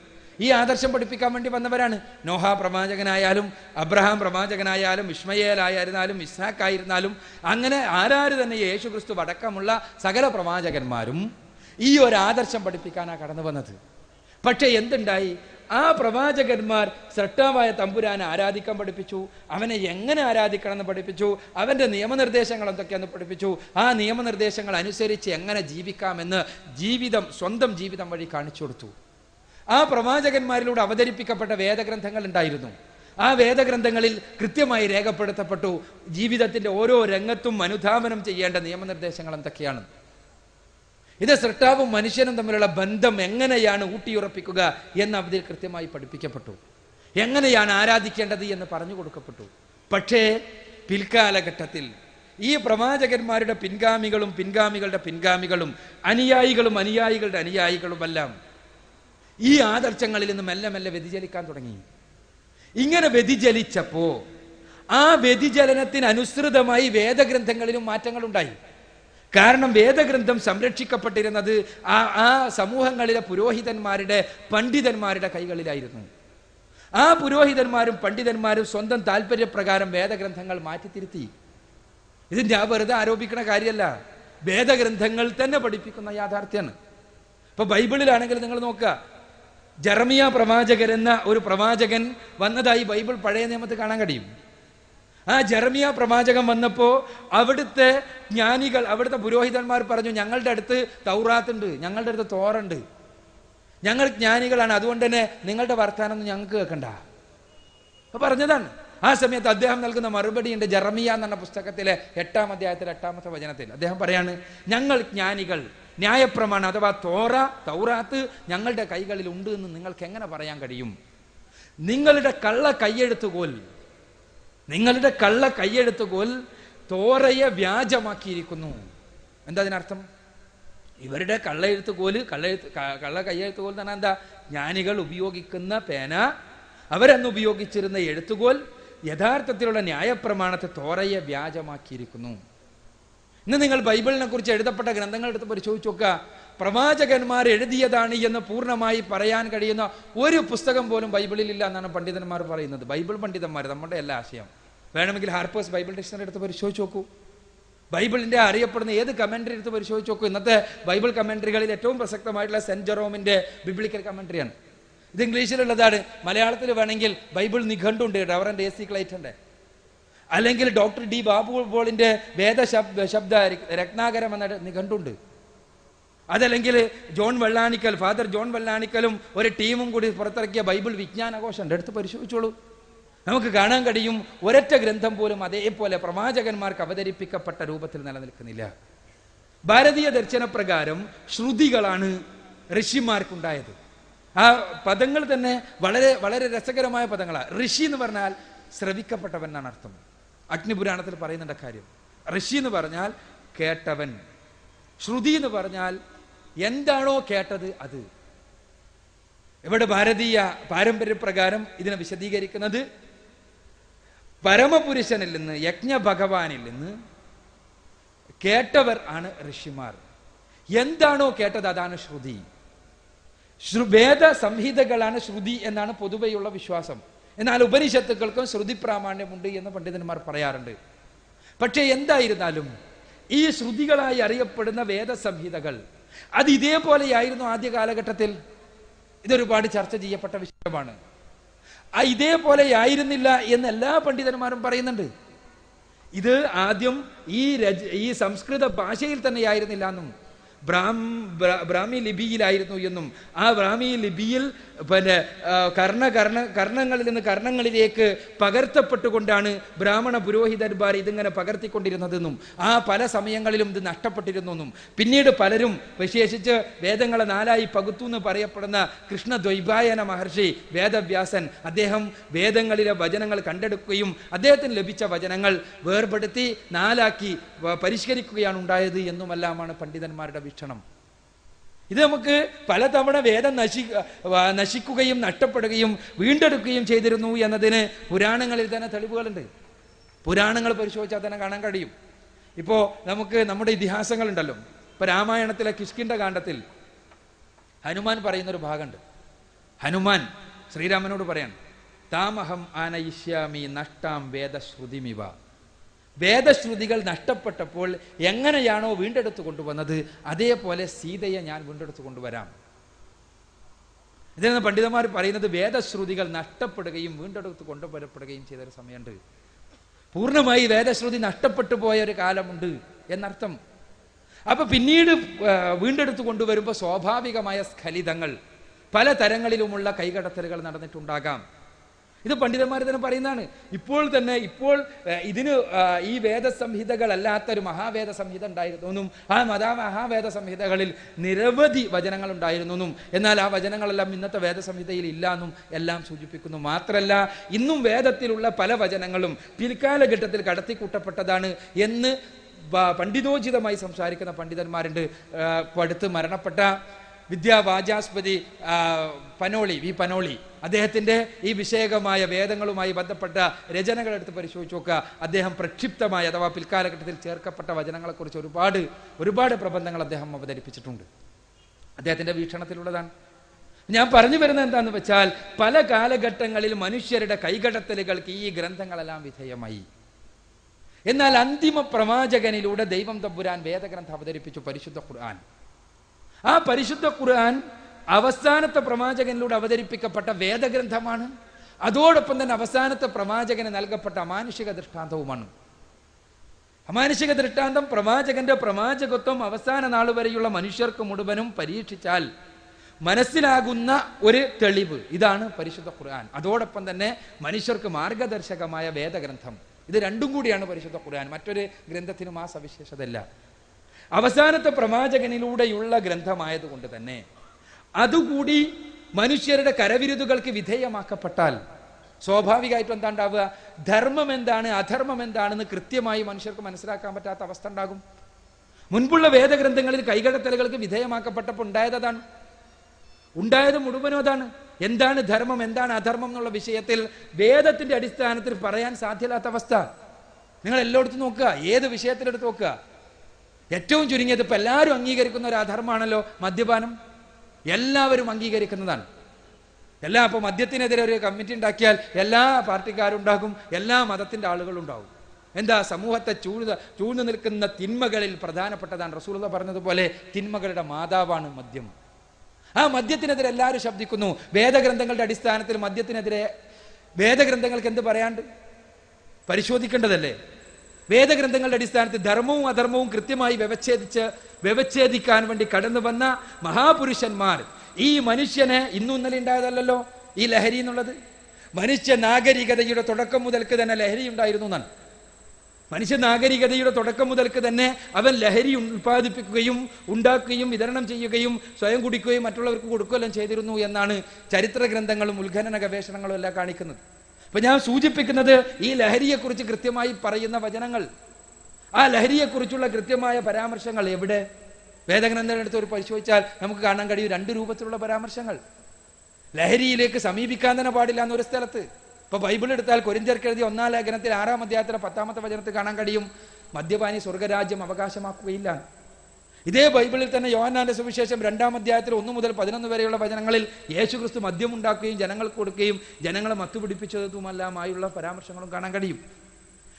ഈ ആദർശം പഠിപ്പിക്കാൻ വേണ്ടി വന്നവരാണ്. നോഹ പ്രവാചകനായാലും, അബ്രഹാം പ്രവാചകനായാലും, ഇസ്മയേലായിരുന്നാലും, ഇസ്ഹാക്ക് ആയിരുന്നാലും, അങ്ങനെ ആരാര് തന്നെ യേശു ക്രിസ്തു അടക്കമുള്ള സകല പ്രവാചകന്മാരും ഈ ഒരു ആദർശം പഠിപ്പിക്കാനാണ് കടന്നു വന്നത്. പക്ഷേ എന്തുണ്ടായി? ആ പ്രവാചകന്മാർ സൃഷ്ടാവായ തമ്പുരാനെ ആരാധിക്കാൻ പഠിപ്പിച്ചു, അവനെ എങ്ങനെ ആരാധിക്കണം എന്ന് പഠിപ്പിച്ചു, അവൻ്റെ നിയമനിർദ്ദേശങ്ങൾ എന്തൊക്കെയാന്ന് പഠിപ്പിച്ചു, ആ നിയമനിർദ്ദേശങ്ങൾ അനുസരിച്ച് എങ്ങനെ ജീവിക്കാമെന്ന് സ്വന്തം ജീവിതം വഴി കാണിച്ചു കൊടുത്തു. ആ പ്രവാചകന്മാരിലൂടെ അവതരിപ്പിക്കപ്പെട്ട വേദഗ്രന്ഥങ്ങൾ ഉണ്ടായിരുന്നു. ആ വേദഗ്രന്ഥങ്ങളിൽ കൃത്യമായി രേഖപ്പെടുത്തപ്പെട്ടു ജീവിതത്തിൻ്റെ ഓരോ രംഗത്തും അനുധാവനം ചെയ്യേണ്ട നിയമനിർദ്ദേശങ്ങൾ എന്തൊക്കെയാണ്. ഇത് സൃഷ്ടാവും മനുഷ്യനും തമ്മിലുള്ള ബന്ധം എങ്ങനെയാണ് ഊട്ടിയുറപ്പിക്കുക എന്ന് അതിൽ കൃത്യമായി പഠിപ്പിക്കപ്പെട്ടു. എങ്ങനെയാണ് ആരാധിക്കേണ്ടത് എന്ന് പറഞ്ഞു കൊടുക്കപ്പെട്ടു. പക്ഷേ പിൽക്കാലഘട്ടത്തിൽ ഈ പ്രവാചകന്മാരുടെ പിൻഗാമികളുടെ പിൻഗാമികളും അനുയായികളുടെ അനുയായികളുമെല്ലാം ഈ ആദർശങ്ങളിൽ നിന്ന് മെല്ലെ മെല്ലെ വ്യതിചലിക്കാൻ തുടങ്ങി. ഇങ്ങനെ വ്യതിചലിച്ചപ്പോ ആ വ്യതിചലനത്തിന് അനുസൃതമായി വേദഗ്രന്ഥങ്ങളിലും മാറ്റങ്ങളുണ്ടായി. കാരണം വേദഗ്രന്ഥം സംരക്ഷിക്കപ്പെട്ടിരുന്നത് ആ സമൂഹങ്ങളിലെ പുരോഹിതന്മാരുടെ, പണ്ഡിതന്മാരുടെ കൈകളിലായിരുന്നു. ആ പുരോഹിതന്മാരും പണ്ഡിതന്മാരും സ്വന്തം താല്പര്യപ്രകാരം വേദഗ്രന്ഥങ്ങൾ മാറ്റിത്തിരുത്തി. ഇതിൻ്റെ വെറുതെ ആരോപിക്കുന്ന കാര്യമല്ല, വേദഗ്രന്ഥങ്ങൾ തന്നെ പഠിപ്പിക്കുന്ന യാഥാർത്ഥ്യമാണ്. ഇപ്പൊ ബൈബിളിലാണെങ്കിൽ നിങ്ങൾ നോക്കുക, ജെറമിയ പ്രവാചകൻ എന്ന ഒരു പ്രവാചകൻ വന്നതായി ബൈബിൾ പഴയ നിയമത്തിൽ കാണാൻ കഴിയും. ആ ജെറമിയ പ്രവാചകൻ വന്നപ്പോൾ അവിടുത്തെ ജ്ഞാനികൾ, അവിടുത്തെ പുരോഹിതന്മാർ പറഞ്ഞു, ഞങ്ങളുടെ അടുത്ത് തൗറാത്തുണ്ട്, ഞങ്ങളുടെ അടുത്ത് തോറുണ്ട്, ഞങ്ങൾ ജ്ഞാനികളാണ്, അതുകൊണ്ട് തന്നെ നിങ്ങളുടെ വർത്താനൊന്നും ഞങ്ങൾക്ക് കേൾക്കണ്ട പറഞ്ഞതാണ്. ആ സമയത്ത് അദ്ദേഹം നൽകുന്ന മറുപടിയുണ്ട്. ജെറമിയ എന്ന പുസ്തകത്തിലെ 8-ാം അധ്യായത്തിലെ 8-ാമത്തെ വചനത്തിൽ അദ്ദേഹം പറയാണ്, ഞങ്ങൾ ജ്ഞാനികൾ, ന്യായപ്രമാണം അഥവാ തൗറാത്ത് ഞങ്ങളുടെ കൈകളിൽ ഉണ്ട് എന്ന് നിങ്ങൾക്ക് എങ്ങനെ പറയാൻ കഴിയും? നിങ്ങളുടെ കള്ള കയ്യെഴുത്തുകോൽ തോറയെ വ്യാജമാക്കിയിരിക്കുന്നു. എന്താ അതിനർത്ഥം? ഇവരുടെ കള്ള കയ്യെഴുത്തുകോൽ എന്ന് പറഞ്ഞാൽ എന്താ? ജ്ഞാനികൾ ഉപയോഗിക്കുന്ന പേന, അവരന്ന് ഉപയോഗിച്ചിരുന്ന എഴുത്തുകോൽ യഥാർത്ഥത്തിലുള്ള ന്യായപ്രമാണത്തെ തോറയെ വ്യാജമാക്കിയിരിക്കുന്നു. ഇന്ന് നിങ്ങൾ ബൈബിളിനെ കുറിച്ച് എഴുതപ്പെട്ട ഗ്രന്ഥങ്ങൾ എടുത്ത് പരിശോധിച്ച് നോക്കുക. പ്രവാചകന്മാർ എഴുതിയതാണ് എന്ന് പൂർണ്ണമായി പറയാൻ കഴിയുന്ന ഒരു പുസ്തകം പോലും ബൈബിളിൽ ഇല്ല എന്നാണ് പണ്ഡിതന്മാർ പറയുന്നത്. ബൈബിൾ പണ്ഡിതന്മാർ, നമ്മുടെ എല്ലാ ആശയം. വേണമെങ്കിൽ ഹാർപ്പേഴ്സ് ബൈബിൾ ഡിക്ഷണറി എടുത്ത് പരിശോധിച്ച് നോക്കൂ. ബൈബിളിന്റെ അറിയപ്പെടുന്ന ഏത് കമന്ററി എടുത്ത് പരിശോധിച്ച് നോക്കൂ. ഇന്നത്തെ ബൈബിൾ കമന്ററികളിൽ ഏറ്റവും പ്രസക്തമായിട്ടുള്ള സെന്റ് ജെറോമിന്റെ ബിബ്ലിക്കൽ കമന്ററിയാണ്. ഇത് ഇംഗ്ലീഷിലുള്ളതാണ്. മലയാളത്തിൽ വേണമെങ്കിൽ ബൈബിൾ നിഘണ്ടുണ്ട്, റവറന്റ് AC ക്ലൈറ്റന്റെ, അല്ലെങ്കിൽ ഡോക്ടർ D ബാബു പോളിന്റെ വേദശബ്ദ രത്നാകരം എന്ന നിഘണ്ടുണ്ട്. അതല്ലെങ്കിൽ ഫാദർ ജോൺ വെള്ളാണിക്കലും ഒരു ടീമും കൂടി പുറത്തിറക്കിയ ബൈബിൾ വിജ്ഞാനകോശമുണ്ട്, എടുത്ത് പരിശോധിച്ചോളൂ. നമുക്ക് കാണാൻ കഴിയും ഒരൊറ്റ ഗ്രന്ഥം പോലും അതേപോലെ പ്രവാചകന്മാർക്ക് അവതരിപ്പിക്കപ്പെട്ട രൂപത്തിൽ നിലനിൽക്കുന്നില്ല. ഭാരതീയ ദർശനപ്രകാരം ശ്രുതികളാണ് ഋഷിമാർക്കുണ്ടായത്. ആ പദങ്ങൾ തന്നെ വളരെ വളരെ രസകരമായ പദങ്ങളാണ്. ഋഷി എന്ന് പറഞ്ഞാൽ ശ്രവിക്കപ്പെട്ടവൻ എന്നാണ് അർത്ഥം. അഗ്നിപുരാണത്തിൽ പറയുന്നുണ്ട് കാര്യം. ഋഷി എന്ന് പറഞ്ഞാൽ കേട്ടവൻ, ശ്രുതി എന്ന് പറഞ്ഞാൽ എന്താണോ കേട്ടത് അത്. ഇവിടെ ഭാരതീയ പാരമ്പര്യപ്രകാരം ഇതിനെ വിശദീകരിക്കുന്നത് പരമപുരുഷനിൽ നിന്ന്, യജ്ഞഭഗവാനിൽ നിന്ന് കേട്ടവർ ആണ് ഋഷിമാർ. എന്താണോ കേട്ടത് അതാണ് ശ്രുതി. വേദ സംഹിതകളാണ് ശ്രുതി എന്നാണ് പൊതുവെയുള്ള വിശ്വാസം. എന്നാൽ ഉപനിഷത്തുക്കൾക്കും ശ്രുതി പ്രാമാണ്യമുണ്ട് എന്ന് പണ്ഡിതന്മാർ പറയാറുണ്ട്. പക്ഷേ എന്തായിരുന്നാലും ഈ ശ്രുതികളായി അറിയപ്പെടുന്ന വേദസംഹിതകൾ അത് ഇതേപോലെയായിരുന്നു ആദ്യ കാലഘട്ടത്തിൽ. ഇതൊരുപാട് ചർച്ച ചെയ്യപ്പെട്ട വിഷയമാണ്. ഇതേപോലെയായിരുന്നില്ല എന്ന് എല്ലാ പണ്ഡിതന്മാരും പറയുന്നുണ്ട്. ഇത് ആദ്യം ഈ സംസ്കൃത ഭാഷയിൽ തന്നെയായിരുന്നില്ല എന്നും ബ്രാഹ്മി ലിപിയിലായിരുന്നു എന്നും ആ ബ്രാഹ്മി ലിപിയിൽ പിന്നെ കർണങ്ങളിൽ നിന്ന് കർണങ്ങളിലേക്ക് പകർത്തപ്പെട്ടുകൊണ്ടാണ് ബ്രാഹ്മണ പുരോഹിതന്മാർ ഇതിങ്ങനെ പകർത്തിക്കൊണ്ടിരുന്നതെന്നും ആ പല സമയങ്ങളിലും ഇത് നഷ്ടപ്പെട്ടിരുന്നു എന്നും പിന്നീട് പലരും വിശേഷിച്ച് വേദങ്ങളെ നാലായി പകുത്തു എന്ന് പറയപ്പെടുന്ന കൃഷ്ണദ്വൈപായന മഹർഷി വേദവ്യാസൻ അദ്ദേഹം വേദങ്ങളിലെ വചനങ്ങൾ കണ്ടെടുക്കുകയും അദ്ദേഹത്തിന് ലഭിച്ച വചനങ്ങൾ വേർപെടുത്തി നാലാക്കി പരിഷ്കരിക്കുകയാണ് ഉണ്ടായത് എന്നുമെല്ലാമാണ് പണ്ഡിതന്മാരുടെ വീക്ഷണം. ഇത് നമുക്ക് പലതവണ വേദം നശിക്കുകയും നഷ്ടപ്പെടുകയും വീണ്ടെടുക്കുകയും ചെയ്തിരുന്നു എന്നതിന് പുരാണങ്ങളിൽ തന്നെ തെളിവുകളുണ്ട്. പുരാണങ്ങൾ പരിശോധിച്ചാൽ തന്നെ കാണാൻ കഴിയും. ഇപ്പോൾ നമുക്ക് നമ്മുടെ ഇതിഹാസങ്ങളുണ്ടല്ലോ. ഇപ്പൊ രാമായണത്തിലെ കിഷ്കിന്ധ കാണ്ഡത്തിൽ ഹനുമാൻ പറയുന്നൊരു ഭാഗമുണ്ട്. ഹനുമാൻ ശ്രീരാമനോട് പറയാണ്, താമഹം ആനയിഷ്യാമി നഷ്ടാം വേദശ്രുതിമിവ. വേദശ്രുതികൾ നഷ്ടപ്പെട്ടപ്പോൾ എങ്ങനെയാണോ വീണ്ടെടുത്തു കൊണ്ടുവന്നത് അതേപോലെ സീതയെ ഞാൻ വീണ്ടെടുത്തു കൊണ്ടുവരാം. ഇതിൽ നിന്ന് പണ്ഡിതന്മാർ പറയുന്നത് വേദശ്രുതികൾ നഷ്ടപ്പെടുകയും വീണ്ടെടുത്ത് കൊണ്ടുവരപ്പെടുകയും ചെയ്തൊരു സമയമുണ്ട്. പൂർണ്ണമായി വേദശ്രുതി നഷ്ടപ്പെട്ടു പോയ ഒരു കാലമുണ്ട് എന്നർത്ഥം. അപ്പൊ പിന്നീട് വീണ്ടെടുത്ത് കൊണ്ടുവരുമ്പോൾ സ്വാഭാവികമായ സ്ഖലിതങ്ങൾ, പല തരങ്ങളിലുമുള്ള കൈകടത്തലുകൾ നടന്നിട്ടുണ്ടാകാം. ഇത് പണ്ഡിതന്മാർ തന്നെ പറയുന്നതാണ്. ഇപ്പോൾ ഇതിന് ഈ വേദസംഹിതകളല്ലാത്തൊരു മഹാവേദ സംഹിത ഉണ്ടായിരുന്നു. ആ മഹാവേദ സംഹിതകളിൽ നിരവധി വചനങ്ങൾ ഉണ്ടായിരുന്നു. എന്നാൽ ആ വചനങ്ങളെല്ലാം ഇന്നത്തെ വേദസംഹിതയിൽ ഇല്ല എന്നും എല്ലാം സൂചിപ്പിക്കുന്നു. മാത്രമല്ല ഇന്നും വേദത്തിലുള്ള പല വചനങ്ങളും പിൽക്കാലഘട്ടത്തിൽ കടത്തിക്കൂട്ടപ്പെട്ടതാണ് എന്ന് പണ്ഡിതോചിതമായി സംസാരിക്കുന്ന പണ്ഡിതന്മാരുണ്ട്. അടുത്ത് മരണപ്പെട്ട വിദ്യാവാചാസ്പതി പനോളി അദ്ദേഹത്തിൻ്റെ ഈ വിഷയകമായ വേദങ്ങളുമായി ബന്ധപ്പെട്ട രചനകൾ എടുത്ത് പരിശോധിച്ച് നോക്കുക. അദ്ദേഹം പ്രക്ഷിപ്തമായ അഥവാ പിൽക്കാലഘട്ടത്തിൽ ചേർക്കപ്പെട്ട വചനങ്ങളെക്കുറിച്ച് ഒരുപാട് പ്രബന്ധങ്ങൾ അദ്ദേഹം അവതരിപ്പിച്ചിട്ടുണ്ട്. അദ്ദേഹത്തിൻ്റെ വീക്ഷണത്തിലുള്ളതാണ്. ഞാൻ പറഞ്ഞു വരുന്നത് എന്താണെന്ന് വെച്ചാൽ പല കാലഘട്ടങ്ങളിൽ മനുഷ്യരുടെ കൈകടത്തലുകൾക്ക് ഈ ഗ്രന്ഥങ്ങളെല്ലാം വിധേയമായി. എന്നാൽ അന്തിമ പ്രവാചകനിലൂടെ ദൈവം തമ്പുരാൻ വേദഗ്രന്ഥം അവതരിപ്പിച്ചു, പരിശുദ്ധ ഖുർആൻ. ആ പരിശുദ്ധ ഖുർആൻ അവസാനത്തെ പ്രവാചകനിലൂടെ അവതരിപ്പിക്കപ്പെട്ട വേദഗ്രന്ഥമാണ്. അതോടൊപ്പം തന്നെ അവസാനത്തെ പ്രവാചകന് നൽകപ്പെട്ട അമാനുഷിക ദൃഷ്ടാന്തവുമാണ്. അമാനുഷിക ദൃഷ്ടാന്തം പ്രവാചകന്റെ പ്രവാചകത്വം അവസാന നാൾ വരെയുള്ള മനുഷ്യർക്ക് മുഴുവനും പരീക്ഷിച്ചാൽ മനസ്സിലാകുന്ന ഒരു തെളിവ് ഇതാണ് പരിശുദ്ധ ഖുർആൻ. അതോടൊപ്പം തന്നെ മനുഷ്യർക്ക് മാർഗദർശകമായ വേദഗ്രന്ഥം. ഇത് രണ്ടും കൂടിയാണ് പരിശുദ്ധ ഖുർആൻ. മറ്റൊരു ഗ്രന്ഥത്തിനും ആ സവിശേഷതയില്ല. അവസാനത്തെ പ്രവാചകനിലൂടെയുള്ള ഗ്രന്ഥമായതുകൊണ്ട് തന്നെ അതുകൂടി മനുഷ്യരുടെ കരവിരുതുകൾക്ക് വിധേയമാക്കപ്പെട്ടാൽ സ്വാഭാവികമായിട്ടും എന്താ ഉണ്ടാവുക? ധർമ്മം എന്താണ് അധർമ്മം എന്താണെന്ന് കൃത്യമായി മനുഷ്യർക്ക് മനസ്സിലാക്കാൻ പറ്റാത്ത അവസ്ഥ ഉണ്ടാകും. മുൻപുള്ള വേദഗ്രന്ഥങ്ങളിൽ കൈകടത്തലുകൾക്ക് വിധേയമാക്കപ്പെട്ടപ്പോൾ ഉണ്ടായത് മുഴുവനും അതാണ്. എന്താണ് ധർമ്മം എന്താണ് അധർമ്മം എന്നുള്ള വിഷയത്തിൽ വേദത്തിന്റെ അടിസ്ഥാനത്തിൽ പറയാൻ സാധ്യമല്ലാത്ത അവസ്ഥ. നിങ്ങൾ എല്ലായിടത്തും നോക്കുക, ഏത് വിഷയത്തിലെടുത്ത് നോക്കുക, ഏറ്റവും ചുരുങ്ങിയത് ഇപ്പം എല്ലാവരും അംഗീകരിക്കുന്ന ഒരു അധർമ്മമാണല്ലോ മദ്യപാനം. എല്ലാവരും അംഗീകരിക്കുന്നതാണ്. അപ്പോൾ മദ്യത്തിനെതിരെ ഒരു കമ്മിറ്റി ഉണ്ടാക്കിയാൽ എല്ലാ പാർട്ടിക്കാരും ഉണ്ടാകും, എല്ലാ മതത്തിൻ്റെ ആളുകളും ഉണ്ടാകും. എന്താ? സമൂഹത്തെ ചൂഴ്ന്നു നിൽക്കുന്ന തിന്മകളിൽ പ്രധാനപ്പെട്ടതാണ്. റസൂലുള്ളാഹി പറഞ്ഞതുപോലെ തിന്മകളുടെ മാതാവാണ് മദ്യം. ആ മദ്യത്തിനെതിരെ എല്ലാവരും ശബ്ദിക്കുന്നു. വേദഗ്രന്ഥങ്ങളുടെ അടിസ്ഥാനത്തിൽ മദ്യത്തിനെതിരെ വേദഗ്രന്ഥങ്ങൾക്ക് എന്ത് പറയാണ്ട്? പരിശോധിക്കേണ്ടതല്ലേ? വേദഗ്രന്ഥങ്ങളുടെ അടിസ്ഥാനത്തിൽ ധർമ്മവും അധർമ്മവും കൃത്യമായി വ്യവച്ഛേദിക്കാൻ വേണ്ടി കടന്നു വന്ന മഹാപുരുഷന്മാർ ഈ മനുഷ്യനെ ഇന്നും ഇന്നലെ ഉണ്ടായതല്ലോ ഈ ലഹരി എന്നുള്ളത്. മനുഷ്യ നാഗരികതയുടെ തുടക്കം മുതൽക്ക് തന്നെ ലഹരി ഉണ്ടായിരുന്നു എന്നാണ്. മനുഷ്യ നാഗരികതയുടെ തുടക്കം മുതൽക്ക് തന്നെ അവൻ ലഹരി ഉൽപ്പാദിപ്പിക്കുകയും ഉണ്ടാക്കുകയും വിതരണം ചെയ്യുകയും സ്വയം കുടിക്കുകയും മറ്റുള്ളവർക്ക് കൊടുക്കുകയെല്ലാം ചെയ്തിരുന്നു എന്നാണ് ചരിത്ര ഗ്രന്ഥങ്ങളും ഉത്ഖനന ഗവേഷണങ്ങളും എല്ലാം കാണിക്കുന്നത്. അപ്പൊ ഞാൻ സൂചിപ്പിക്കുന്നത് ഈ ലഹരിയെക്കുറിച്ച് കൃത്യമായി പറയുന്ന വചനങ്ങൾ, ആ ലഹരിയെക്കുറിച്ചുള്ള കൃത്യമായ പരാമർശങ്ങൾ എവിടെ? വേദഗ്രന്ഥം എടുത്ത് ഒരു പരിശോധിച്ചാൽ നമുക്ക് കാണാൻ കഴിയും 2 രൂപത്തിലുള്ള പരാമർശങ്ങൾ. ലഹരിയിലേക്ക് സമീപിക്കാൻ തന്നെ പാടില്ല എന്നൊരു സ്ഥലത്ത്. ഇപ്പൊ ബൈബിൾ എടുത്താൽ കൊരിന്ത്യർക്ക് എഴുതിയ 1-ാം ലേഖനത്തിൽ 6-ാം അധ്യായത്തിലെ 10-ാമത്തെ വചനത്തിൽ കാണാൻ കഴിയും മദ്യപാനി സ്വർഗരാജ്യം അവകാശമാക്കുകയില്ല. ഇതേ ബൈബിളിൽ തന്നെ യോഹന്നാന്റെ സുവിശേഷം 2-ാം അധ്യായത്തിൽ 1 മുതൽ 11 വരെയുള്ള വചനങ്ങളിൽ യേശുക്രിസ്തു മദ്യമുണ്ടാക്കുകയും ജനങ്ങൾക്ക് കൊടുക്കുകയും ജനങ്ങളെ മത്തുപിടിപ്പിച്ചതുമല്ലാമായുള്ള പരാമർശങ്ങളും കാണാൻ കഴിയും.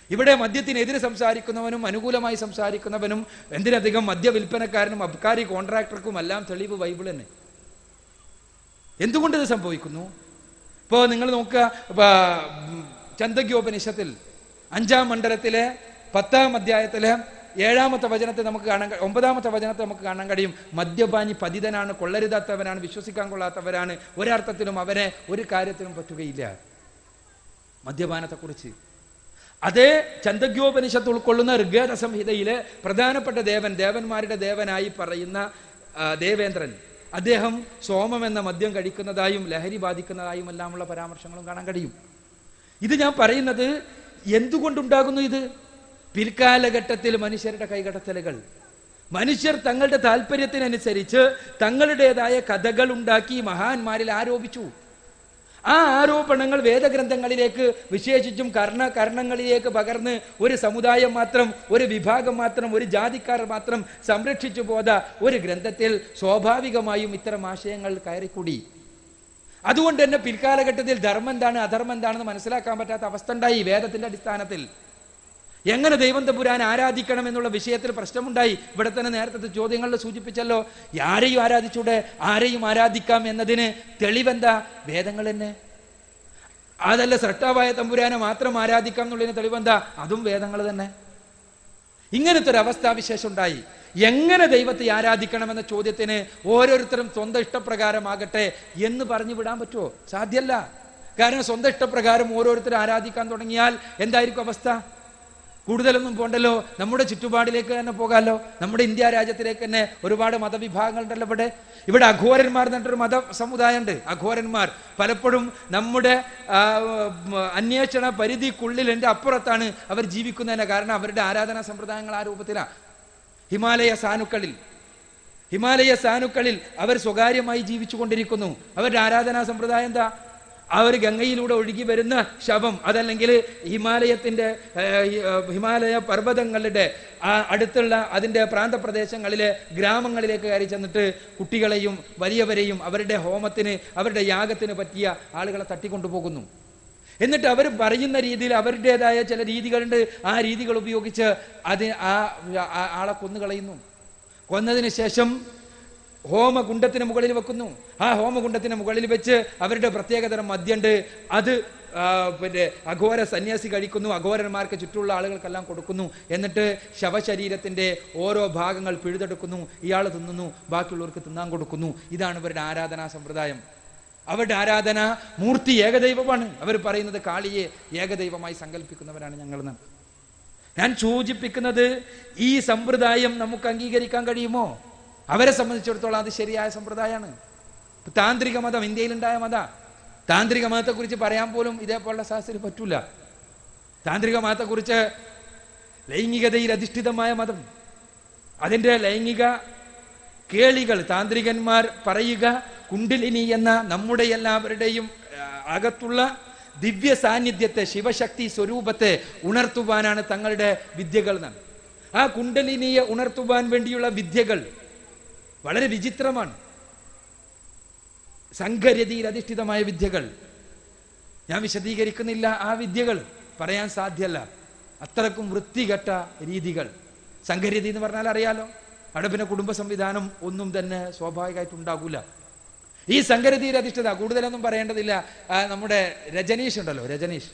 ഇവിടെ മദ്യത്തിനെതിരെ സംസാരിക്കുന്നവനും അനുകൂലമായി സംസാരിക്കുന്നവനും എന്തിനധികം മദ്യവിൽപ്പനക്കാരനും അബ്കാരി കോൺട്രാക്ടർക്കും എല്ലാം തെളിവ് ബൈബിൾ തന്നെ. എന്തുകൊണ്ട് ഇത് സംഭവിക്കുന്നു? ഇപ്പോൾ നിങ്ങൾ നോക്കുക, ചന്ദഗ്യോപനിഷത്തിൽ 5-ാം മണ്ഡലത്തിലെ 10-ാം അധ്യായത്തിലെ 7-ാമത്തെ വചനത്തെ നമുക്ക് കാണാൻ 9-ാമത്തെ വചനത്തെ നമുക്ക് കാണാൻ കഴിയും. മദ്യപാനി പതിതനാണ്, കൊള്ളരുതാത്തവനാണ്, വിശ്വസിക്കാൻ കൊള്ളാത്തവരാണ്, ഒരർത്ഥത്തിലും അവനെ ഒരു കാര്യത്തിലും പറ്റുകയില്ല. മദ്യപാനത്തെക്കുറിച്ച് അതേ ചന്ദഗ്യോപനിഷത്ത് ഉൾക്കൊള്ളുന്ന ഋഗ്വേദ സംഹിതയിലെ പ്രധാനപ്പെട്ട ദേവന്മാരുടെ ദേവനായി പറയുന്ന ദേവേന്ദ്രൻ, അദ്ദേഹം സോമം എന്ന മദ്യം കഴിക്കുന്നതായും ലഹരി ബാധിക്കുന്നതായും എല്ലാമുള്ള പരാമർശങ്ങളും കാണാൻ കഴിയും. ഇത് ഞാൻ പറയുന്നത് എന്തുകൊണ്ടുണ്ടാകുന്നു? ഇത് പിൽക്കാലഘട്ടത്തിൽ മനുഷ്യരുടെ കൈകടത്തലുകൾ, മനുഷ്യർ തങ്ങളുടെ താല്പര്യത്തിനനുസരിച്ച് തങ്ങളുടേതായ കഥകൾ ഉണ്ടാക്കി മഹാന്മാരിൽ ആരോപിച്ചു. ആ ആരോപണങ്ങൾ വേദഗ്രന്ഥങ്ങളിലേക്ക്, വിശേഷിച്ചും കർണങ്ങളിലേക്ക് പകർന്ന് ഒരു സമുദായം മാത്രം, ഒരു വിഭാഗം മാത്രം, ഒരു ജാതിക്കാർ മാത്രം സംരക്ഷിച്ചു പോത ഒരു ഗ്രന്ഥത്തിൽ സ്വാഭാവികമായും ഇത്തരം ആശയങ്ങൾ കയറിക്കൂടി. അതുകൊണ്ട് തന്നെ പിൽക്കാലഘട്ടത്തിൽ ധർമ്മം എന്താണ് അധർമ്മം എന്താണെന്ന് മനസ്സിലാക്കാൻ പറ്റാത്ത അവസ്ഥ ഉണ്ടായി. വേദത്തിന്റെ അടിസ്ഥാനത്തിൽ എങ്ങനെ ദൈവം തമ്പുരാൻ ആരാധിക്കണം എന്നുള്ള വിഷയത്തിൽ പ്രശ്നമുണ്ടായി. ഇവിടെ തന്നെ നേരത്തെ ചോദ്യങ്ങളിൽ സൂചിപ്പിച്ചല്ലോ, ആരെയും ആരാധിച്ചൂടെ, ആരെയും ആരാധിക്കാം എന്നതിന് തെളിവെന്താ? വേദങ്ങൾ തന്നെ. അതല്ല സൃഷ്ടാവായ തമ്പുരാനെ മാത്രം ആരാധിക്കാം എന്നുള്ളതിന് തെളിവെന്താ? അതും വേദങ്ങൾ തന്നെ. ഇങ്ങനത്തെ ഒരു അവസ്ഥാവിശേഷം ഉണ്ടായി. എങ്ങനെ ദൈവത്തെ ആരാധിക്കണമെന്ന ചോദ്യത്തിന് ഓരോരുത്തരും സ്വന്തം ഇഷ്ടപ്രകാരമാകട്ടെ എന്ന് പറഞ്ഞു വിടാൻ പറ്റുമോ? സാധ്യമല്ല. കാരണം സ്വന്തം ഇഷ്ടപ്രകാരം ഓരോരുത്തരും ആരാധിക്കാൻ തുടങ്ങിയാൽ എന്തായിരിക്കും അവസ്ഥ? കൂടുതലൊന്നും പോണ്ടല്ലോ, നമ്മുടെ ചുറ്റുപാടിലേക്ക് തന്നെ പോകാമല്ലോ. നമ്മുടെ ഇന്ത്യ രാജ്യത്തിലേക്ക് തന്നെ ഒരുപാട് മതവിഭാഗങ്ങളുണ്ടല്ലോ. ഇവിടെ അഘോരന്മാർ എന്നിട്ടൊരു മത സമുദായമുണ്ട്. അഘോരന്മാർ പലപ്പോഴും നമ്മുടെ അന്വേഷണ പരിധിക്കുള്ളിൽ എൻ്റെ അപ്പുറത്താണ് അവർ ജീവിക്കുന്നതിന്. കാരണം അവരുടെ ആരാധനാ സമ്പ്രദായങ്ങൾ ആ രൂപത്തിലാണ്. ഹിമാലയ സാനുക്കളിൽ അവർ സ്വകാര്യമായി ജീവിച്ചു കൊണ്ടിരിക്കുന്നു. അവരുടെ ആരാധനാ സമ്പ്രദായം എന്താ? അവർ ഗംഗയിലൂടെ ഒഴുകി വരുന്ന ശവം, അതല്ലെങ്കിൽ ഹിമാലയ പർവ്വതങ്ങളുടെ അടുത്തുള്ള അതിൻ്റെ പ്രാന്തപ്രദേശങ്ങളിലെ ഗ്രാമങ്ങളിലേക്ക് കയറി ചെന്നിട്ട് കുട്ടികളെയും വലിയവരെയും അവരുടെ ഹോമത്തിന്, അവരുടെ യാഗത്തിന് പറ്റിയ ആളുകളെ തട്ടിക്കൊണ്ടുപോകുന്നു. എന്നിട്ട് അവർ പറയുന്ന രീതിയിൽ അവരുടേതായ ചില രീതികളുണ്ട്. ആ രീതികൾ ഉപയോഗിച്ച് ആളെ കൊന്നുകളയുന്നു. കൊന്നതിന് ശേഷം ഹോമകുണ്ഡത്തിന് മുകളിൽ വെക്കുന്നു. ആ ഹോമകുണ്ഡത്തിന് മുകളിൽ വെച്ച് അവരുടെ പ്രത്യേകതരം മദ്യമുണ്ട്. അത് അഘോര സന്യാസി കഴിക്കുന്നു. അഘോരന്മാർക്ക് ചുറ്റുമുള്ള ആളുകൾക്കെല്ലാം കൊടുക്കുന്നു. എന്നിട്ട് ശവശരീരത്തിന്റെ ഓരോ ഭാഗങ്ങൾ പിഴുതെടുക്കുന്നു. ഇയാൾ തിന്നുന്നു, ബാക്കിയുള്ളവർക്ക് തിന്നാൻ കൊടുക്കുന്നു. ഇതാണ് ഇവരുടെ ആരാധനാ സമ്പ്രദായം. അവരുടെ ആരാധന മൂർത്തി ഏകദൈവമാണ്. അവർ പറയുന്നത് കാളിയെ ഏകദൈവമായി സങ്കല്പിക്കുന്നവരാണ് ഞങ്ങളെന്ന്. ഞാൻ സൂചിപ്പിക്കുന്നത് ഈ സമ്പ്രദായം നമുക്ക് അംഗീകരിക്കാൻ കഴിയുമോ? അവരെ സംബന്ധിച്ചിടത്തോളം അത് ശരിയായ സമ്പ്രദായമാണ്. താന്ത്രിക മതം ഇന്ത്യയിലുണ്ടായ താന്ത്രിക മതത്തെക്കുറിച്ച് പറയാൻ പോലും ഇതേപോലുള്ള സാഹചര്യം പറ്റൂല. താന്ത്രിക മതത്തെക്കുറിച്ച് ലൈംഗികതയിൽ അധിഷ്ഠിതമായ മതം, അതിൻ്റെ ലൈംഗിക കേളികൾ താന്ത്രികന്മാർ പറയുക കുണ്ഡലിനി എന്ന നമ്മുടെ എല്ലാവരുടെയും അകത്തുള്ള ദിവ്യ സാന്നിധ്യത്തെ, ശിവശക്തി സ്വരൂപത്തെ ഉണർത്തുവാനാണ് തങ്ങളുടെ വിദ്യകൾ എന്നാണ്. ആ കുണ്ഡലിനിയെ ഉണർത്തുവാൻ വേണ്ടിയുള്ള വിദ്യകൾ വളരെ വിചിത്രമാണ്. സംഘരതിയിൽ അധിഷ്ഠിതമായ വിദ്യകൾ. ഞാൻ വിശദീകരിക്കുന്നില്ല. ആ വിദ്യകൾ പറയാൻ സാധ്യമല്ല. അത്രക്കും വൃത്തികെട്ട രീതികൾ. സംഘരതി എന്ന് പറഞ്ഞാൽ അറിയാലോ, അവിടെ പിന്നെ കുടുംബ സംവിധാനം ഒന്നും തന്നെ സ്വാഭാവികമായിട്ടുണ്ടാകൂല. ഈ സംഘരതിയിൽ അധിഷ്ഠിത, കൂടുതലൊന്നും പറയേണ്ടതില്ല. നമ്മുടെ രജനീഷ് ഉണ്ടല്ലോ, രജനീഷ്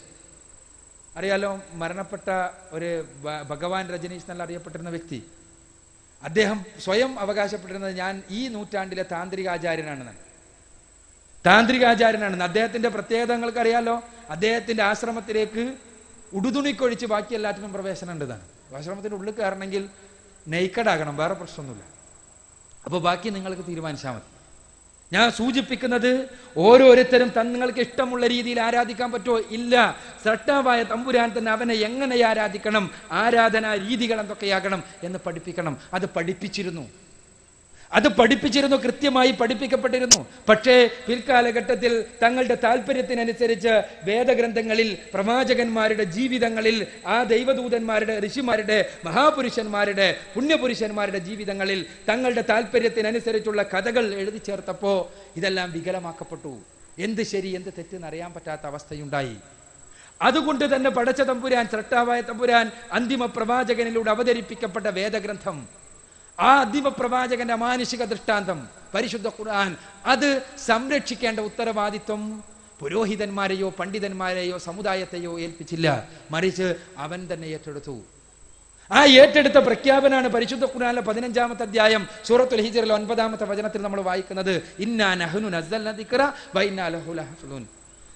അറിയാലോ, മരണപ്പെട്ട ഒരു ഭഗവാൻ രജനീഷ് എന്നല്ല അറിയപ്പെട്ടിരുന്ന വ്യക്തി. അദ്ദേഹം സ്വയം അവകാശപ്പെട്ടിരുന്നത് ഞാൻ ഈ നൂറ്റാണ്ടിലെ താന്ത്രികാചാര്യനാണെന്നാണ്. താന്ത്രികാചാര്യനാണ്. അദ്ദേഹത്തിന്റെ പ്രത്യേകത നിങ്ങൾക്കറിയാലോ. അദ്ദേഹത്തിന്റെ ആശ്രമത്തിലേക്ക് ഉടുതുണിക്കൊഴിച്ച് ബാക്കി എല്ലാറ്റിനും പ്രവേശനം ഉണ്ടെന്നാണ്. ആശ്രമത്തിന്റെ ഉള്ളിൽ കയറണമെങ്കിൽ നെയ്ക്കടാകണം, വേറെ പ്രശ്നമൊന്നുമില്ല. അപ്പോൾ ബാക്കി നിങ്ങൾക്ക് തീരുമാനിച്ചാൽ മതി. ഞാൻ സൂചിപ്പിക്കുന്നത് ഓരോരുത്തരും നിങ്ങൾക്ക് ഇഷ്ടമുള്ള രീതിയിൽ ആരാധിക്കാൻ പറ്റുമോ? ഇല്ല. സൃഷ്ടാവായ തമ്പുരാൻ തന്നെ അവനെ എങ്ങനെ ആരാധിക്കണം, ആരാധനാ രീതികൾ എന്തൊക്കെയാകണം എന്ന് പഠിപ്പിക്കണം. അത് പഠിപ്പിച്ചിരുന്നു, കൃത്യമായി പഠിപ്പിക്കപ്പെട്ടിരുന്നു. പക്ഷേ പിൽക്കാലഘട്ടത്തിൽ തങ്ങളുടെ താല്പര്യത്തിനനുസരിച്ച് വേദഗ്രന്ഥങ്ങളിൽ പ്രവാചകന്മാരുടെ ജീവിതങ്ങളിൽ, ആ ദൈവദൂതന്മാരുടെ, ഋഷിമാരുടെ, മഹാപുരുഷന്മാരുടെ, പുണ്യപുരുഷന്മാരുടെ ജീവിതങ്ങളിൽ തങ്ങളുടെ താല്പര്യത്തിനനുസരിച്ചുള്ള കഥകൾ എഴുതി ചേർത്തപ്പോൾ ഇതെല്ലാം വികലമാക്കപ്പെട്ടു. എന്ത് ശരി എന്ത് തെറ്റെന്ന് അറിയാൻ പറ്റാത്ത അവസ്ഥയുണ്ടായി. അതുകൊണ്ട് തന്നെ പടച്ച തമ്പുരാൻ, സൃഷ്ടാവായ തമ്പുരാൻ അന്തിമ പ്രവാചകനിലൂടെ അവതരിപ്പിക്കപ്പെട്ട വേദഗ്രന്ഥം, ആ അന്തിമ പ്രവാചകന്റെ അമാനുഷിക ദൃഷ്ടാന്തം പരിശുദ്ധ ഖുർആൻ, അത് സംരക്ഷിക്കേണ്ട ഉത്തരവാദിത്വം പുരോഹിതന്മാരെയോ പണ്ഡിതന്മാരെയോ സമുദായത്തെയോ ഏൽപ്പിച്ചില്ല, മറിച്ച് അവൻ തന്നെ ഏറ്റെടുത്തു. ആ ഏറ്റെടുത്ത പ്രഖ്യാപനാണ് പരിശുദ്ധ ഖുർആനിലെ 15-ാമത്തെ അധ്യായം സൂറത്തുൽ ഹിജ്റിലെ 9-ാമത്തെ വചനത്തിൽ നമ്മൾ വായിക്കുന്നത്. ഇന്നാ നഹ്നു നസ്സൽനാ ദിക്റ വ ഇന്നാ ലഹു ലഹഫിളൂൻ.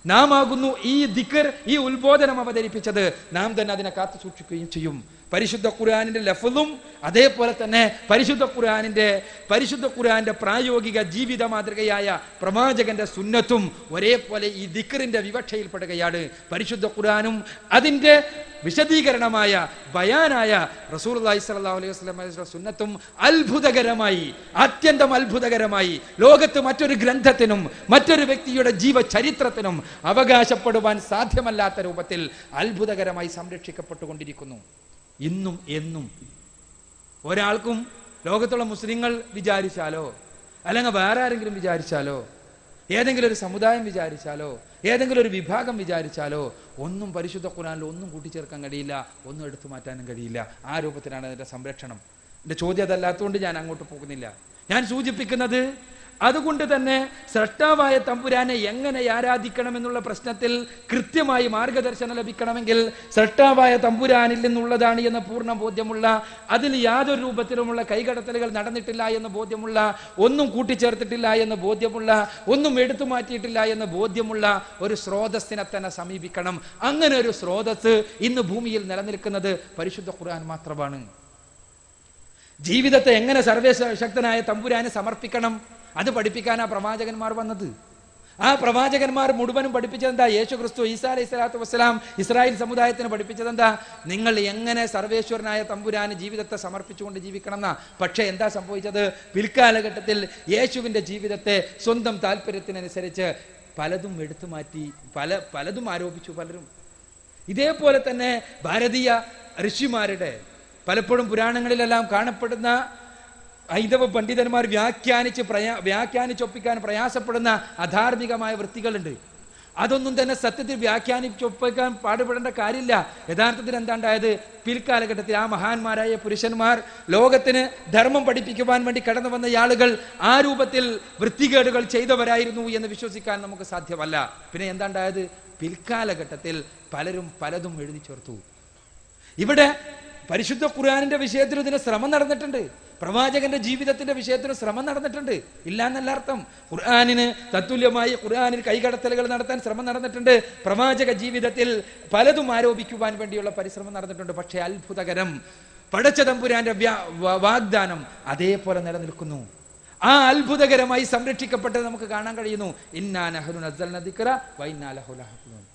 നാം ആകുന്നു ഈ ദിക്ർ, ഈ ഉത്ബോധനം അവതരിപ്പിച്ചത്, നാം തന്നെ അതിനെ കാത്തു സൂക്ഷിക്കുകയും ചെയ്യും. പരിശുദ്ധ ഖുർആനിന്റെ ലഫ്ളും അതേപോലെ തന്നെ പരിശുദ്ധ ഖുർആന്റെ പ്രായോഗിക ജീവിത മാതൃകയായ പ്രവാചകന്റെ സുന്നത്തും ഒരേപോലെ ഈ ദിക്റിന്റെ വിവക്ഷയിൽപ്പെടുകയാണ്. പരിശുദ്ധ ഖുർആനും അതിന്റെ വിശദീകരണമായ ബയാനായ റസൂലുള്ളാഹി സ്വല്ലല്ലാഹു അലൈഹി വസല്ലമയുടെ സുന്നത്തും അത്ഭുതകരമായി, അത്യന്തം അത്ഭുതകരമായി, ലോകത്ത് മറ്റൊരു ഗ്രന്ഥത്തിനും മറ്റൊരു വ്യക്തിയുടെ ജീവചരിത്രത്തിനും അവകാശപ്പെടുവാൻ സാധ്യമല്ലാത്ത രൂപത്തിൽ അത്ഭുതകരമായി സംരക്ഷിക്കപ്പെട്ടുകൊണ്ടിരിക്കുന്നു. ഇന്നും എന്നും ഒരാൾക്കും ലോകത്തുള്ള മുസ്ലിങ്ങൾ വിചാരിച്ചാലോ, അല്ലെങ്കിൽ വേറെ ആരെങ്കിലും വിചാരിച്ചാലോ, ഏതെങ്കിലും ഒരു സമുദായം വിചാരിച്ചാലോ, ഏതെങ്കിലും ഒരു വിഭാഗം വിചാരിച്ചാലോ ഒന്നും പരിശുദ്ധ ഖുർആനിൽ ഒന്നും കൂട്ടിച്ചേർക്കാൻ കഴിയില്ല, ഒന്നും എടുത്തു മാറ്റാനും കഴിയില്ല. ആ രൂപത്തിലാണ് അതിന്റെ സംരക്ഷണം. എൻ്റെ ചോദ്യം അതല്ലാത്തതുകൊണ്ട് ഞാൻ അങ്ങോട്ട് പോകുന്നില്ല. ഞാൻ സൂചിപ്പിക്കുന്നത്, അതുകൊണ്ട് തന്നെ സൃഷ്ടാവായ തമ്പുരാനെ എങ്ങനെ ആരാധിക്കണം എന്നുള്ള പ്രശ്നത്തിൽ കൃത്യമായി മാർഗദർശനം ലഭിക്കണമെങ്കിൽ സൃഷ്ടാവായ തമ്പുരാനിൽ നിന്നുള്ളതാണ് എന്ന് പൂർണ്ണ ബോധ്യമുള്ള, അതിൽ യാതൊരു രൂപത്തിലുമുള്ള കൈകടത്തലുകൾ നടന്നിട്ടില്ല എന്ന് ബോധ്യമുള്ള, ഒന്നും കൂട്ടിച്ചേർത്തിട്ടില്ല എന്ന് ബോധ്യമുള്ള, ഒന്നും എടുത്തു മാറ്റിയിട്ടില്ല എന്ന് ബോധ്യമുള്ള ഒരു സ്രോതസ്സിനെ തന്നെ സമീപിക്കണം. അങ്ങനെ ഒരു സ്രോതസ് ഇന്ന് ഭൂമിയിൽ നിലനിൽക്കുന്നത് പരിശുദ്ധ ഖുർആൻ മാത്രമാണ്. ജീവിതത്തെ എങ്ങനെ സർവശക്തനായ തമ്പുരാനെ സമർപ്പിക്കണം, അത് പഠിപ്പിക്കാനാ പ്രവാചകന്മാർ വന്നത്. ആ പ്രവാചകന്മാർ മുഴുവനും പഠിപ്പിച്ചതെന്താ? യേശു ക്രിസ്തു ഈസാ അലൈഹി സ്വലാത്തു വസ്സലാം ഇസ്രായേൽ സമുദായത്തിന് പഠിപ്പിച്ചതെന്താ? നിങ്ങൾ എങ്ങനെ സർവേശ്വരനായ തമ്പുരാന് ജീവിതത്തെ സമർപ്പിച്ചുകൊണ്ട് ജീവിക്കണം എന്നാ. പക്ഷേ എന്താ സംഭവിച്ചത്? പിൽക്കാലഘട്ടത്തിൽ യേശുവിന്റെ ജീവിതത്തെ സ്വന്തം താല്പര്യത്തിനനുസരിച്ച് പലതും എടുത്തു മാറ്റി, പലതും ആരോപിച്ചു പലരും. ഇതേപോലെ തന്നെ ഭാരതീയ ഋഷിമാരുടെ, പലപ്പോഴും പുരാണങ്ങളിലെല്ലാം കാണപ്പെടുന്ന ഹൈന്ദവ പണ്ഡിതന്മാർ വ്യാഖ്യാനിച്ചൊപ്പിക്കാൻ പ്രയാസപ്പെടുന്ന അധാർമികമായ വൃത്തികളുണ്ട്. അതൊന്നും തന്നെ സത്യത്തിൽ വ്യാഖ്യാനിച്ചൊപ്പിക്കാൻ പാടുപെടേണ്ട കാര്യമില്ല. യഥാർത്ഥത്തിൽ എന്താണ്ടായത്? പിൽക്കാലഘട്ടത്തിൽ ആ മഹാന്മാരായ പുരുഷന്മാർ ലോകത്തിന് ധർമ്മം പഠിപ്പിക്കുവാൻ വേണ്ടി കടന്നു വന്ന ആളുകൾ ആ രൂപത്തിൽ വൃത്തികേടുകൾ ചെയ്തവരായിരുന്നു എന്ന് വിശ്വസിക്കാൻ നമുക്ക് സാധ്യമല്ല. പിന്നെ എന്താണ്ടായത്? പിൽക്കാലഘട്ടത്തിൽ പലരും പലതും എഴുതി ചേർത്തു. ഇവിടെ പരിശുദ്ധ ഖുർആനിന്റെ വിഷയത്തിൽ ഇതിന് ശ്രമം നടന്നിട്ടുണ്ട്, പ്രവാചകന്റെ ജീവിതത്തിന്റെ വിഷയത്തിന് ശ്രമം നടന്നിട്ടുണ്ട്, ഇല്ല എന്നല്ല അർത്ഥം. ഖുർആനിന് തത്തുല്യമായി ഖുർആനിൽ കൈകടത്തലുകൾ നടത്താൻ ശ്രമം നടന്നിട്ടുണ്ട്. പ്രവാചക ജീവിതത്തിൽ പലതും ആരോപിക്കുവാൻ വേണ്ടിയുള്ള പരിശ്രമം നടന്നിട്ടുണ്ട്. പക്ഷേ അത്ഭുതകരം, പടച്ച തമ്പുരാന്റെ വാഗ്ദാനം അതേപോലെ നിലനിൽക്കുന്നു. ആ അത്ഭുതകരമായി സംരക്ഷിക്കപ്പെട്ടത് നമുക്ക് കാണാൻ കഴിയുന്നു. ഇന്നാ നഹ്നു നസ്സൽനാ ദിക്റ വ ഇന്നാ ലഹു ലഹഫിളൂൻ.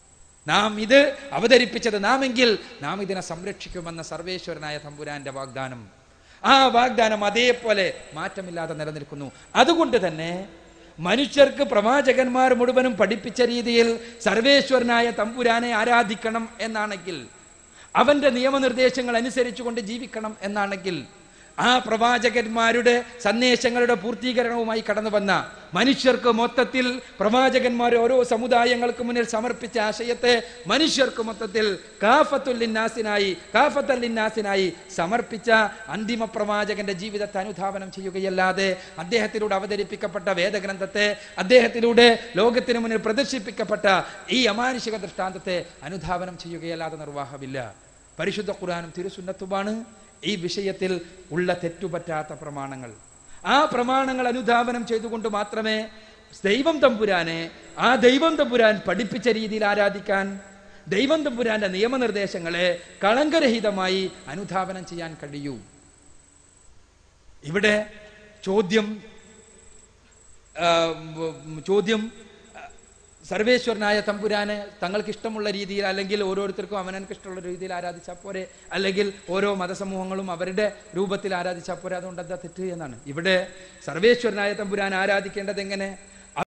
നാം ഇത് അവതരിപ്പിച്ചത് നാമെങ്കിൽ നാം ഇതിനെ സംരക്ഷിക്കുമെന്ന സർവേശ്വരനായ തമ്പുരാന്റെ വാഗ്ദാനം, ആ വാഗ്ദാനം അതേപോലെ മാറ്റമില്ലാതെ നിലനിൽക്കുന്നു. അതുകൊണ്ട് തന്നെ മനുഷ്യർക്ക് പ്രവാചകന്മാർ മുഴുവനും പഠിപ്പിച്ച രീതിയിൽ സർവേശ്വരനായ തമ്പുരാനെ ആരാധിക്കണം എന്നാണെങ്കിൽ, അവന്റെ നിയമനിർദ്ദേശങ്ങൾ അനുസരിച്ചുകൊണ്ട് ജീവിക്കണം എന്നാണെങ്കിൽ, ആ പ്രവാചകന്മാരുടെ സന്ദേശങ്ങളുടെ പൂർത്തീകരണവുമായി കടന്നു വന്ന മനുഷ്യർക്ക് മൊത്തത്തിൽ പ്രവാചകന്മാർ ഓരോ സമുദായങ്ങൾക്ക് മുന്നിൽ സമർപ്പിച്ച ആശയത്തെ മനുഷ്യർക്ക് മൊത്തത്തിൽ കാഫത്തുൽ ലിന്നാസിനായി സമർപ്പിച്ച അന്തിമ പ്രവാചകന്റെ ജീവിതത്തെ അനുധാവനം ചെയ്യുകയല്ലാതെ, അദ്ദേഹത്തിലൂടെ അവതരിപ്പിക്കപ്പെട്ട വേദഗ്രന്ഥത്തെ, അദ്ദേഹത്തിലൂടെ ലോകത്തിന് മുന്നിൽ പ്രദർശിപ്പിക്കപ്പെട്ട ഈ അമാനുഷിക ദൃഷ്ടാന്തത്തെ അനുധാവനം ചെയ്യുകയല്ലാതെ നിർവാഹമില്ല. പരിശുദ്ധ ഖുർആനും തിരുസുന്നത്തുമാണ് ഈ വിഷയത്തിൽ ഉള്ള തെറ്റുപറ്റാത്ത പ്രമാണങ്ങൾ. ആ പ്രമാണങ്ങൾ അനുധാവനം ചെയ്തുകൊണ്ട് മാത്രമേ ദൈവം തമ്പുരാനെ ആ ദൈവം തമ്പുരാൻ പഠിപ്പിച്ച രീതിയിൽ ആരാധിക്കാൻ, ദൈവം തമ്പുരാന്റെ നിയമനിർദ്ദേശങ്ങളെ കളങ്കരഹിതമായി അനുധാവനം ചെയ്യാൻ കഴിയൂ. ഇവിടെ ചോദ്യം സർവേശ്വരനായ തമ്പുരാനെ തങ്ങൾക്ക് ഇഷ്ടമുള്ള രീതിയിൽ, അല്ലെങ്കിൽ ഓരോരുത്തർക്കും അവനവർക്ക് ഇഷ്ടമുള്ള രീതിയിൽ ആരാധിച്ചാൽ പോരെ, അല്ലെങ്കിൽ ഓരോ മതസമൂഹങ്ങളും അവരുടെ രൂപത്തിൽ ആരാധിച്ചാൽ പോരെ, അതുകൊണ്ട് എന്താ തെറ്റ് എന്നാണ്. ഇവിടെ സർവേശ്വരനായ തമ്പുരാൻ ആരാധിക്കേണ്ടത് എങ്ങനെ?